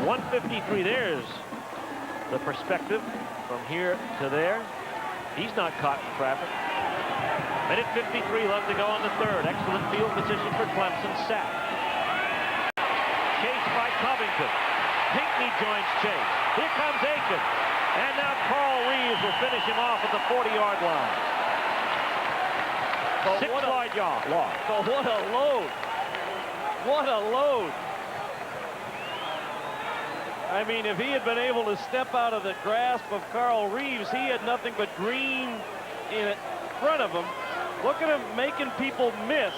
153. There's the perspective from here to there. He's not caught in traffic. Minute 53 left to go on the 3rd. Excellent field position for Clemson. Sack. Chased by Covington. Pinckney joins Chase. Here comes Aiken. And now Carl Reeves will finish him off at the 40-yard line. 6-yard loss. So what a load. What a load. I mean, if he had been able to step out of the grasp of Carl Reeves, he had nothing but green in front of him. Look at him making people miss.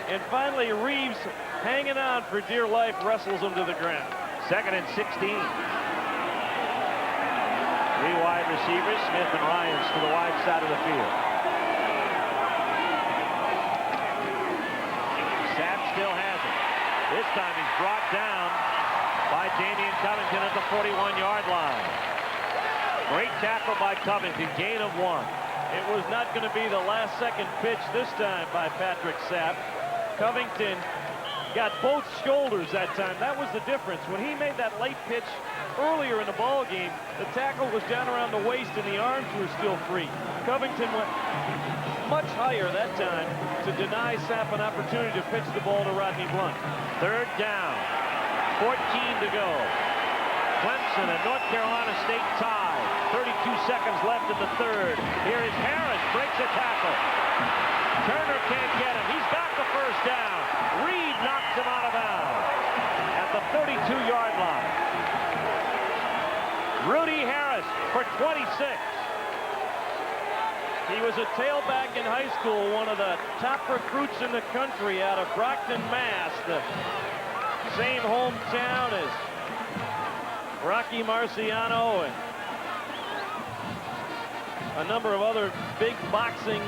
And finally, Reeves, hanging on for dear life, wrestles him to the ground. 2nd and 16. 3 wide receivers, Smith and Ryans to the wide side of the field. Sapp still has it. This time he's brought down by Damian Covington at the 41-yard line. Great tackle by Covington, gain of 1. It was not going to be the last-second pitch this time by Patrick Sapp. Covington got both shoulders that time. That was the difference. When he made that late pitch earlier in the ball game, the tackle was down around the waist and the arms were still free. Covington went much higher that time to deny Sapp an opportunity to pitch the ball to Rodney Blunt. 3rd down. 14 to go. Clemson and North Carolina State tied. 32 seconds left in the 3rd. Here is Harris, breaks a tackle. Turner can't get him. He's got the first down. Reed knocks him out of bounds at the 32-yard line. Rudy Harris for 26. He was a tailback in high school, one of the top recruits in the country out of Brockton, Mass. The same hometown as Rocky Marciano and a number of other big boxing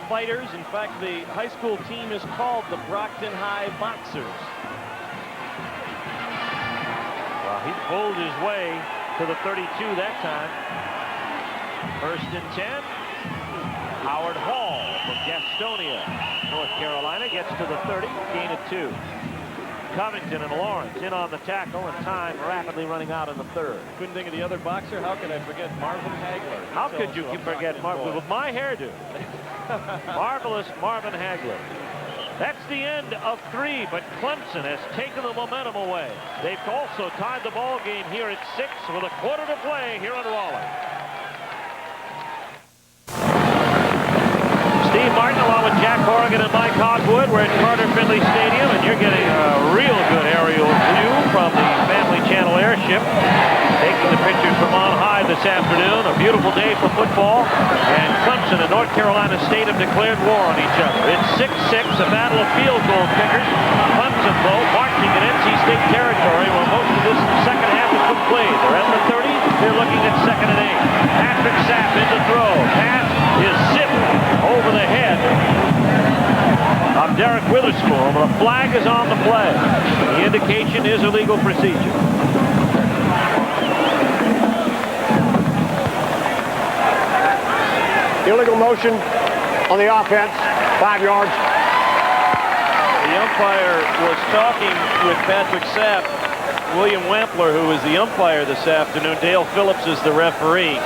fighters. In fact, the high school team is called the Brockton High Boxers. Well, he pulled his way to the 32 that time. 1st and 10. Howard Hall from Gastonia, North Carolina, gets to the 30, gain of 2. Covington and Lawrence in on the tackle, and time rapidly running out in the 3rd. Couldn't think of the other boxer. How could I forget Marvin Hagler? How could you forget Marvin with my hairdo? Marvelous Marvin Hagler. That's the end of 3, but Clemson has taken the momentum away. They've also tied the ball game here at 6 with a quarter to play here in Raleigh. Steve Martin along with Jack Horrigan and Mike Hogwood. We're at Carter Finley Stadium, and you're getting a real good aerial view from the Family Channel airship. Taking the pictures from on high this afternoon. A beautiful day for football, and Clemson and North Carolina State have declared war on each other. It's 6-6, a battle of field goal kickers. Clemson, though, marching in NC State territory where most of this second half has been played. They're at the 30. They're looking at 2nd and 8. Patrick Sapp in to throw. Pass is zipped over the head of Derek Witherspoon. The flag is on the play. The indication is illegal procedure. Illegal motion on the offense, 5 yards. The umpire was talking with Patrick Sapp. William Wampler, who is the umpire this afternoon. Dale Phillips is the referee.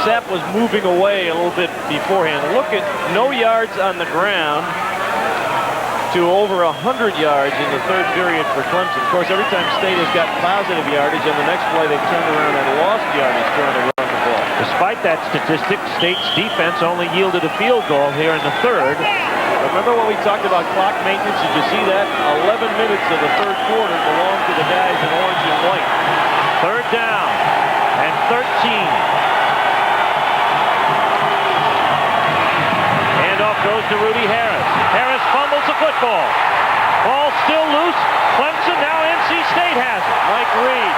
Sapp was moving away a little bit beforehand. Look at no yards on the ground to over 100 yards in the third period for Clemson. Of course, every time State has got positive yardage, on the next play they've turned around and lost yardage trying to run the ball. Despite that statistic, State's defense only yielded a field goal here in the third. Remember when we talked about clock maintenance? Did you see that? 11 minutes of the third quarter belong to the guys in orange and white. Third down and 13. Handoff goes to Rudy Harris. Harris fumbles the football. Ball still loose. Clemson, now NC State has it. Mike Reed.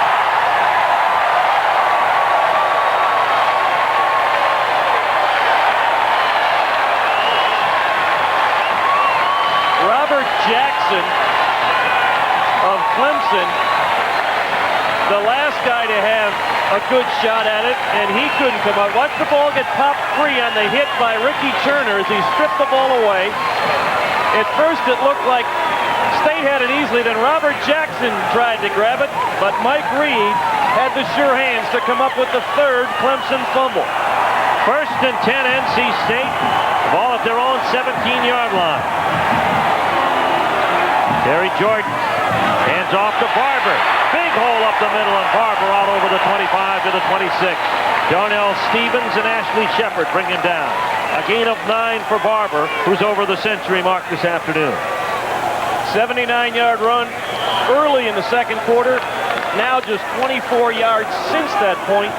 Robert Jackson of Clemson, the last guy to have a good shot at it, and he couldn't come out. Watch the ball get popped free on the hit by Ricky Turner as he stripped the ball away. At first it looked like State had it easily, then Robert Jackson tried to grab it, but Mike Reed had the sure hands to come up with the third Clemson fumble. First and 10 NC State, ball at their own 17-yard line. Terry Jordan hands off to Barber. Big hole up the middle, and Barber out over the 25 to the 26. Darnell Stevens and Ashley Shepard bring him down. A gain of 9 for Barber, who's over the century mark this afternoon. 79-yard run early in the second quarter. Now just 24 yards since that point,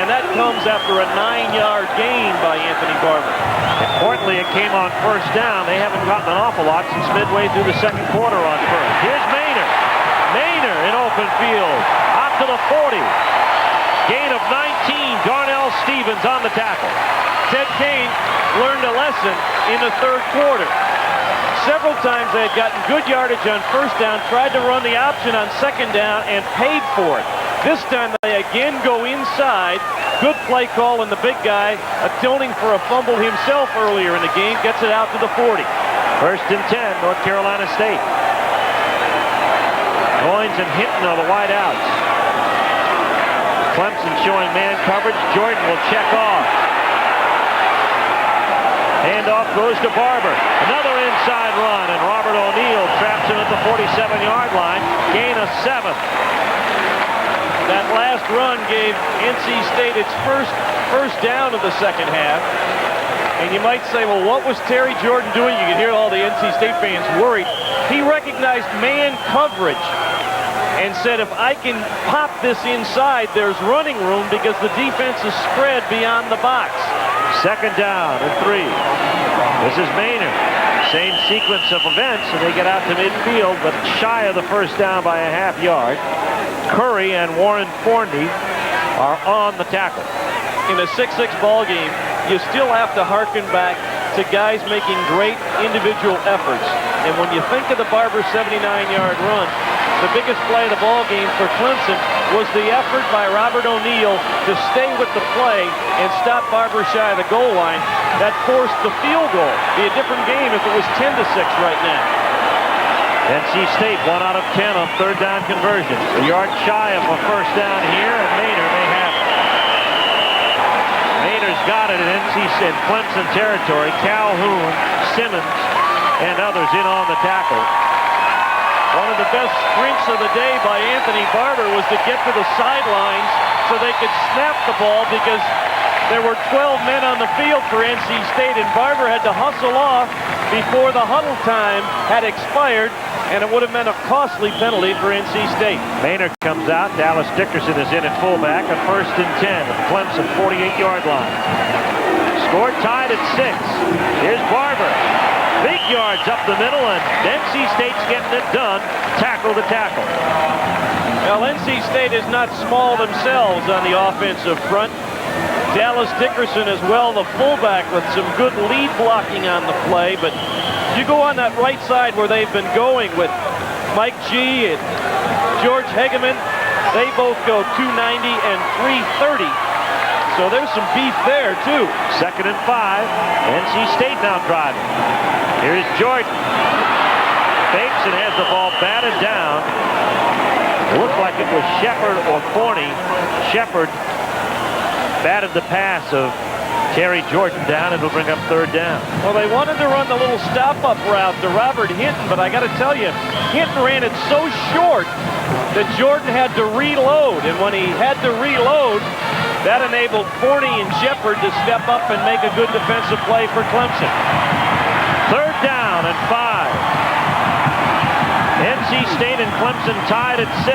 and that comes after a 9-yard gain by Anthony Barber. Importantly, it came on first down. They haven't gotten an awful lot since midway through the second quarter on first. Here's Maynard. Maynard in open field. Out to the 40. Gain of 19. Darnell Stevens on the tackle. Ted Kane learned a lesson in the third quarter. Several times they had gotten good yardage on first down, tried to run the option on second down, and paid for it. This time they again go inside. Good play call, and the big guy atoning for a fumble himself earlier in the game gets it out to the 40. First and 10, North Carolina State. Goins and Hinton are the wide outs. Clemson showing man coverage. Jordan will check off. Handoff goes to Barber. Another inside run, and Robert O'Neill traps him at the 47-yard line. Gain of 7. That last run gave NC State its first down of the second half. And you might say, well, what was Terry Jordan doing? You can hear all the NC State fans worried. He recognized man coverage and said, if I can pop this inside, there's running room because the defense is spread beyond the box. Second down and 3. This is Maynard. Same sequence of events, and they get out to midfield, but shy of the first down by a half yard. Curry and Warren Forney are on the tackle. In a 6-6 ball game, you still have to hearken back to guys making great individual efforts. And when you think of the Barber 79-yard run, the biggest play of the ball game for Clemson was the effort by Robert O'Neill to stay with the play and stop Barber shy of the goal line. That forced the field goal. Be a different game if it was 10-6 right now. NC State 1 out of 10 on third down conversions. A yard shy of a first down here, and Maynard may have it. Maynard's got it in NC Clemson territory. Calhoun, Simmons, and others in on the tackle. One of the best sprints of the day by Anthony Barber was to get to the sidelines so they could snap the ball because there were 12 men on the field for NC State, and Barber had to hustle off before the huddle time had expired, and it would have meant a costly penalty for NC State. Maynard comes out. Dallas Dickerson is in at fullback. A first and 10 at the Clemson 48-yard line. Score tied at 6. Here's Barber. Big yards up the middle, and NC State's getting it done, tackle to tackle. Well, NC State is not small themselves on the offensive front. Dallas Dickerson as well, the fullback, with some good lead blocking on the play. But you go on that right side where they've been going with Mike G and George Hegeman, they both go 290 and 330. So there's some beef there, too. Second and 5. NC State now driving. Here's Jordan. fakes and has the ball batted down. It looked like it was Shepard or Forney. Shepard batted the pass of Terry Jordan down. It'll bring up 3rd down. Well, they wanted to run the little stop-up route to Robert Hinton, but I got to tell you, Hinton ran it so short that Jordan had to reload. And when he had to reload, that enabled Forney and Shepard to step up and make a good defensive play for Clemson. 3rd down and 5. NC State and Clemson tied at 6.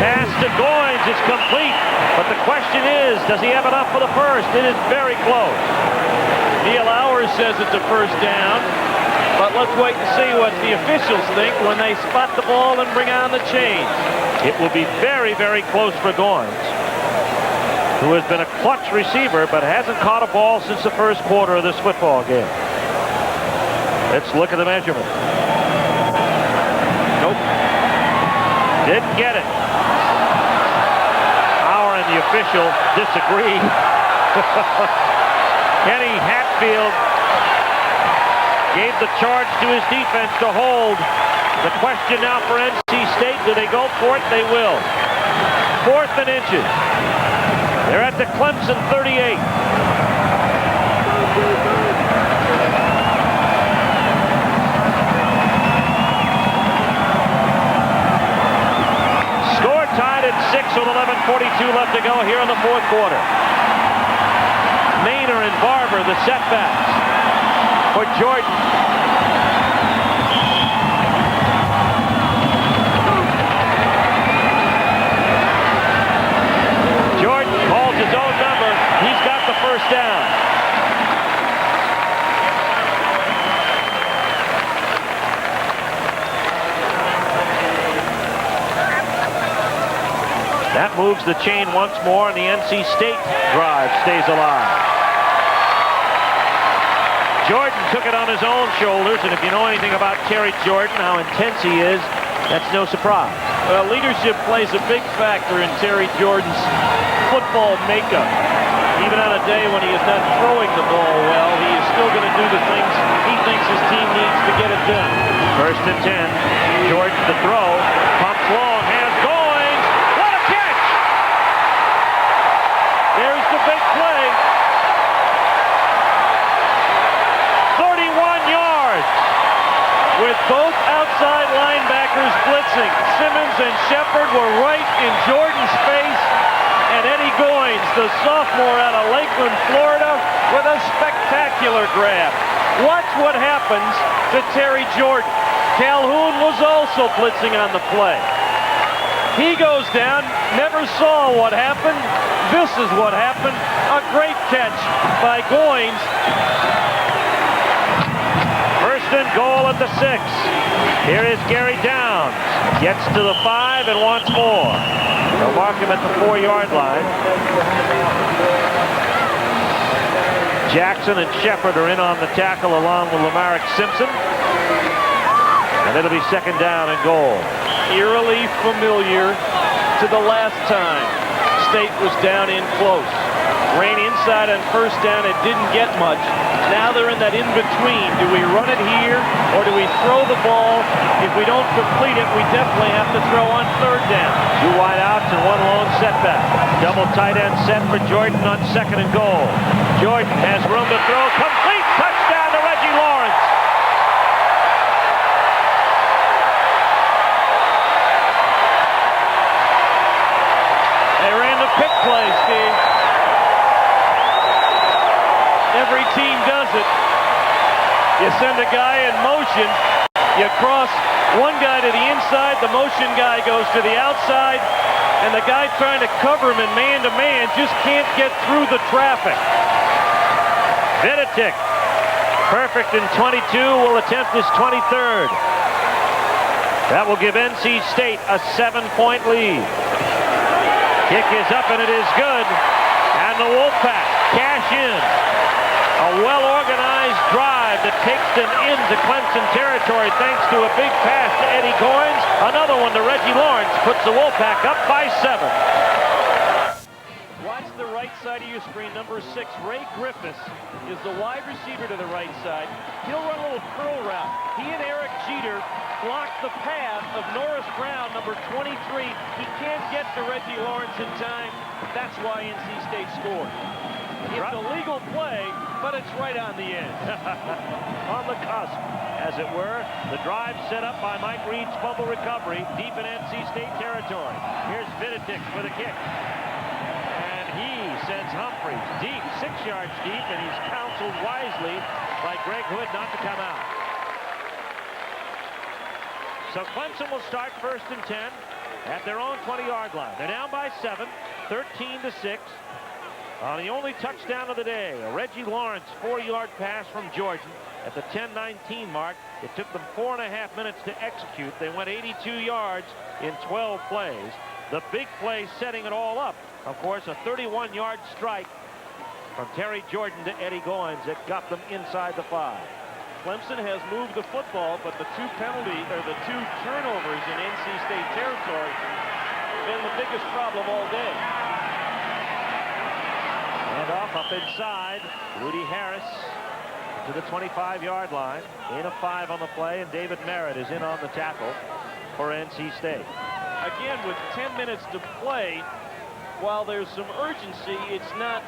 Pass to Goins is complete, but the question is, does he have enough for the first? It is very close. Neil Hours says it's a 1st down, but let's wait and see what the officials think when they spot the ball and bring on the change. It will be very, very close for Goins, who has been a clutch receiver but hasn't caught a ball since the 1st quarter of this football game. Let's look at the measurement. Nope. Didn't get it. Auer and the official disagree. Kenny Hatfield gave the charge to his defense to hold. The question now for NC State, do they go for it? They will. 4th and inches. They're at the Clemson 38. Score tied at 6 with 11:42 left to go here in the 4th quarter. Maynor and Barber, the setbacks for Jordan. Jordan calls his own number. He's got the 1st down. That moves the chain once more, and the NC State drive stays alive. Jordan took it on his own shoulders, and if you know anything about Terry Jordan, how intense he is, that's no surprise. Well, leadership plays a big factor in Terry Jordan's football makeup. Even on a day when he is not throwing the ball well, he is still going to do the things he thinks his team needs to get it done. 1st and 10. Jordan to throw. Pumps long. Hands going. What a catch! There's the big play. 31 yards. With both outside linebackers blitzing, Simmons and Shepard were right in Jordan's face, and Eddie Goins, the sophomore out of Lakeland, Florida, with a spectacular grab. Watch what happens to Terry Jordan. Calhoun was also blitzing on the play. He goes down, never saw what happened. This is what happened. A great catch by Goins. 1st and goal at the 6. Here is Gary Downs. Gets to the 5 and wants more. They'll mark him at the 4-yard line. Jackson and Shepard are in on the tackle along with Lamarick Simpson. And it'll be 2nd down and goal. Eerily familiar to the last time State was down in close. Ran inside on 1st down. It didn't get much. Now they're in that in-between. Do we run it here or do we throw the ball? If we don't complete it, we definitely have to throw on 3rd down. 2 wide outs and 1 lone setback. Double tight end set for Jordan on 2nd and goal. Jordan has room to throw. Complete touchdown to Reggie Lawrence. They ran the pick play, Steve. Every team does it. You send a guy in motion, you cross one guy to the inside, the motion guy goes to the outside, and the guy trying to cover him in man-to-man just can't get through the traffic. Viditic, perfect in 22, will attempt his 23rd. That will give NC State a 7-point lead. Kick is up and it is good. And the Wolfpack cash in. A well-organized drive that takes them into Clemson territory thanks to a big pass to Eddie Goins. Another one to Reggie Lawrence puts the Wolfpack up by 7. Watch the right side of your screen. Number 6, Ray Griffiths, is the wide receiver to the right side. He'll run a little curl route. He and Eric Jeter blocked the path of Norris Brown, number 23. He can't get to Reggie Lawrence in time. That's why NC State scored. It's a legal play, but it's right on the edge. On the cusp, as it were. The drive set up by Mike Reed's fumble recovery deep in NC State territory. Here's Viditic with a kick. And he sends Humphreys deep, 6 yards deep, and he's counseled wisely by Greg Hood not to come out. So Clemson will start 1st and 10 at their own 20-yard line. They're down by 7, 13-6. On the only touchdown of the day, a Reggie Lawrence 4-yard pass from Jordan at the 10:19 mark. It took them 4.5 minutes to execute. They went 82 yards in 12 plays. The big play setting it all up, of course, a 31-yard strike from Terry Jordan to Eddie Goins that got them inside the 5. Clemson has moved the football, but the 2 turnovers in NC State territory have been the biggest problem all day. And off up inside, Rudy Harris to the 25-yard line. Gain of 5 on the play, and David Merritt is in on the tackle for NC State. Again, with 10 minutes to play, while there's some urgency, it's not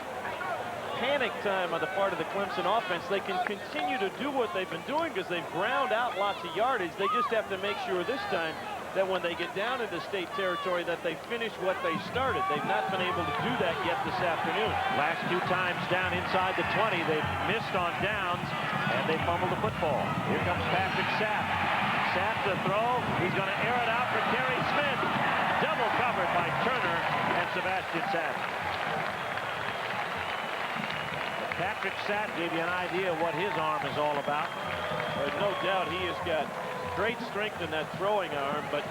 panic time on the part of the Clemson offense. They can continue to do what they've been doing because they've ground out lots of yardage. They just have to make sure this time that when they get down into state territory that they finish what they started. They've not been able to do that yet this afternoon. Last 2 times down inside the 20, they've missed on downs, and they fumbled the football. Here comes Patrick Sapp. Sapp to throw. He's going to air it out for Terry Smith. Double covered by Turner and Sebastian Sapp. Patrick Sapp gave you an idea of what his arm is all about. There's no doubt he has got great strength in that throwing arm, but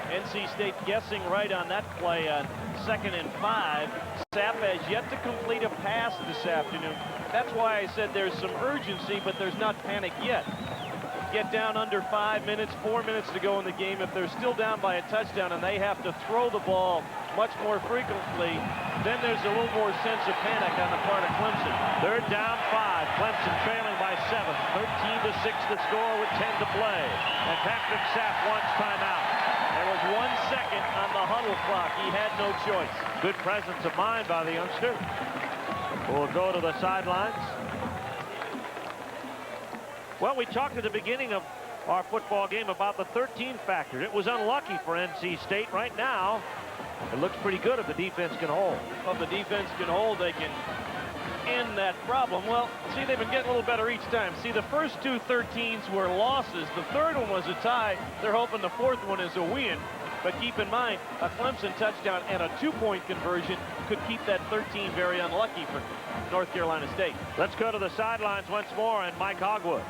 NC State guessing right on that play on 2nd and 5. Sapp has yet to complete a pass this afternoon. That's why I said there's some urgency, but there's not panic yet. Get down under 5 minutes, 4 minutes to go in the game. If they're still down by a touchdown and they have to throw the ball much more frequently, then there's a little more sense of panic on the part of Clemson. 3rd down 5. Clemson trailing by 7. 13-6 the score with 10 to play. And Patrick Sapp wants timeout. There was 1 second on the huddle clock. He had no choice. Good presence of mind by the youngster. We'll go to the sidelines. Well, we talked at the beginning of our football game about the 13 factor. It was unlucky for NC State. Right now, it looks pretty good if the defense can hold. If the defense can hold, they can end that problem. Well, see, they've been getting a little better each time. See, the first 2 13s were losses. The 3rd one was a tie. They're hoping the 4th one is a win. But keep in mind, a Clemson touchdown and a 2-point conversion could keep that 13 very unlucky for North Carolina State. Let's go to the sidelines once more, and Mike Hogwood.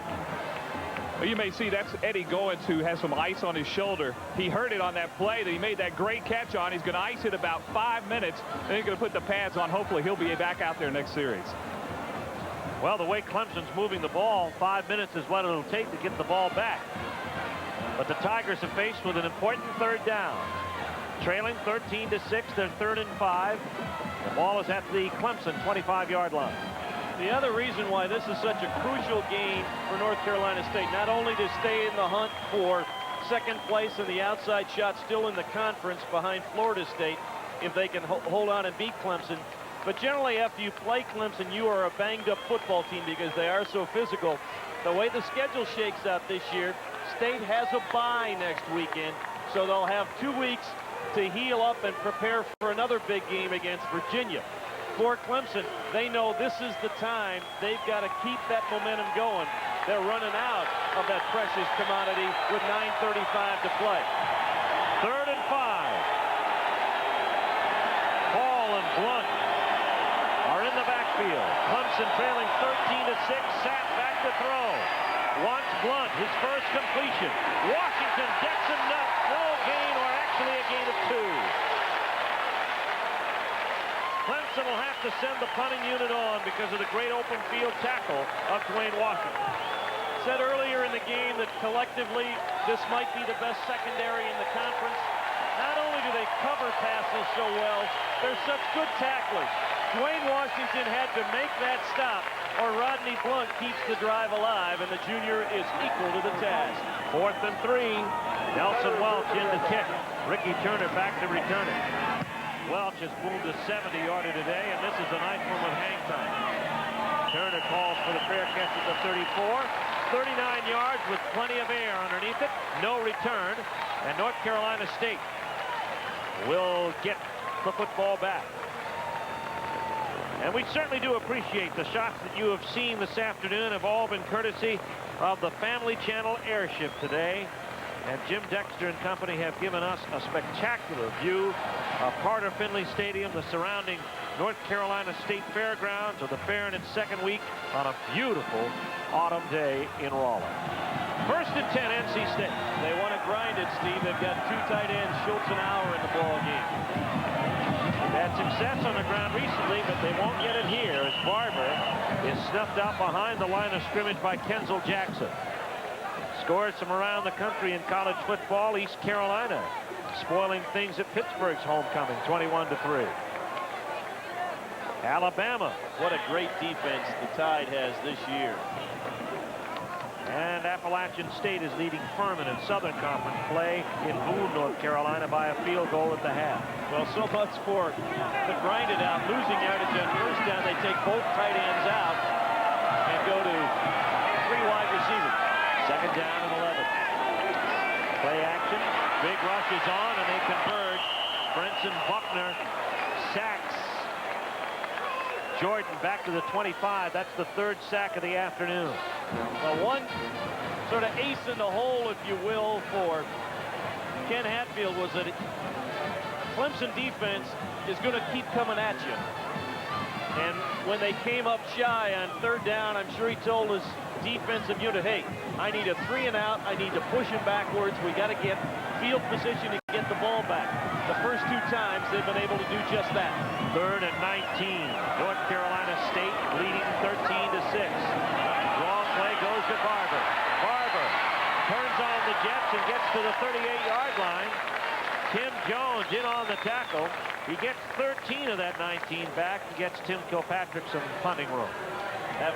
Well, you may see that's Eddie Goins, who has some ice on his shoulder. He heard it on that play that he made that great catch on. He's going to ice it about 5 minutes. Then he's going to put the pads on. Hopefully he'll be back out there next series. Well, the way Clemson's moving the ball, 5 minutes is what it'll take to get the ball back. But the Tigers are faced with an important 3rd down. Trailing 13-6, they're 3rd and 5. The ball is at the Clemson 25-yard line. The other reason why this is such a crucial game for North Carolina State, not only to stay in the hunt for 2nd place and the outside shot still in the conference behind Florida State if they can hold on and beat Clemson, but generally after you play Clemson, you are a banged-up football team because they are so physical. The way the schedule shakes out this year, State has a bye next weekend, so they'll have 2 weeks to heal up and prepare for another big game against Virginia. For Clemson, they know this is the time. They've got to keep that momentum going. They're running out of that precious commodity with 9:35 to play. 3rd and 5. Hall and Blunt are in the backfield. Clemson trailing 13-6. Sapp back to throw. Wants Blunt, his first completion. Washington gets him up. No gain, or actually a gain of 2. Clemson will have to send the punting unit on because of the great open field tackle of Dwayne Washington. Said earlier in the game that collectively this might be the best secondary in the conference. Not only do they cover passes so well, they're such good tacklers. Dwayne Washington had to make that stop or Rodney Blunt keeps the drive alive, and the junior is equal to the task. 4th and 3. Nelson Welch in to kick. Ricky Turner back to return it. Welch has pulled a 70-yarder today, and this is a nice one with hang time. Turner calls for the fair catch at the 34. 39 yards with plenty of air underneath it. No return, and North Carolina State will get the football back. And we certainly do appreciate the shots that you have seen this afternoon have all been courtesy of the Family Channel airship today. And Jim Dexter and company have given us a spectacular view of Carter Finley Stadium, the surrounding North Carolina State Fairgrounds, of the fair in its second week on a beautiful autumn day in Raleigh. 1st and 10, NC State. They want to grind it, Steve. They've got 2 tight ends, Schultz and Auer, in the ball game. They've had success on the ground recently, but they won't get it here as Barber is snuffed out behind the line of scrimmage by Kenzel Jackson. Scores from around the country in college football. East Carolina spoiling things at Pittsburgh's homecoming, 21-3. Alabama. What a great defense the Tide has this year. And Appalachian State is leading Furman in Southern Conference play in Boone, North Carolina by a field goal at the half. Well, so much for the grind it out, losing yardage on first down. They take both tight ends out and go to 3 wide receivers. 2nd down and 11. Play action. Big rush is on, and they converge. Brenson Buckner sacks Jordan back to the 25. That's the 3rd sack of the afternoon. Well, one sort of ace in the hole, if you will, for Ken Hatfield was that Clemson defense is going to keep coming at you. And when they came up shy on 3rd down, I'm sure he told his defensive unit, hey, I need a 3 and out. I need to push him backwards. We got to get field position to get the ball back. The first 2 times they've been able to do just that. 3rd and 19. North Carolina State leading 13-6. Long play goes to Barber. Barber turns on the Jets and gets to the 38-yard line. Tim Jones in on the tackle. He gets 13 of that 19 back and gets Tim Kilpatrick some punting room. That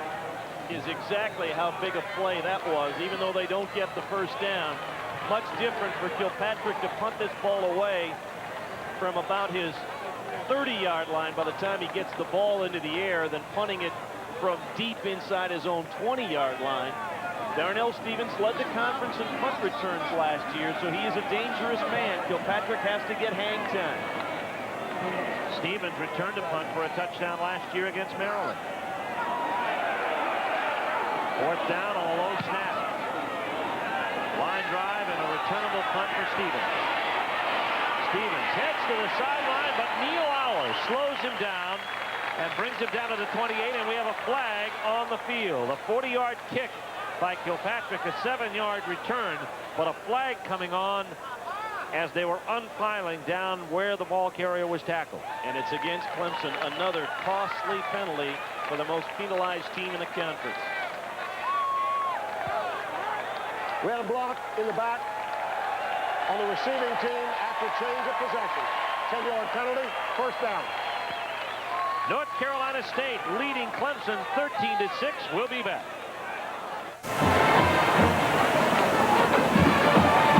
is exactly how big a play that was, even though they don't get the first down. Much different for Kilpatrick to punt this ball away from about his 30-yard line by the time he gets the ball into the air than punting it from deep inside his own 20-yard line. Darnell Stevens led the conference in punt returns last year, so he is a dangerous man. Kilpatrick has to get hang time. Stevens returned a punt for a touchdown last year against Maryland. 4th down on a low snap. Line drive and a returnable punt for Stevens. Stevens heads to the sideline, but Neil Auer slows him down and brings him down to the 28, and we have a flag on the field. A 40-yard kick by Kilpatrick, a 7-yard return, but a flag coming on as they were unfiling down where the ball carrier was tackled. And it's against Clemson, another costly penalty for the most penalized team in the conference. We had a block in the back on the receiving team after change of possession. 10-yard penalty, 1st down. North Carolina State leading Clemson 13-6. We'll be back.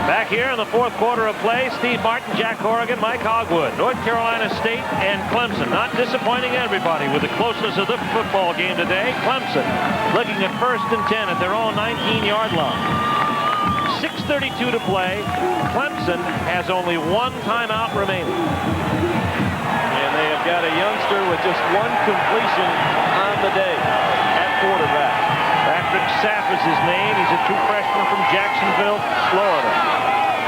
Back here in the 4th quarter of play, Steve Martin, Jack Corrigan, Mike Hogwood. North Carolina State and Clemson not disappointing everybody with the closeness of the football game today. Clemson looking at 1st and 10 at their own 19-yard line. 6:32 to play. Clemson has only 1 timeout remaining. And they have got a youngster with just 1 completion on the day at quarterback. Patrick Sapp is his name. He's a true freshman from Jacksonville, Florida.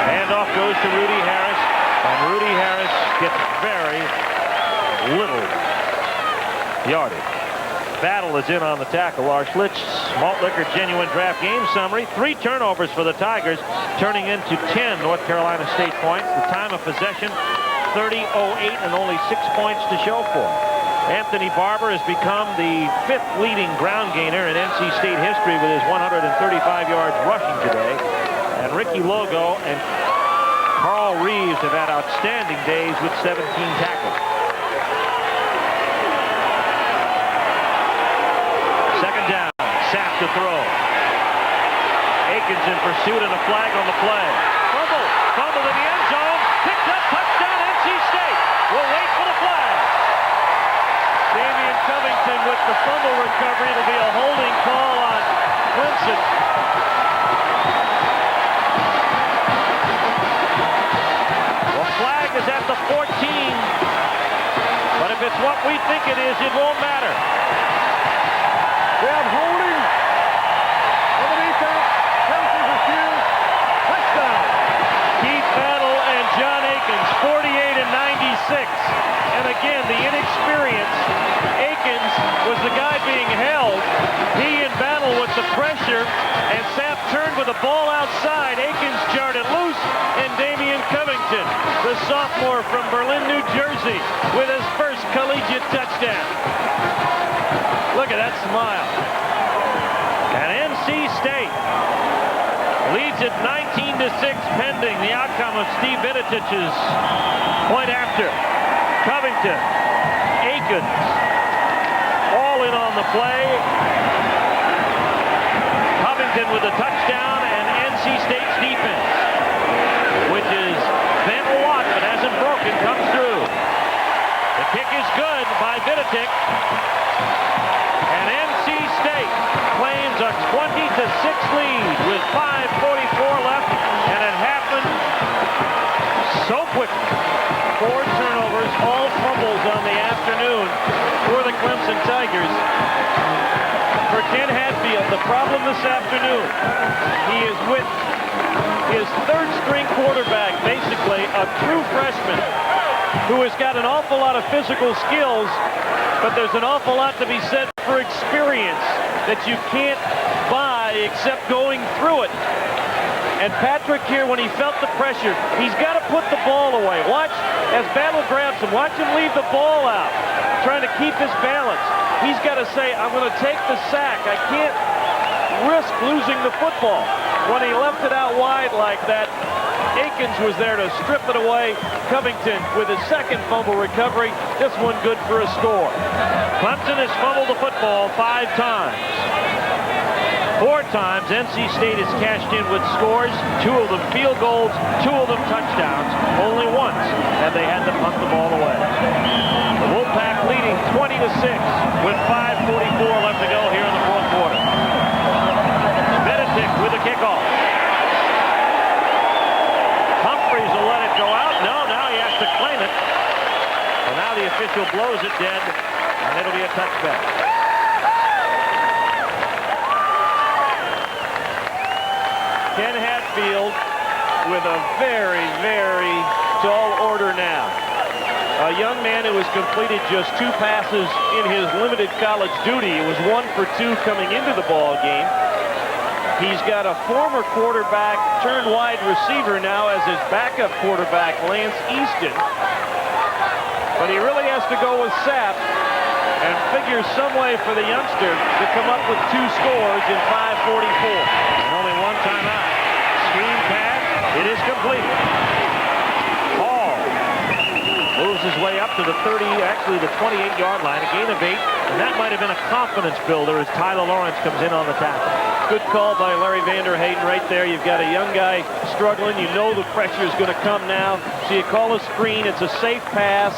Handoff goes to Rudy Harris, and Rudy Harris gets very little yardage. Battle is in on the tackle. Lars Schlitz, Malt Liquor Genuine Draft Game Summary. 3 turnovers for the Tigers, turning into 10 North Carolina State points. The time of possession, 30:08, and only 6 points to show for it. Anthony Barber has become the 5th leading ground gainer in NC State history with his 135 yards rushing today. And Ricky Logo and Carl Reeves have had outstanding days with 17 tackles. to throw. Akins in pursuit and a flag on the play. Fumble in the end zone. Picked up, touchdown, NC State. We'll wait for the flag. Damian Covington with the fumble recovery. It'll be a holding call on Clemson. The flag is at the 14. But if it's what we think it is, it won't matter. We have holding on the defense. Clemson refused. Touchdown. Keith Battle and John Akins, 48 and 96. And again, the inexperience. Akins was the guy being held. He in battle with the pressure, and Sapp turned with the ball outside. Akins jarred it loose, and Damian Covington, the sophomore from Berlin, New Jersey, with his first collegiate touchdown. Look at that smile. And NC State leads it 19-6 pending the outcome of Steve Viditich's point after. Covington, Akins, all in on the play. Covington with a touchdown, and NC State's defense, which is been a lot but hasn't broken, comes through. The kick is good by Viditich. And NC State claims a 20-6 lead with 5:44 left, and it happened so quickly. 4 turnovers, all fumbles on the afternoon for the Clemson Tigers. For Ken Hatfield, the problem this afternoon, he is with his third-string quarterback, basically a true freshman who has got an awful lot of physical skills, but there's an awful lot to be said for experience that you can't buy except going through it. And Patrick here, when he felt the pressure, he's got to put the ball away. Watch as Battle grabs him. Watch him leave the ball out, trying to keep his balance. He's got to say, I'm going to take the sack. I can't risk losing the football. When he left it out wide like that, Akins was there to strip it away. Covington with his second fumble recovery. This one good for a score. Clemson has fumbled the football 5 times. 4 times NC State has cashed in with scores. 2 of them field goals, 2 of them touchdowns. Only once have they had to punt the ball away. The Wolfpack leading 20-6 with 5:44 left to go here in the fourth quarter. Viditich with a kickoff. Humphreys will let it go out. No, now he has to claim it. And now the official blows it dead, and it'll be a touchback. Ken Hatfield with a very, very tall order now. A young man who has completed just 2 passes in his limited college duty. It was 1 for 2 coming into the ball game. He's got a former quarterback turned wide receiver now as his backup quarterback, Lance Easton. But he really has to go with Sapp and figure some way for the youngster to come up with 2 scores in 5:44. And only 1 timeout. Screen pass. It is completed. Hall moves his way up to the 30, actually the 28-yard line, a gain of 8. And that might have been a confidence builder as Tyler Lawrence comes in on the tackle. Good call by Larry Vander Hayden right there. You've got a young guy struggling. You know the pressure is going to come now. So you call a screen. It's a safe pass.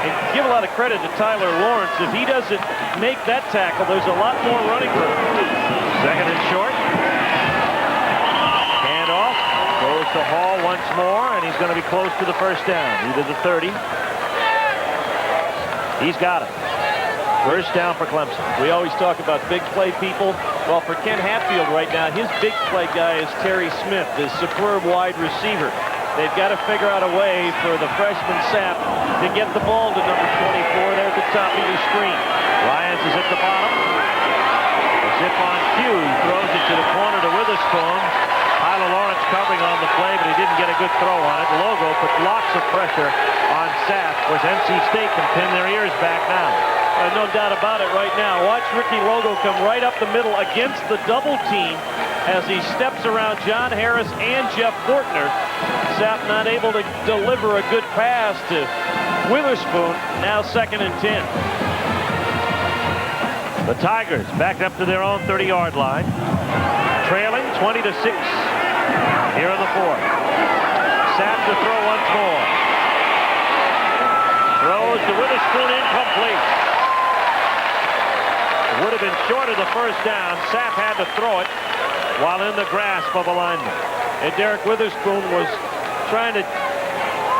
And give a lot of credit to Tyler Lawrence. If he doesn't make that tackle, there's a lot more running room. Second and short. Hand off. Goes to Hall once more, and he's going to be close to the first down. Either the 30. He's got it. First down for Clemson. We always talk about big play people. Well, for Ken Hatfield right now, his big play guy is Terry Smith, this superb wide receiver. They've got to figure out a way for the freshman Sapp to get the ball to number 24 there at the top of your screen. Lyons is at the bottom. A zip on cue. He throws it to the corner to Witherspoon. Tyler Lawrence covering on the play, but he didn't get a good throw on it. Logo put lots of pressure on Sapp. Of course, NC State can pin their ears back now. No doubt about it right now. Watch Ricky Logo come right up the middle against the double team as he steps around John Harris and Jeff Fortner. Sapp not able to deliver a good pass to Witherspoon. Now 2nd and 10. The Tigers back up to their own 30-yard line, trailing 20-6 here in the fourth. Sapp to throw once more. Throws to Witherspoon, incomplete. Would have been short of the first down. Sapp had to throw it while in the grasp of a lineman. And Derek Witherspoon was trying to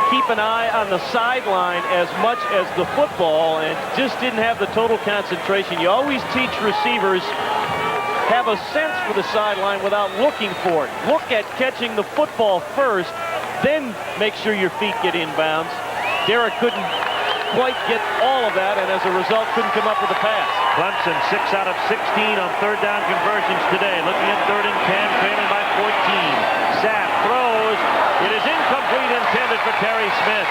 keep an eye on the sideline as much as the football and just didn't have the total concentration. You always teach receivers have a sense for the sideline without looking for it. Look at catching the football first, then make sure your feet get inbounds. Derek couldn't quite get all of that, and as a result couldn't come up with a pass. Clemson 6 out of 16 on third down conversions today. Looking at 3rd and 10, trailing by 14. Sapp throws. It is incomplete, intended for Terry Smith.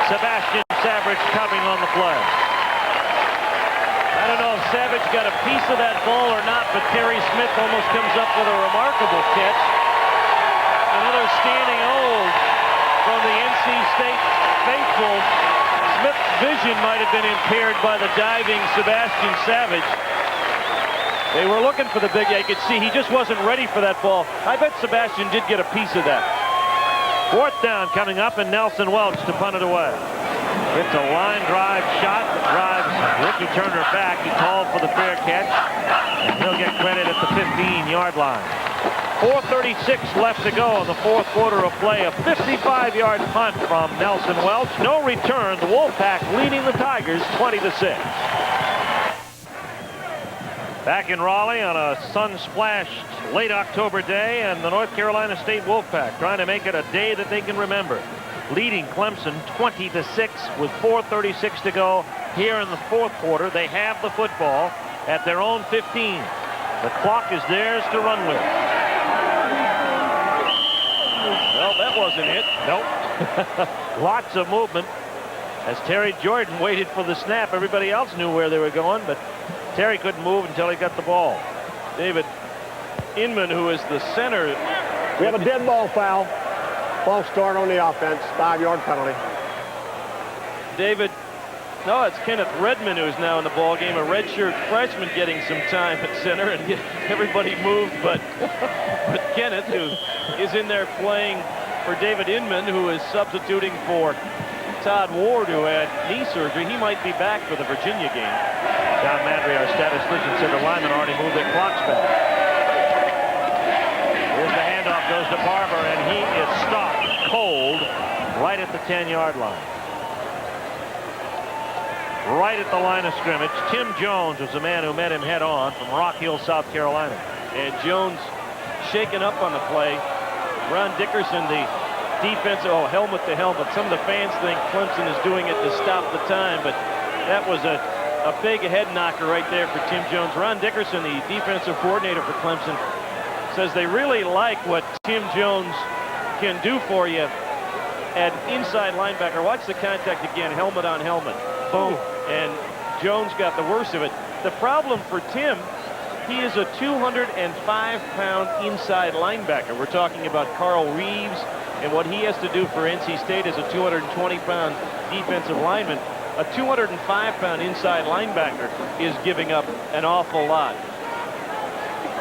Sebastian Savage covering on the play. I don't know if Savage got a piece of that ball or not, but Terry Smith almost comes up with a remarkable catch. Another standing hold from the NC State faithful. Smith's vision might have been impaired by the diving Sebastian Savage. They were looking for the big guy. You could see he just wasn't ready for that ball. I bet Sebastian did get a piece of that. 4th down coming up, and Nelson Welch to punt it away. It's a line drive shot that drives Ricky Turner back. He called for the fair catch, and he'll get credit at the 15-yard line. 4:36 left to go in the fourth quarter of play. A 55-yard punt from Nelson Welch. No return. The Wolfpack leading the Tigers 20-6. Back in Raleigh on a sun-splashed late October day, and the North Carolina State Wolfpack trying to make it a day that they can remember. Leading Clemson 20-6 with 4:36 to go here in the fourth quarter. They have the football at their own 15. The clock is theirs to run with. Well, that wasn't it. Nope. Lots of movement as Terry Jordan waited for the snap. Everybody else knew where they were going, but Terry couldn't move until he got the ball. David Inman, who is the center. We have a dead ball foul. False start on the offense. 5-yard penalty. David, no, it's Kenneth Redmond who's now in the ball game. A redshirt freshman getting some time at center, and everybody moved, but Kenneth, who is in there playing for David Inman, who is substituting for Todd Ward, who had knee surgery. He might be back for the Virginia game. John Madry, our statistician, said the lineman already moved their clocks back. Here's the handoff, goes to Barber, and he is stopped cold right at the 10-yard line. Right at the line of scrimmage. Tim Jones was the man who met him head on from Rock Hill, South Carolina. And Jones shaken up on the play. Ron Dickerson, the defensive, helmet to helmet. Some of the fans think Clemson is doing it to stop the time, but that was a big head knocker right there for Tim Jones. Ron Dickerson, the defensive coordinator for Clemson, says they really like what Tim Jones can do for you at inside linebacker. Watch the contact again, helmet on helmet. Boom. And Jones got the worst of it. The problem for Tim, he is a 205-pound inside linebacker. We're talking about Carl Reeves and what he has to do for NC State as a 220-pound defensive lineman. A 205-pound inside linebacker is giving up an awful lot.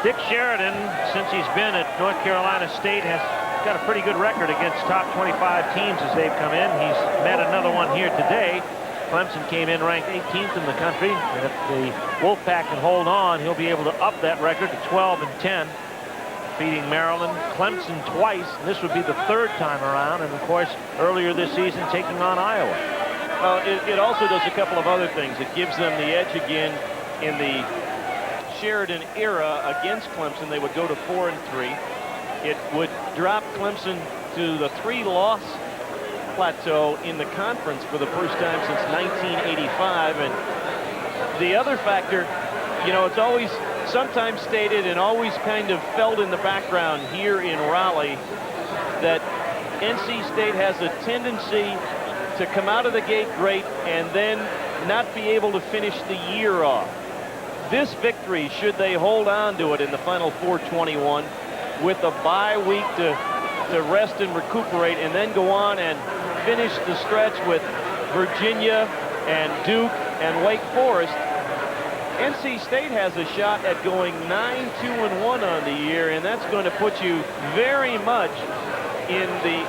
Dick Sheridan, since he's been at North Carolina State, has got a pretty good record against top 25 teams as they've come in. He's met another one here today. Clemson came in ranked 18th in the country, and if the Wolfpack can hold on, he'll be able to up that record to 12-10, beating Maryland, Clemson twice, and this would be the 3rd time around, and of course earlier this season taking on Iowa. Well, it also does a couple of other things. It gives them the edge again in the Sheridan era against Clemson. They would go to 4-3. It would drop Clemson to the 3-loss plateau in the conference for the first time since 1985. And the other factor, you know, it's always sometimes stated and always kind of felt in the background here in Raleigh that NC State has a tendency to come out of the gate great and then not be able to finish the year off. This victory, should they hold on to it in the final 4:21 with a bye week to rest and recuperate, and then go on and finish the stretch with Virginia and Duke and Wake Forest, NC State has a shot at going 9-2-1 on the year, and that's going to put you very much in the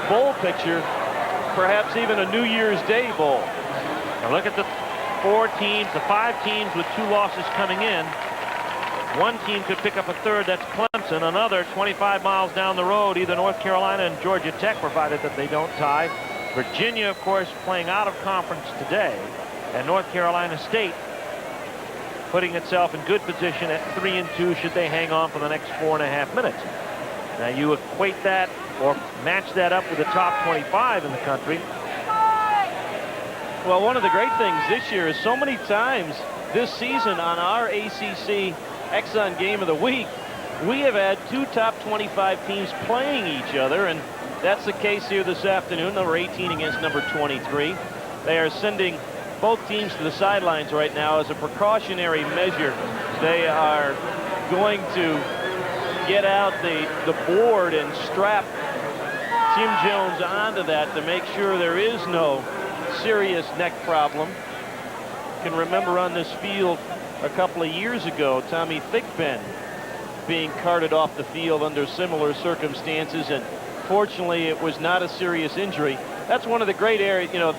bowl picture, perhaps even a New Year's Day bowl. Now look at the 4 teams, the 5 teams with 2 losses coming in. One team could pick up a third, that's Clemson. Another 25 miles down the road, either North Carolina and Georgia Tech, provided that they don't tie. Virginia, of course, playing out of conference today. And North Carolina State putting itself in good position at 3-2 should they hang on for the next 4.5 minutes. Now you equate that or match that up with the top 25 in the country. Well, one of the great things this year is so many times this season on our ACC Exxon Game of the Week, we have had 2 top 25 teams playing each other, and that's the case here this afternoon. Number 18 against number 23. They are sending both teams to the sidelines right now as a precautionary measure. They are going to get out the board and strap Tim Jones onto that to make sure there is no serious neck problem. You can remember on this field a couple of years ago, Tommy Thigpen being carted off the field under similar circumstances, and fortunately it was not a serious injury. That's one of the great areas, you know,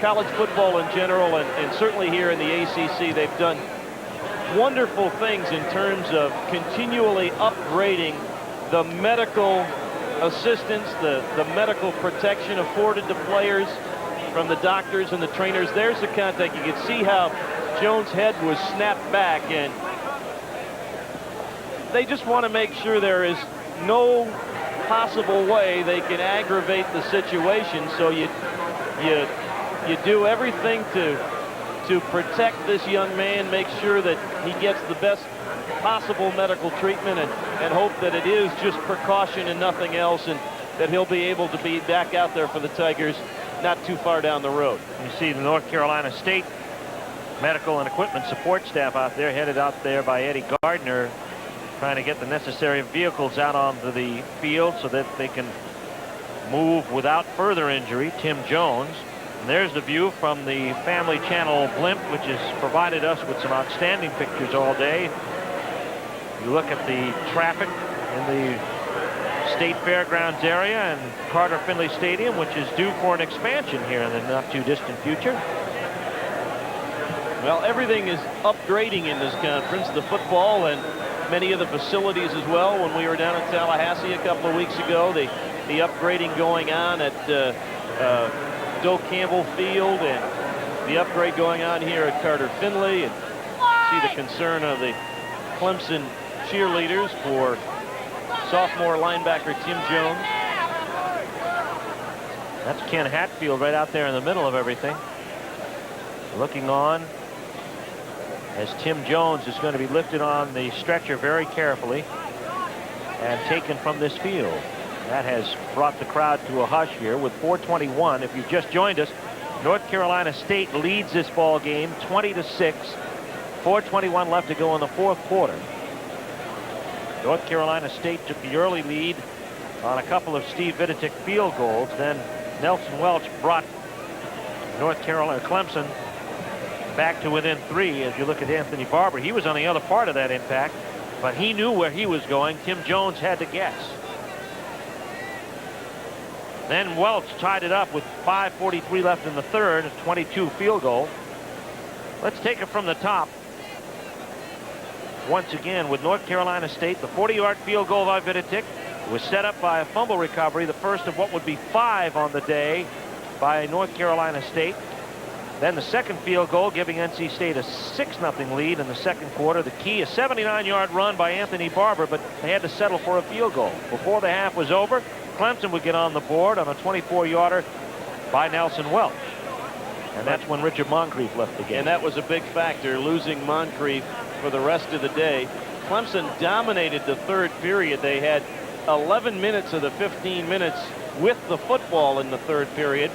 college football in general, and certainly here in the ACC, they've done wonderful things in terms of continually upgrading the medical assistance, the medical protection afforded to players from the doctors and the trainers. There's the contact. You can see how Jones' head was snapped back, and they just want to make sure there is no possible way they can aggravate the situation. So you do everything to protect this young man, make sure that he gets the best possible medical treatment, and hope that it is just precaution and nothing else, and that he'll be able to be back out there for the Tigers not too far down the road. You see the North Carolina State medical and equipment support staff out there, headed out there by Eddie Gardner, trying to get the necessary vehicles out onto the field so that they can move without further injury. Tim Jones. And there's the view from the Family Channel blimp, which has provided us with some outstanding pictures all day. You look at the traffic in the State Fairgrounds area and Carter Finley Stadium, which is due for an expansion here in the not too distant future. Well, everything is upgrading in this conference, the football and many of the facilities as well. When we were down in Tallahassee a couple of weeks ago, the upgrading going on at Doak Campbell Field, and the upgrade going on here at Carter Finley, and see the concern of the Clemson cheerleaders for sophomore linebacker Tim Jones. That's Ken Hatfield right out there in the middle of everything, looking on as Tim Jones is going to be lifted on the stretcher very carefully and taken from this field. That has brought the crowd to a hush here with 4:21. If you've just joined us, North Carolina State leads this ball game 20-6. 4:21 left to go in the 4th quarter. North Carolina State took the early lead on a couple of Steve Viditic field goals. Then Nelson Welch brought Clemson back to within 3. As you look at Anthony Barber, he was on the other part of that impact, but he knew where he was going. Tim Jones had to guess. Then Welch tied it up with 5:43 left in the 3rd, a 22 field goal. Let's take it from the top. Once again with North Carolina State, the 40-yard field goal by Viditic was set up by a fumble recovery, the first of what would be 5 on the day by North Carolina State. Then the second field goal giving NC State a 6-0 lead in the 2nd quarter. The key, a 79-yard run by Anthony Barber, but they had to settle for a field goal. Before the half was over, Clemson would get on the board on a 24-yarder by Nelson Welch. And that's when Richard Moncrief left the game. And that was a big factor, losing Moncrief for the rest of the day. Clemson dominated the 3rd period. They had 11 minutes of the 15 minutes with the football in the 3rd period,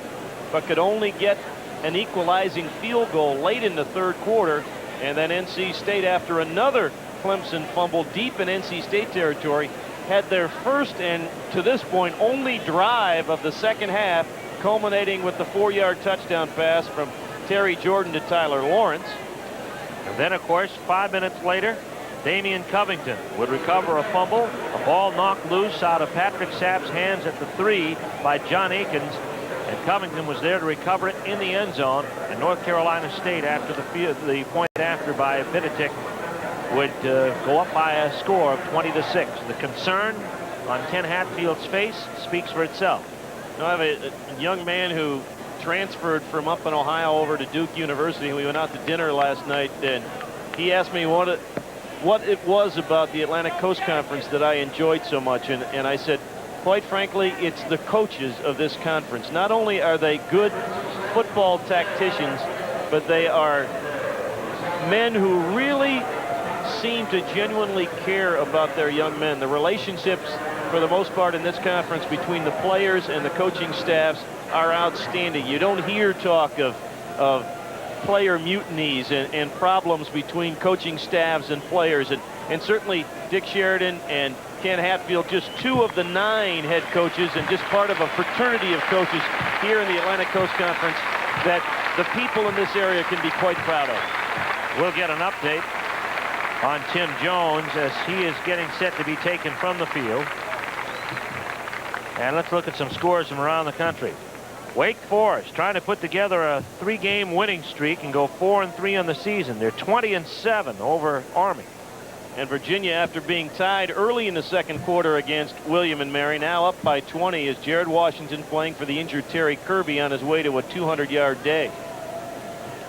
but could only get an equalizing field goal late in the 3rd quarter. And then NC State, after another Clemson fumble deep in NC State territory, had their first and to this point only drive of the 2nd half, culminating with the 4-yard touchdown pass from Terry Jordan to Tyler Lawrence. And then, of course, 5 minutes later, Damian Covington would recover a fumble. A ball knocked loose out of Patrick Sapp's hands at the 3 by John Akins. And Covington was there to recover it in the end zone. And North Carolina State, after the point after by Viditic, would go up by a score of 20-6. The concern on Ken Hatfield's face speaks for itself. You know, I have a young man who transferred from up in Ohio over to Duke University. We went out to dinner last night, and he asked me what it was about the Atlantic Coast Conference that I enjoyed so much. And I said, quite frankly, it's the coaches of this conference. Not only are they good football tacticians, but they are men who really seem to genuinely care about their young men. The relationships, for the most part, in this conference between the players and the coaching staffs are outstanding. You don't hear talk of player mutinies and problems between coaching staffs and players. And certainly Dick Sheridan and Ken Hatfield, just 2 of the 9 head coaches and just part of a fraternity of coaches here in the Atlantic Coast Conference that the people in this area can be quite proud of. We'll get an update on Tim Jones as he is getting set to be taken from the field. And let's look at some scores from around the country. Wake Forest trying to put together a 3-game winning streak and go 4-3 on the season. They're 20-7 over Army. And Virginia, after being tied early in the second quarter against William and Mary, now up by 20 is Jared Washington playing for the injured Terry Kirby on his way to a 200-yard day.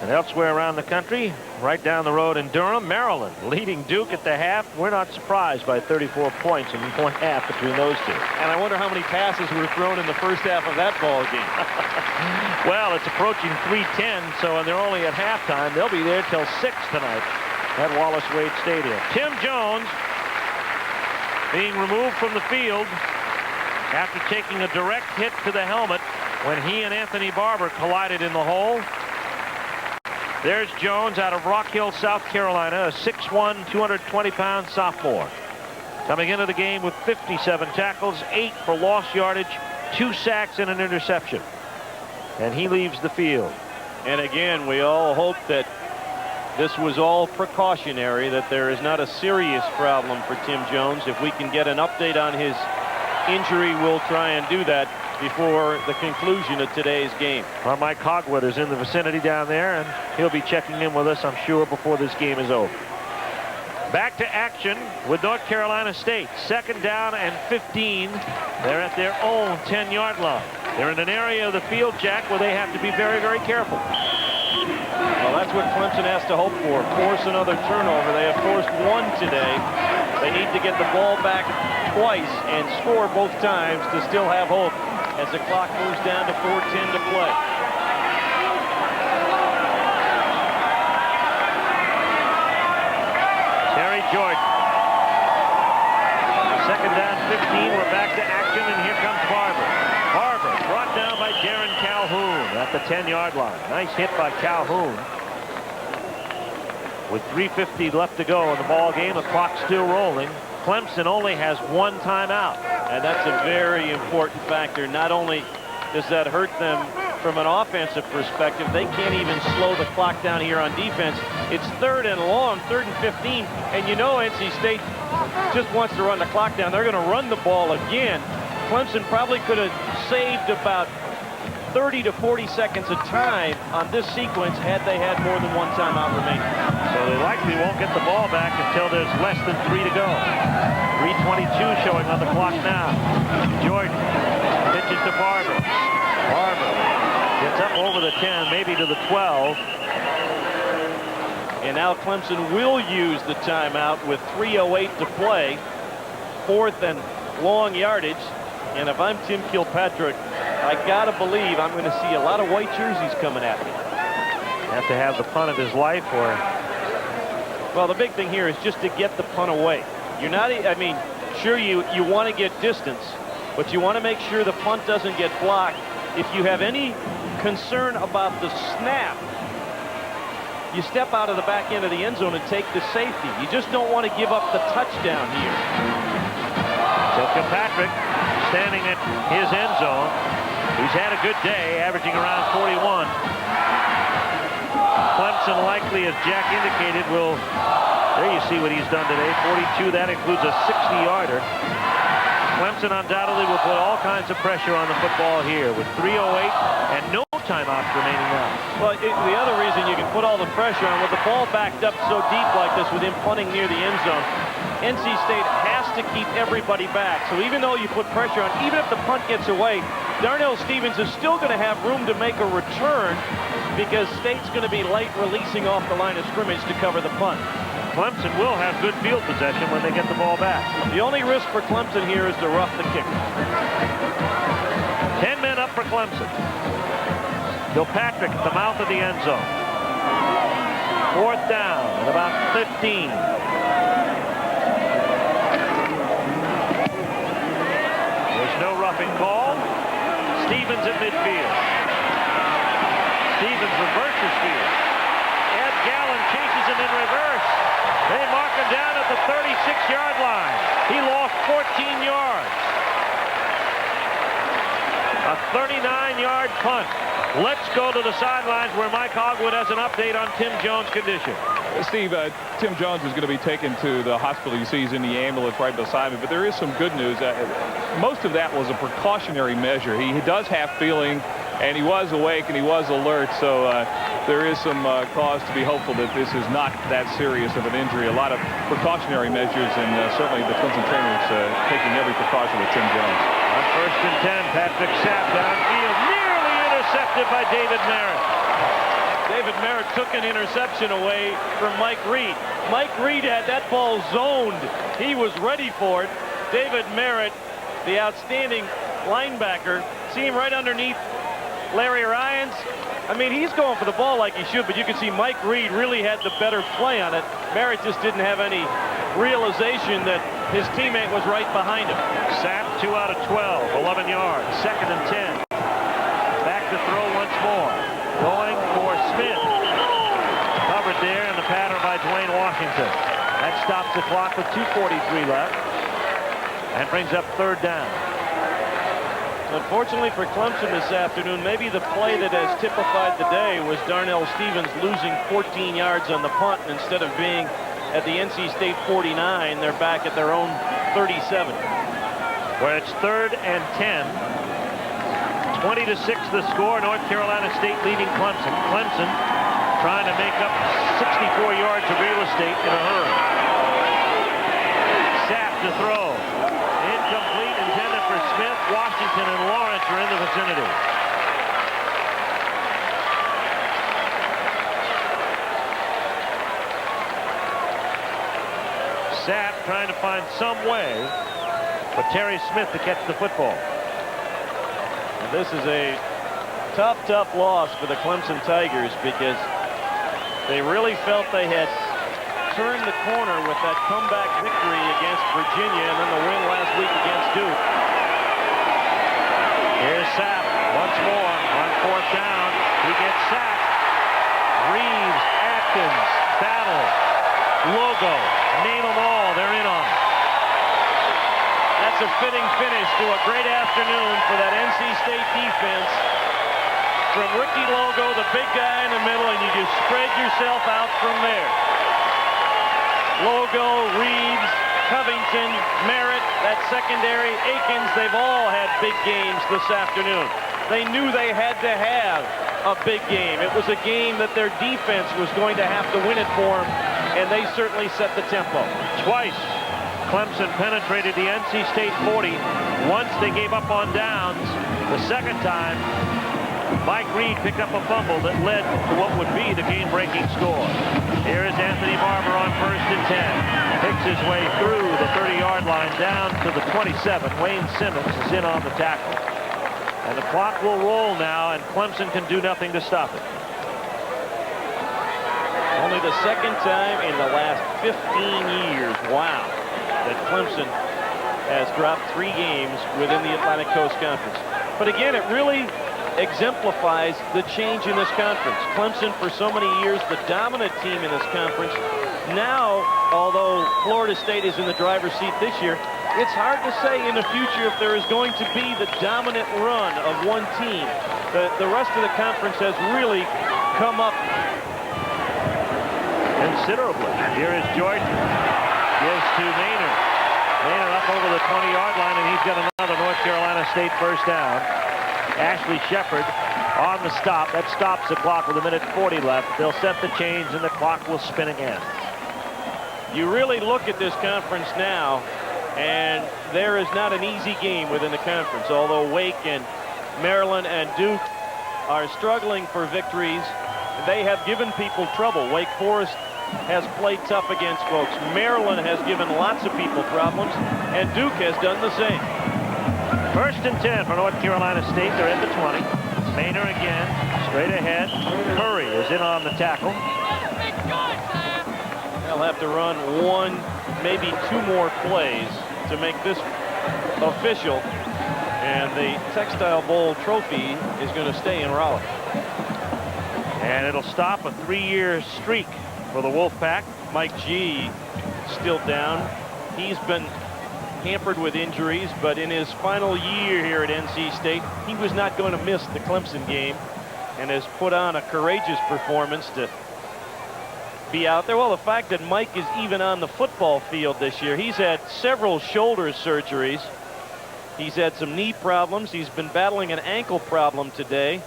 And elsewhere around the country, right down the road in Durham, Maryland leading Duke at the half. We're not surprised by 34 points in one half between those two. And I wonder how many passes were thrown in the first half of that ball game. Well, it's approaching 3:10, so and they're only at halftime. They'll be there till 6 tonight at Wallace Wade Stadium. Tim Jones being removed from the field after taking a direct hit to the helmet when he and Anthony Barber collided in the hole. There's Jones out of Rock Hill, South Carolina, a 6'1", 220-pound sophomore. Coming into the game with 57 tackles, 8 for lost yardage, 2 sacks and an interception. And he leaves the field. And again, we all hope that this was all precautionary, that there is not a serious problem for Tim Jones. If we can get an update on his injury, we'll try and do that before the conclusion of today's game. Well, Mike Hogwood is in the vicinity down there, and he'll be checking in with us, I'm sure, before this game is over. Back to action with North Carolina State. 2nd down and 15. They're at their own 10-yard line. They're in an area of the field, Jack, where they have to be very, very careful. Well, that's what Clemson has to hope for. Force another turnover. They have forced 1 today. They need to get the ball back twice and score both times to still have hope as the clock moves down to 4:10 to play. Terry Jordan. 2nd down, 15. We're back to action, and here comes Barber. Barber brought down by Darren Calhoun at the 10-yard line. Nice hit by Calhoun. With 3:50 left to go in the ball game, the clock's still rolling. Clemson only has 1 timeout. And that's a very important factor. Not only does that hurt them from an offensive perspective, they can't even slow the clock down here on defense. It's 3rd and long, 3rd and 15, and you know NC State just wants to run the clock down. They're going to run the ball again. Clemson probably could have saved about 30 to 40 seconds of time on this sequence had they had more than 1 timeout remaining. So they likely won't get the ball back until there's less than 3 to go. 3:22 showing on the clock now. Jordan pitches to Barber. Barber gets up over the 10, maybe to the 12. And now Clemson will use the timeout with 3:08 to play. 4th and long yardage. And if I'm Tim Kilpatrick, I gotta believe I'm going to see a lot of white jerseys coming at me. Have to have the punt of his life, or... Well, the big thing here is just to get the punt away. You're not, I mean, sure, you want to get distance, but you want to make sure the punt doesn't get blocked. If you have any concern about the snap, you step out of the back end of the end zone and take the safety. You just don't want to give up the touchdown here. So Kilpatrick standing at his end zone. He's had a good day, averaging around 41. Clemson likely, as Jack indicated, will, there you see what he's done today, 42. That includes a 60-yarder. Clemson undoubtedly will put all kinds of pressure on the football here with 3:08 and no timeouts remaining now. Well, the other reason you can put all the pressure on, with the ball backed up so deep like this with him punting near the end zone, NC State has to keep everybody back. So even though you put pressure on, even if the punt gets away, Darnell Stevens is still going to have room to make a return because State's going to be late releasing off the line of scrimmage to cover the punt. Clemson will have good field possession when they get the ball back. The only risk for Clemson here is to rough the kicker. 10 men up for Clemson. Kilpatrick at the mouth of the end zone. 4th down at about 15. There's no roughing call. Stevens at midfield. Stevens reverses field. Ed Gallen chases him in reverse. They mark him down at the 36-yard line. He lost 14 yards. A 39-yard punt. Let's go to the sidelines where Mike Hogwood has an update on Tim Jones' condition. Steve, Tim Jones is going to be taken to the hospital. You see he's in the ambulance right beside me, but there is some good news. Most of that was a precautionary measure. He does have feeling, and he was awake and he was alert, so there is some cause to be hopeful that this is not that serious of an injury. A lot of precautionary measures, and certainly the Clemson trainers taking every precaution with Tim Jones. On 1st and 10, Patrick Sapp downfield, nearly intercepted by David Merritt. David Merritt took an interception away from Mike Reed. Mike Reed had that ball zoned. He was ready for it. David Merritt, the outstanding linebacker, see him right underneath Larry Ryans. I mean, he's going for the ball like he should, but you can see Mike Reed really had the better play on it. Merritt just didn't have any realization that his teammate was right behind him. Sapp 2 out of 12, 11 yards, 2nd and 10. Back to throw once more. Going for Smith. Covered there in the pattern by Dwayne Washington. That stops the clock with 2:43 left and brings up 3rd down. Unfortunately for Clemson this afternoon, maybe the play that has typified the day was Darnell Stevens losing 14 yards on the punt. Instead of being at the NC State 49, they're back at their own 37. Where it's 3rd and 10. 20-6 the score. North Carolina State leading Clemson. Clemson trying to make up 64 yards of real estate in a hurry. Sapp to throw. Incomplete, intended for Smith. Washington and Lawrence are in the vicinity. Sapp trying to find some way for Terry Smith to catch the football. And this is a tough loss for the Clemson Tigers because they really felt they had turned the corner with that comeback victory against Virginia and then the win last week against Duke. Here's Sapp once more on 4th down. He gets sacked. Reeves, Atkins, Battle, Logo, name them all. They're in on it. That's a fitting finish to a great afternoon for that NC State defense. From Ricky Logo, the big guy in the middle, and you just spread yourself out from there. Logo, Reeves, Covington, Merritt, that secondary, Akins, they've all had big games this afternoon. They knew they had to have a big game. It was a game that their defense was going to have to win it for them, and they certainly set the tempo. Twice, Clemson penetrated the NC State 40. Once they gave up on downs. The second time, Mike Reed picked up a fumble that led to what would be the game-breaking score. Here is Anthony Barber on 1st and 10. Picks his way through the 30-yard line down to the 27. Wayne Simmons is in on the tackle. And the clock will roll now, and Clemson can do nothing to stop it. Only the second time in the last 15 years, wow, that Clemson has dropped 3 games within the Atlantic Coast Conference. But again, it really exemplifies the change in this conference. Clemson, for so many years, the dominant team in this conference. Now, although Florida State is in the driver's seat this year, it's hard to say in the future if there is going to be the dominant run of one team. The rest of the conference has really come up considerably. Here is Jordan. Gives to Maynard. Maynard up over the 20-yard line, and he's got another North Carolina State first down. Ashley Shepard on the stop. That stops the clock with 1:40 left. They'll set the change, and the clock will spin again. You really look at this conference now, and there is not an easy game within the conference, although Wake and Maryland and Duke are struggling for victories. They have given people trouble. Wake Forest has played tough against folks. Maryland has given lots of people problems, and Duke has done the same. 1st and 10 for North Carolina State. They're at the 20. Maynard again, straight ahead. Curry is in on the tackle. They'll have to run one, maybe two more plays to make this official. And the Textile Bowl trophy is going to stay in Raleigh. And it'll stop a 3-year streak for the Wolfpack. Mike G still down. He's been hampered with injuries, but in his final year here at NC State, he was not going to miss the Clemson game and has put on a courageous performance to be out there. Well, the fact that Mike is even on the football field this year, he's had several shoulder surgeries. He's had some knee problems. He's been battling an ankle problem today.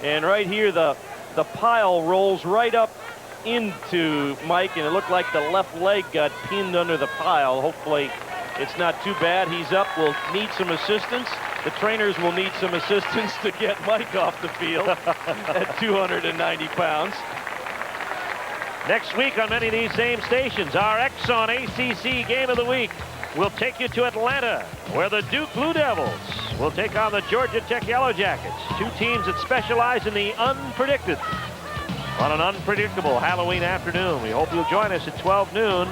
And right here, the pile rolls right up into Mike, and it looked like the left leg got pinned under the pile. Hopefully it's not too bad. He's up. We'll need some assistance. The trainers will need some assistance to get Mike off the field at 290 pounds. Next week on many of these same stations, our X on ACC Game of the Week will take you to Atlanta, where the Duke Blue Devils will take on the Georgia Tech Yellow Jackets, two teams that specialize in the unpredicted on an unpredictable Halloween afternoon. We hope you'll join us at 12 noon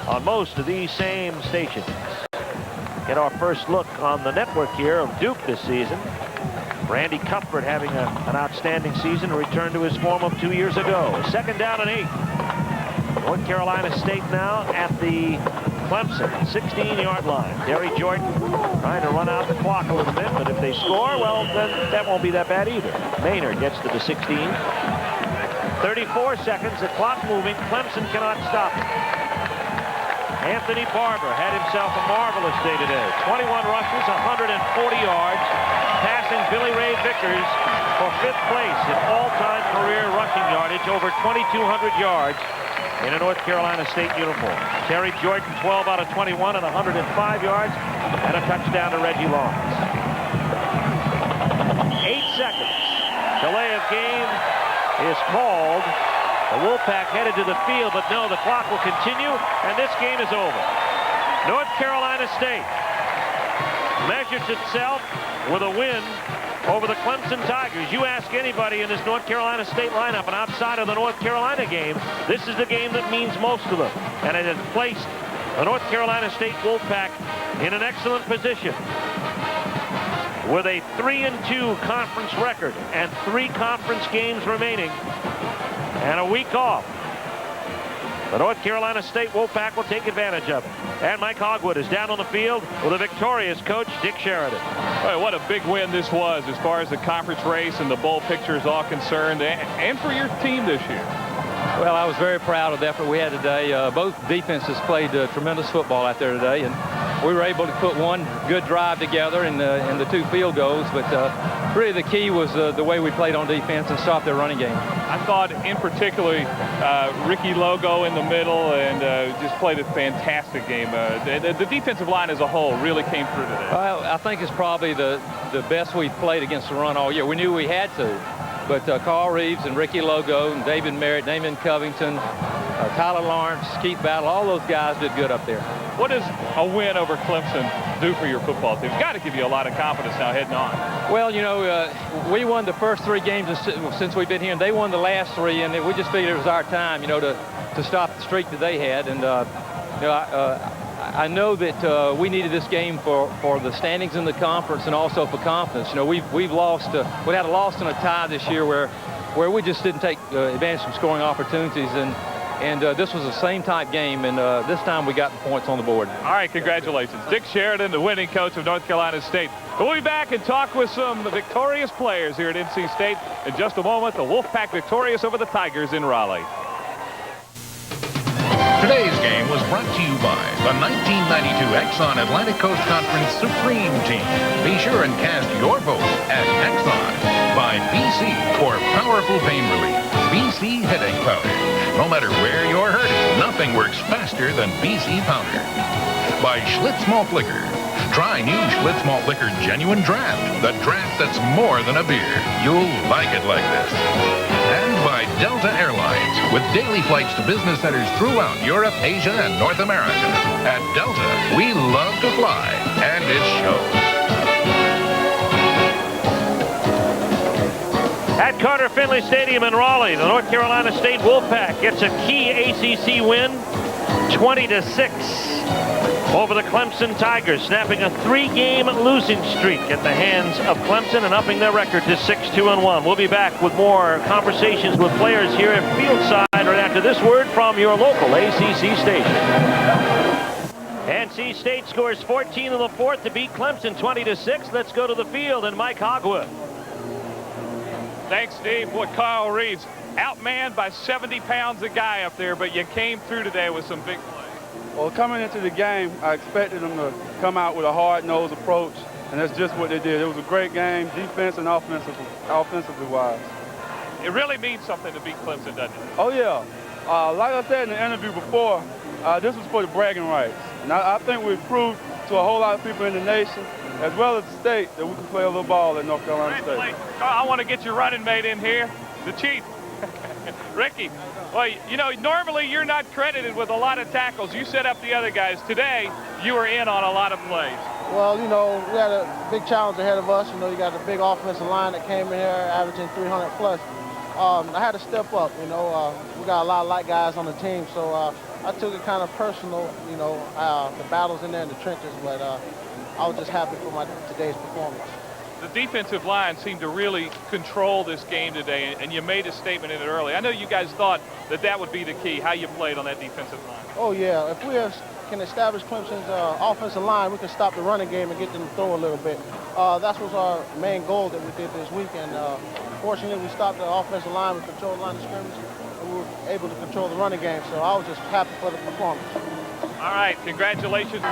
on most of these same stations. Get our first look on the network here of Duke this season. Randy Cuthbert having an outstanding season, a return to his form of 2 years ago. 2nd down and 8. North Carolina State now at the Clemson 16-yard line. Terry Jordan trying to run out the clock a little bit, but if they score, well, then that won't be that bad either. Maynard gets to the 16. 34 seconds, the clock moving. Clemson cannot stop it. Anthony Barber had himself a marvelous day today. 21 rushes, 140 yards, passing Billy Ray Vickers for 5th place in all-time career rushing yardage, over 2,200 yards in a North Carolina State uniform. Terry Jordan, 12 out of 21 and 105 yards, and a touchdown to Reggie Lawrence. 8 seconds. Delay of game is called. The Wolfpack headed to the field, but no, the clock will continue, and this game is over. North Carolina State measures itself with a win over the Clemson Tigers. You ask anybody in this North Carolina State lineup, and outside of the North Carolina game, this is the game that means most to them. And it has placed the North Carolina State Wolfpack in an excellent position with a 3-2 conference record and 3 conference games remaining and a week off. The North Carolina State Wolfpack will take advantage of it. And Mike Hogwood is down on the field with a victorious coach, Dick Sheridan. Boy, what a big win this was as far as the conference race and the bowl picture is all concerned, and for your team this year. Well, I was very proud of the effort we had today. Both defenses played tremendous football out there today, and we were able to put one good drive together in the 2 field goals, but really the key was the way we played on defense and stopped their running game. I thought in particularly Ricky Logo in the middle and just played a fantastic game. The defensive line as a whole really came through today. Well, I think it's probably the best we've played against the run all year. We knew we had to, but Carl Reeves and Ricky Logo and David Merritt, Damon Covington, Tyler Lawrence, Keith Battle, all those guys did good up there. What does a win over Clemson do for your football team? It's got to give you a lot of confidence now heading on. Well, you know, we won the first 3 games since we've been here, and they won the last 3, and we just figured it was our time, you know, to stop the streak that they had. And you know, I know that we needed this game for the standings in the conference and also for confidence. You know, we've lost. We had a loss and a tie this year where we just didn't take advantage of scoring opportunities, and this was the same type game, and this time we got the points on the board. All right, congratulations. Dick Sheridan, the winning coach of North Carolina State. We'll be back and talk with some victorious players here at NC State in just a moment. The Wolfpack victorious over the Tigers in Raleigh. was brought to you by the 1992 Exxon Atlantic Coast Conference Supreme Team. Be sure and cast your vote at Exxon. By BC for powerful pain relief. BC headache powder. No matter where you're hurting, nothing works faster than BC powder. By Schlitz Malt Liquor. Try new Schlitz Malt Liquor Genuine Draft. The draft that's more than a beer. You'll like it like this. And by Delta Airlines, with daily flights to business centers throughout Europe, Asia, and North America. At Delta, we love to fly, and it shows. At Carter Finley Stadium in Raleigh, the North Carolina State Wolfpack gets a key ACC win, 20-6 over the Clemson Tigers, snapping a 3-game losing streak at the hands of Clemson and upping their record to 6-2-1. We'll be back with more conversations with players here at Fieldside right after this word from your local ACC station. NC State scores 14 in the fourth to beat Clemson 20-6. Let's go to the field and Mike Hogwood. Thanks, Steve. Boy, Kyle Reeves outmanned by 70 pounds a guy up there, but you came through today with some big plays. Well, coming into the game, I expected them to come out with a hard-nosed approach, and that's just what they did. It was a great game, defense and offensively wise. It really means something to beat Clemson, doesn't it? Oh, yeah. Like I said in the interview before, this was for the bragging rights. And I think we've proved to a whole lot of people in the nation, as well as the state, that we can play a little ball at North Carolina State. I want to get your running mate in here, the Chief. Ricky, well, you know, normally you're not credited with a lot of tackles. You set up the other guys. Today, you were in on a lot of plays. Well, you know, we had a big challenge ahead of us. You know, you got a big offensive line that came in here averaging 300 plus. I had to step up, you know. We got a lot of light guys on the team, so I took it kind of personal, you know, the battles in there in the trenches, but I was just happy for today's performance. The defensive line seemed to really control this game today, and you made a statement in it early. I know you guys thought that would be the key, how you played on that defensive line. Oh, yeah. If we can establish Clemson's offensive line, we can stop the running game and get them to throw a little bit. That was our main goal that we did this week, and fortunately we stopped the offensive line, we controlled the line of scrimmage, and we were able to control the running game, so I was just happy for the performance. All right, congratulations.